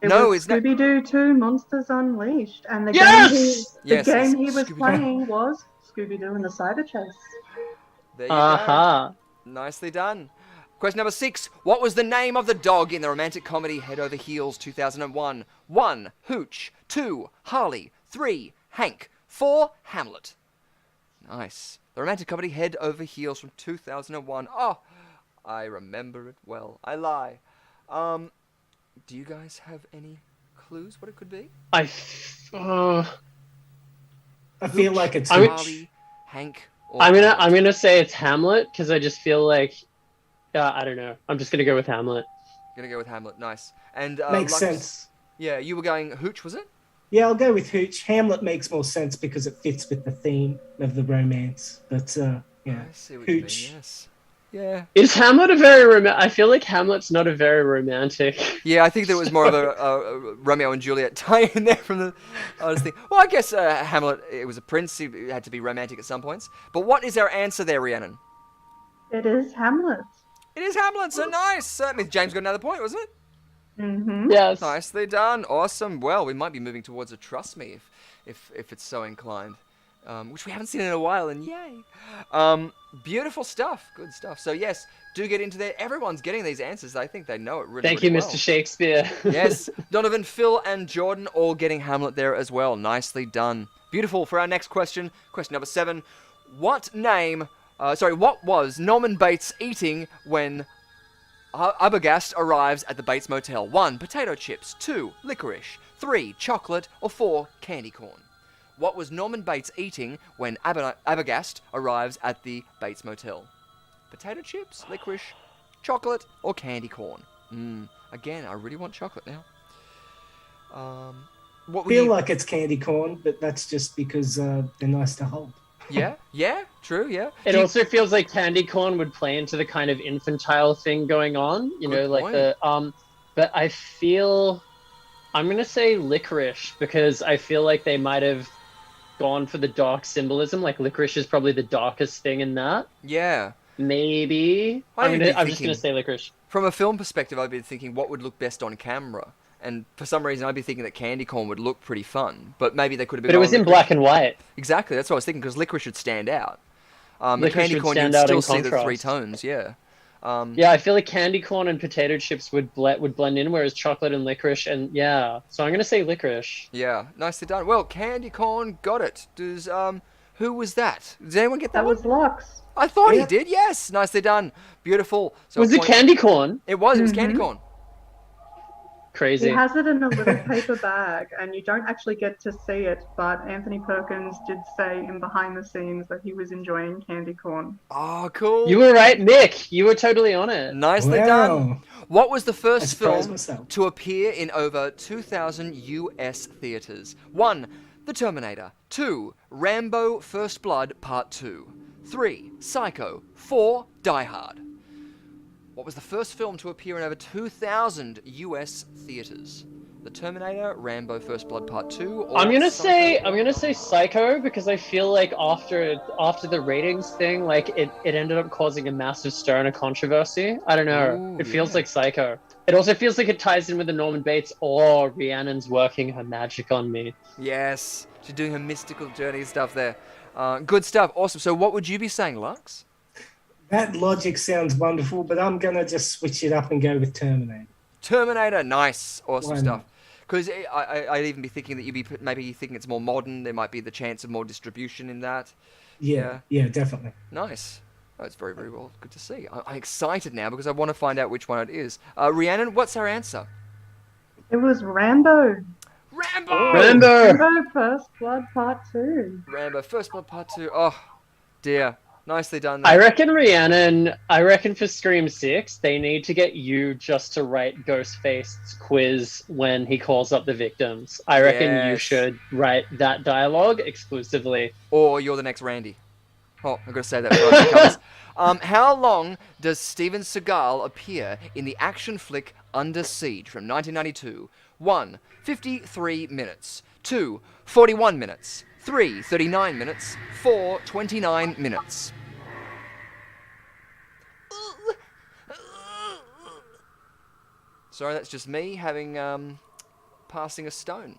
It No, was it's not. Scooby-Doo 2 Monsters Unleashed. And the Yes! game he was Scooby-Doo. playing was Scooby-Doo and the Cyber Chase. There you Aha. go. Nicely done. Question number 6. What was the name of the dog in the romantic comedy Head Over Heels 2001? 1. Hooch. 2. Harley. 3. Hank. 4. Hamlet. Nice. The romantic comedy Head Over Heels from 2001. Oh, I remember it well. I lie. Do you guys have any clues what it could be? I feel like it's Harley, Hank, or I'm gonna say it's Hamlet because I just feel like I don't know. I'm just gonna go with Hamlet. Gonna go with Hamlet. Nice. And Makes Lux, sense. Yeah, you were going Hooch, was it? Yeah, I'll go with Hooch. Hamlet makes more sense because it fits with the theme of the romance. But yeah, I see what Hooch. you mean, yes. Yeah. Is Hamlet a very I feel like Hamlet's not a very romantic. Yeah, I think there was more of a Romeo and Juliet tie in there from the honest thing. Well, I guess Hamlet, it was a prince. He had to be romantic at some points. But what is our answer there, Rhiannon? It is Hamlet. It is Hamlet, so nice. That means James got another point, wasn't it? Mm-hmm. Yes. Nicely done. Awesome. Well, we might be moving towards a Trust Me if it's so inclined. Which we haven't seen in a while, and yay. Beautiful stuff. Good stuff. So, yes, do get into there. Everyone's getting these answers. I think they know it really, Thank really you, well. Mr. Shakespeare. Yes. Donovan, Phil, and Jordan all getting Hamlet there as well. Nicely done. Beautiful. For our next question, question number 7. What was Norman Bates eating when Arbogast arrives at the Bates Motel? 1. Potato chips. 2. Licorice. 3. Chocolate. Or 4. Candy corn. What was Norman Bates eating when Arbogast arrives at the Bates Motel? Potato chips, licorice, chocolate, or candy corn? Again, I really want chocolate now. I feel like it's candy corn, but that's just because they're nice to hold. Yeah, true, yeah. It also feels like candy corn would play into the kind of infantile thing going on, you know, like the but I feel I'm gonna say licorice because I feel like they might have gone for the dark symbolism. Like licorice is probably the darkest thing in that. Yeah. Maybe. I'm just gonna say licorice. From a film perspective, I'd be thinking what would look best on camera. And for some reason, I'd be thinking that candy corn would look pretty fun. But maybe they could have been. But it was in black and white. Exactly, that's what I was thinking, because licorice should stand out. Licorice candy would corn, stand you'd out still in see the three contrast. tones, yeah. Yeah, I feel like candy corn and potato chips would blend in, whereas chocolate and licorice and yeah. So I'm gonna say licorice. Yeah, nicely done. Well, candy corn got it. Does who was that? Did anyone get that? That was Lux. I thought he did. Yes, nicely done. Beautiful. So Was it candy corn? It was. It was candy corn. Crazy. He has it in a little paper bag, and you don't actually get to see it, but Anthony Perkins did say in behind the scenes that he was enjoying candy corn. Oh, cool. You were right, Nick. You were totally on it. Nicely done. What was the first surprised film myself. to appear in over 2,000 US theaters? 1. The Terminator. 2. Rambo First Blood Part 2. 3. Psycho. 4. Die Hard. What was the first film to appear in over 2,000 US theaters? The Terminator, Rambo First Blood Part 2, or I'm gonna Psycho? say Psycho because I feel like after the ratings thing, like it ended up causing a massive stir and a controversy. I don't know. Ooh, It feels like Psycho. It also feels like it ties in with the Norman Bates or Rhiannon's working her magic on me. Yes, she's doing her mystical journey stuff there. Good stuff, awesome. So what would you be saying, Lux? That logic sounds wonderful, but I'm going to just switch it up and go with Terminator. Terminator, nice, awesome Why stuff. not? Because I'd even be thinking that you'd be maybe thinking it's more modern. There might be the chance of more distribution in that. Yeah, definitely. Nice. That's very, very well. Good to see. I'm excited now because I want to find out which one it is. Rhiannon, what's our answer? It was Rambo. Rambo First Blood Part 2. Rambo First Blood Part 2. Oh, dear. Nicely done. I reckon Rhiannon, for Scream 6, they need to get you just to write Ghostface's quiz when he calls up the victims. I reckon you should write that dialogue exclusively. Or you're the next Randy. Oh, I've got to say that before it comes. How long does Steven Seagal appear in the action flick Under Siege from 1992? 1. 53 minutes. 2. 41 minutes. 3. 39 minutes. 4. 29 minutes. Sorry, that's just me having passing a stone.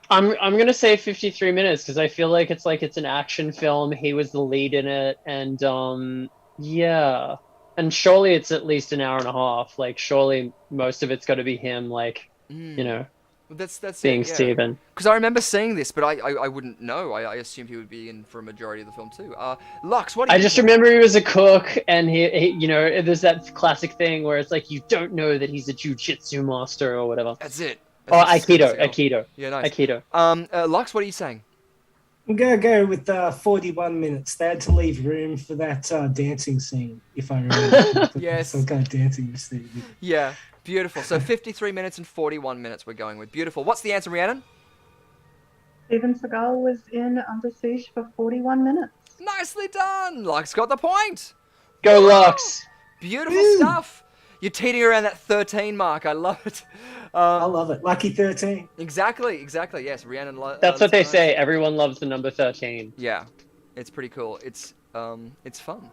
I'm gonna say 53 minutes because I feel like it's an action film. He was the lead in it, and yeah, and surely it's at least an hour and a half. Like surely most of it's got to be him, like you know, That's being it, yeah. Steven. Because I remember seeing this, but I wouldn't know. I assumed he would be in for a majority of the film too. Lux, what do you I just think? remember he was a cook, and he, you know, there's that classic thing where it's like you don't know that he's a jujitsu master or whatever. That's it. Or That's Aikido. Yeah, nice. Aikido. Lux, what are you saying? I'm going to go with 41 minutes. They had to leave room for that dancing scene, if I remember. Yes. Some kind of dancing scene. Yeah, beautiful. So 53 minutes and 41 minutes we're going with. Beautiful. What's the answer, Rhiannon? Steven Seagal was in Under Siege for 41 minutes. Nicely done. Lux got the point. Go Lux. Beautiful stuff. You're teetering around that 13 mark. I love it. I love it. Lucky 13. Exactly. Yes, Rhiannon. That's what they say. Everyone loves the number 13. Yeah, it's pretty cool. It's fun.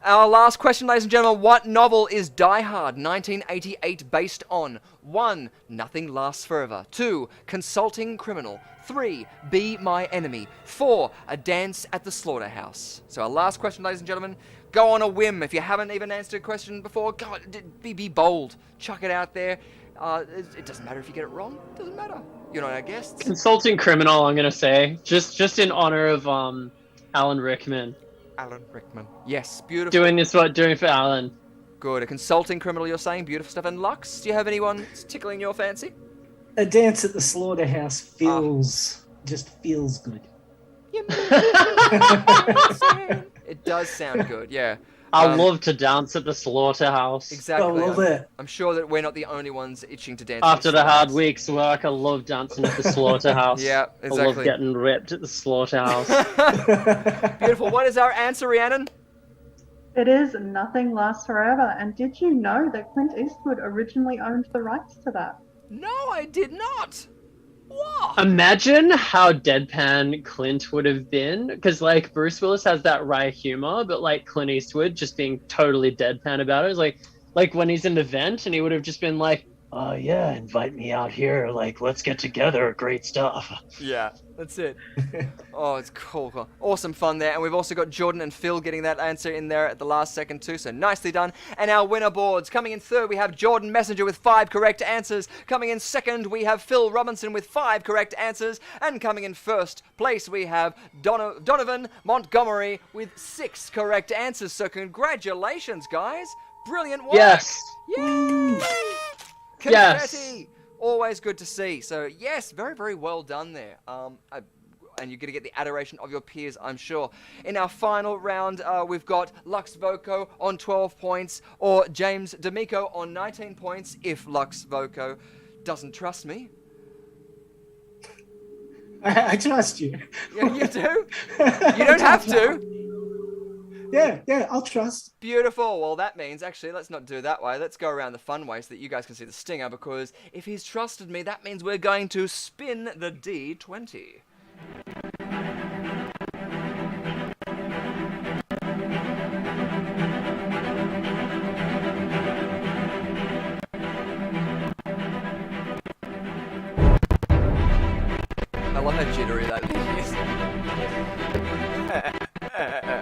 Our last question, ladies and gentlemen. What novel is Die Hard 1988 based on? 1. Nothing Lasts Forever. 2. Consulting Criminal. 3. Be My Enemy. 4. A Dance at the Slaughterhouse. So our last question, ladies and gentlemen. Go on a whim. If you haven't even answered a question before, God, be bold. Chuck it out there. It doesn't matter if you get it wrong. It doesn't matter. You're not our guests. Consulting Criminal, I'm gonna say, just in honor of Alan Rickman. Alan Rickman. Yes, beautiful. Doing for Alan. Good. A consulting criminal, you're saying? Beautiful stuff. And Lux, do you have anyone tickling your fancy? A Dance at the Slaughterhouse just feels good. It does sound good, yeah. I love to dance at the slaughterhouse. Exactly. I love it. I'm sure that we're not the only ones itching to dance. After the hard week's work, I love dancing at the slaughterhouse. Yeah, exactly. I love getting ripped at the slaughterhouse. Beautiful. What is our answer, Rhiannon? It is Nothing Lasts Forever. And did you know that Clint Eastwood originally owned the rights to that? No, I did not. What? Imagine how deadpan Clint would have been, because like Bruce Willis has that wry humor, but like Clint Eastwood just being totally deadpan about it. It's like when he's in the vent and he would have just been like, "Oh yeah, invite me out here. Like let's get together. Great stuff." Yeah, that's it. Oh, it's cool. Awesome fun there. And we've also got Jordan and Phil getting that answer in there at the last second too, so nicely done. And our winner boards. Coming in third, we have Jordan Messenger with 5 correct answers. Coming in second, we have Phil Robinson with 5 correct answers. And coming in first place, we have Donovan Montgomery with 6 correct answers. So congratulations, guys. Brilliant work. Yes. Yay! Confetti. Yes. Always good to see. So yes, very, very well done there. And you're going to get the adoration of your peers, I'm sure. In our final round, we've got Lux Voco on 12 points, or James D'Amico on 19 points, if Lux Voco doesn't trust me. I trust you. Yeah, you do? You don't have to. Yeah, I'll trust. Beautiful. Well, that means, actually, let's not do it that way. Let's go around the fun way so that you guys can see the stinger, because if he's trusted me, that means we're going to spin the D20. I love how jittery that is.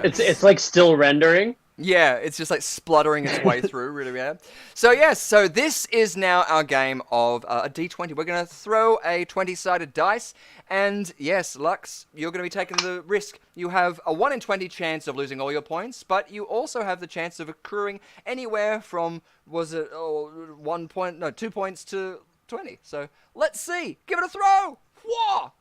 It's like still rendering. Yeah, it's just like spluttering its way through, really bad. So yes, so this is now our game of a D20. We're going to throw a 20-sided dice, and yes, Lux, you're going to be taking the risk. You have a 1 in 20 chance of losing all your points, but you also have the chance of accruing anywhere from, 2 points to 20. So let's see. Give it a throw. Whoa!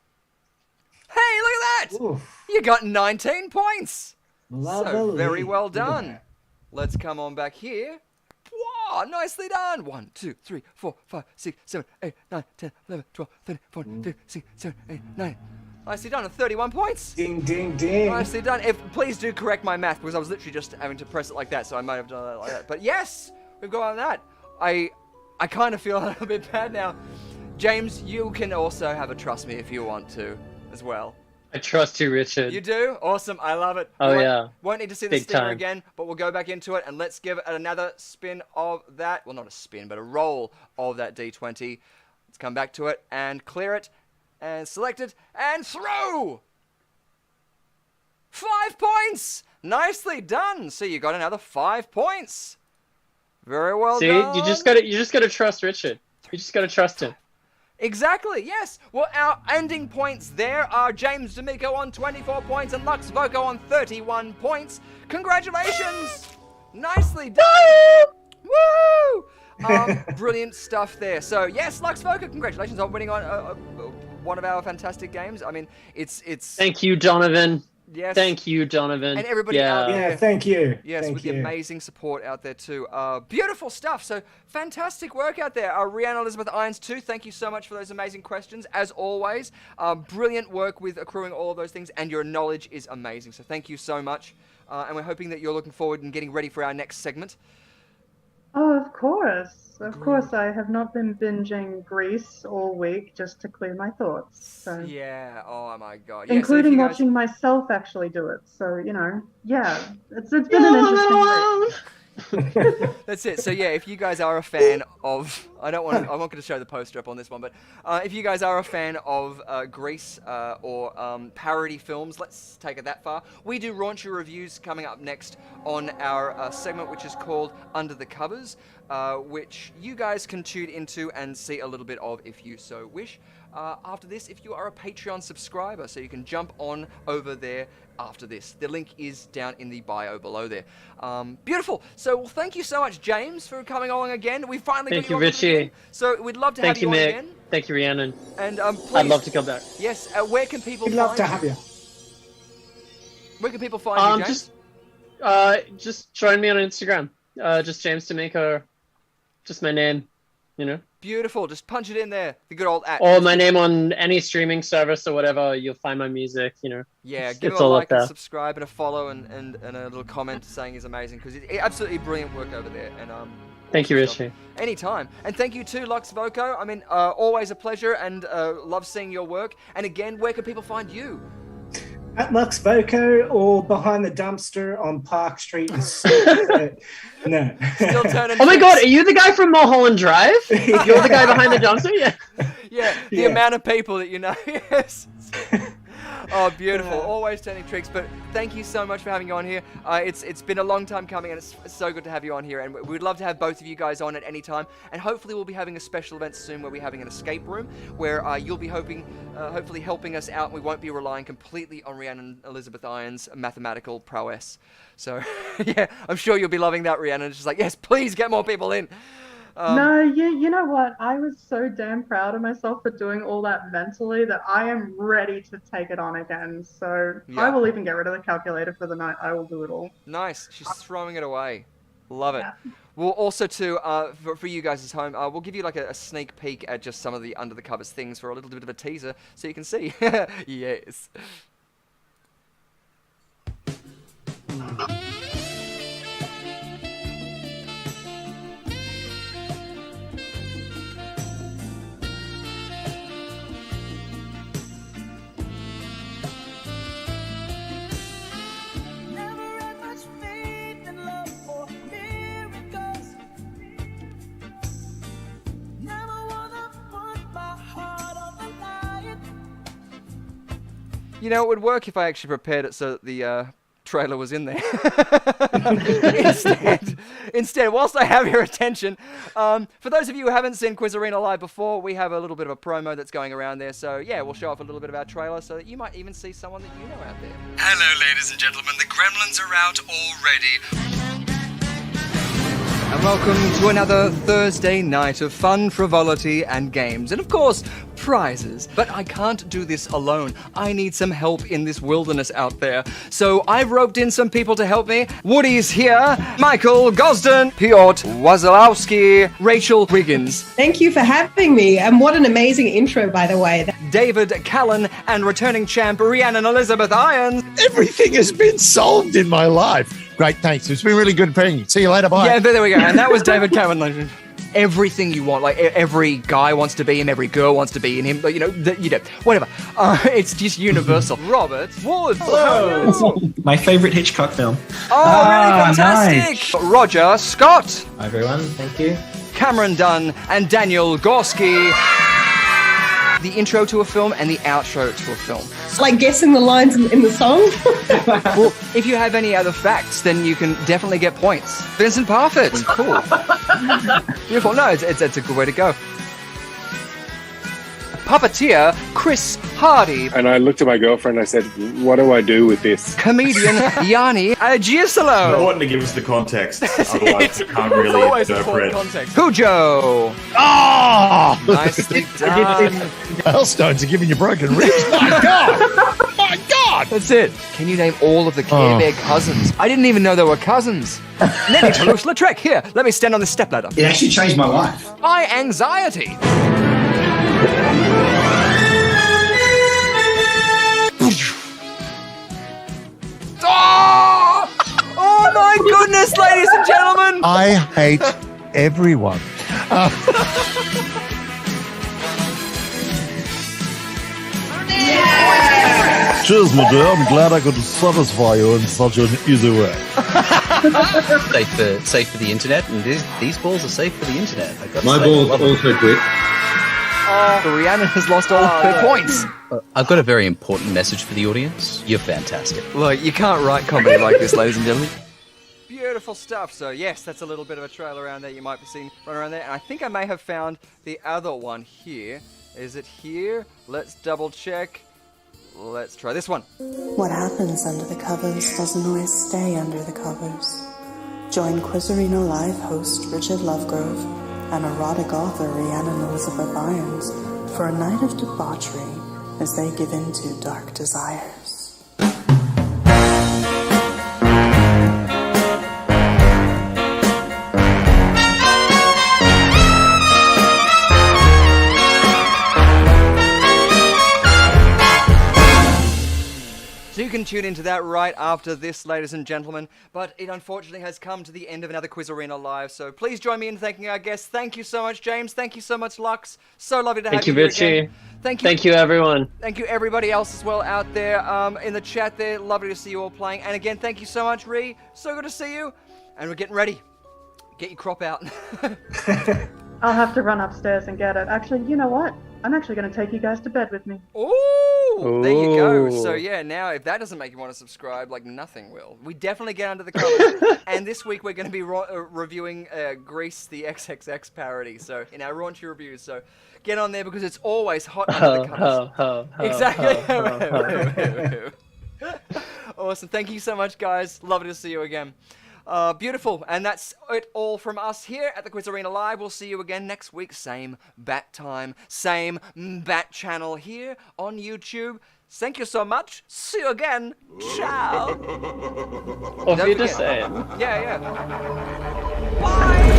Hey, look at that! Oof. You got 19 points. So Lovely. very well Look at done. that. Let's come on back here. Wow, nicely done. 1, 2, 3, 4, 5, 6, 7, 8, 9, 10, 11, 12, 13, 14, 15, 16, 17, 18, 19. Nicely done. 31 points. Ding, ding, ding. Nicely done. Please do correct my math, because I was literally just having to press it like that, so I might have done it like that. But yes, we've got that. I kind of feel a little bit bad now. James, you can also have a trust me if you want to as well. I trust you, Richard. You do? Awesome. I love it. Oh, yeah. Won't need to see the Big stinger time. again, but we'll go back into it and let's give it another spin of that. Well, not a spin, but a roll of that D20. Let's come back to it and clear it and select it and throw. 5 points. Nicely done. So you got another 5 points. Very well done. See, you just gotta trust Richard. You just gotta trust him. Exactly, yes. Well, our ending points there are James D'Amico on 24 points and Lux Voco on 31 points. Congratulations! Nicely done! Woo! Brilliant stuff there. So, yes, Lux Voco, congratulations on winning on one of our fantastic games. I mean, it's... Thank you, Donovan. Yes. Thank you, Donovan. And everybody out there. Yeah, thank you. Yes, thank with you. the amazing support out there too. Beautiful stuff. So fantastic work out there. Rhiannon Elizabeth Irons too. Thank you so much for those amazing questions. As always, brilliant work with accruing all of those things, and your knowledge is amazing. So thank you so much. And we're hoping that you're looking forward and getting ready for our next segment. Oh, of course. Of course, I have not been binging Grease all week just to clear my thoughts. So. Yeah, oh my god. Yeah, Including so guys... watching myself actually do it. So, you know, yeah, it's been an interesting week. That's it. So yeah, if you guys are a fan of, I'm not going to show the poster up on this one, but if you guys are a fan of Grease or parody films, let's take it that far. We do raunchy reviews coming up next on our segment, which is called Under the Covers, which you guys can tune into and see a little bit of if you so wish. After this, if you are a Patreon subscriber, so you can jump on over there after this. The link is down in the bio below there. Beautiful. So, well, thank you so much, James, for coming along again. We finally Thank got you, on Richie. again. So we'd love to have you on Mick. again. Thank you, Rhiannon. And please, I'd love to come back. Yes. Where can people We'd find love to have you. Where can people find you, James? Just join me on Instagram. Just James D'Amico. Just my name. You know. Beautiful. Just punch it in there. The good old @ Or my name on any streaming service or whatever. You'll find my music. You know. Yeah, give it's him a all like up there. and subscribe and a follow and a little comment saying he's amazing, because it's absolutely brilliant work over there. And Thank you, awesome Richie. stuff. Anytime. And thank you too, Lux Voco. I mean, always a pleasure, and love seeing your work. And again, where can people find you? At Lux Voco or behind the dumpster on Park Street. No. Still turning Oh my tricks. god, are you the guy from Mulholland Drive? You're the guy behind the dumpster? Yeah. Yeah, the amount of people that you know. Yes. Oh, beautiful. Always turning tricks. But thank you so much for having you on here. It's been a long time coming, and it's so good to have you on here. And we'd love to have both of you guys on at any time. And hopefully we'll be having a special event soon where we're having an escape room where you'll be hopefully helping us out. And we won't be relying completely on Rhiannon Elizabeth Irons' mathematical prowess. So, yeah, I'm sure you'll be loving that, Rhiannon. It's just like, yes, please get more people in. No, you know what? I was so damn proud of myself for doing all that mentally that I am ready to take it on again. So I will even get rid of the calculator for the night. I will do it all. Nice. She's throwing it away. Love it. Yeah. We'll also, too, for you guys at home, we'll give you like a sneak peek at just some of the under the covers things for a little bit of a teaser so you can see. Yes. You know, it would work if I actually prepared it so that the trailer was in there. Instead, whilst I have your attention, for those of you who haven't seen QUIZarena Live before, we have a little bit of a promo that's going around there. So, yeah, we'll show off a little bit of our trailer so that you might even see someone that you know out there. Hello, ladies and gentlemen. The gremlins are out already. And welcome to another Thursday night of fun, frivolity, and games. And of course, prizes. But I can't do this alone. I need some help in this wilderness out there. So I've roped in some people to help me. Woody's here. Michael Gosden. Piotr Wazalowski. Rachel Wiggins. Thank you for having me. And what an amazing intro, by the way. David Callan and returning champ Rhiannon Elizabeth Irons. Everything has been solved in my life. Great, thanks. It's been really good paying you. See you later. Bye. Yeah, there we go. And that was David Cameron. Everything you want, like every guy wants to be him, every girl wants to be in him, but you know, whatever. It's just universal. Robert Wood. Hello. My favorite Hitchcock film. Oh, really fantastic. Nice. Roger Scott. Hi everyone. Thank you. Cameron Dunn and Daniel Gorski. the intro to a film and the outro to a film. Like guessing the lines in the song? Well, if you have any other facts, then you can definitely get points. Vincent Parfit. Cool. Beautiful. No, it's a good way to go. Puppeteer Chris Hardy. And I looked at my girlfriend and I said, what do I do with this? Comedian Yanni Giussolo. Important to give us the context, otherwise we can't really interpret. Pujo. Oh! Nicely done. Hailstones are giving you broken ribs. My God! My God! That's it. Can you name all of the Care Bear cousins? I didn't even know they were cousins. Nelly Toulouse-Lautrec. Here, let me stand on this stepladder. It actually changed my life. My anxiety. Oh my goodness, ladies and gentlemen! I hate everyone. Cheers, my dear. I'm glad I could satisfy you in such an easy way. safe for the internet, and these balls are safe for the internet. My balls also quit. Rhiannon has lost all of her points. I've got a very important message for the audience. You're fantastic. Look, you can't write comedy like this, ladies and gentlemen. Beautiful stuff. So yes, that's a little bit of a trail around there. You might be seeing run around there. And I think I may have found the other one here. Is it here? Let's double check. Let's try this one. What happens under the covers doesn't always stay under the covers. Join QUIZarenaLIVE host Richard Lovegrove and erotic author Rhiannon Elizabeth Irons for a night of debauchery as they give in to dark desires. So you can tune into that right after this, ladies and gentlemen. But it unfortunately has come to the end of another Quiz Arena Live. So please join me in thanking our guests. Thank you so much, James. Thank you so much, Lux. So lovely to have you here again. Thank you. Thank you, everyone. Thank you, everybody else as well out there in the chat there. Lovely to see you all playing. And again, thank you so much, Ree. So good to see you. And we're getting ready. Get your crop out. I'll have to run upstairs and get it. Actually, you know what? I'm actually going to take you guys to bed with me. Ooh, there you go. So yeah, now if that doesn't make you want to subscribe, like nothing will. We definitely get under the covers. And this week we're going to be reviewing Grease, the XXX parody. So in our raunchy reviews. So get on there because it's always hot under the covers. Exactly. Awesome. Thank you so much, guys. Lovely to see you again. Beautiful, and that's it all from us here at the Quiz Arena Live. We'll see you again next week, same bat time, same bat channel here on YouTube. Thank you so much. See you again. Ciao. Auf Wiedersehen. Yeah. Bye.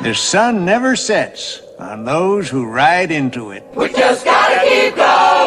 The sun never sets on those who ride into it. We just gotta keep going.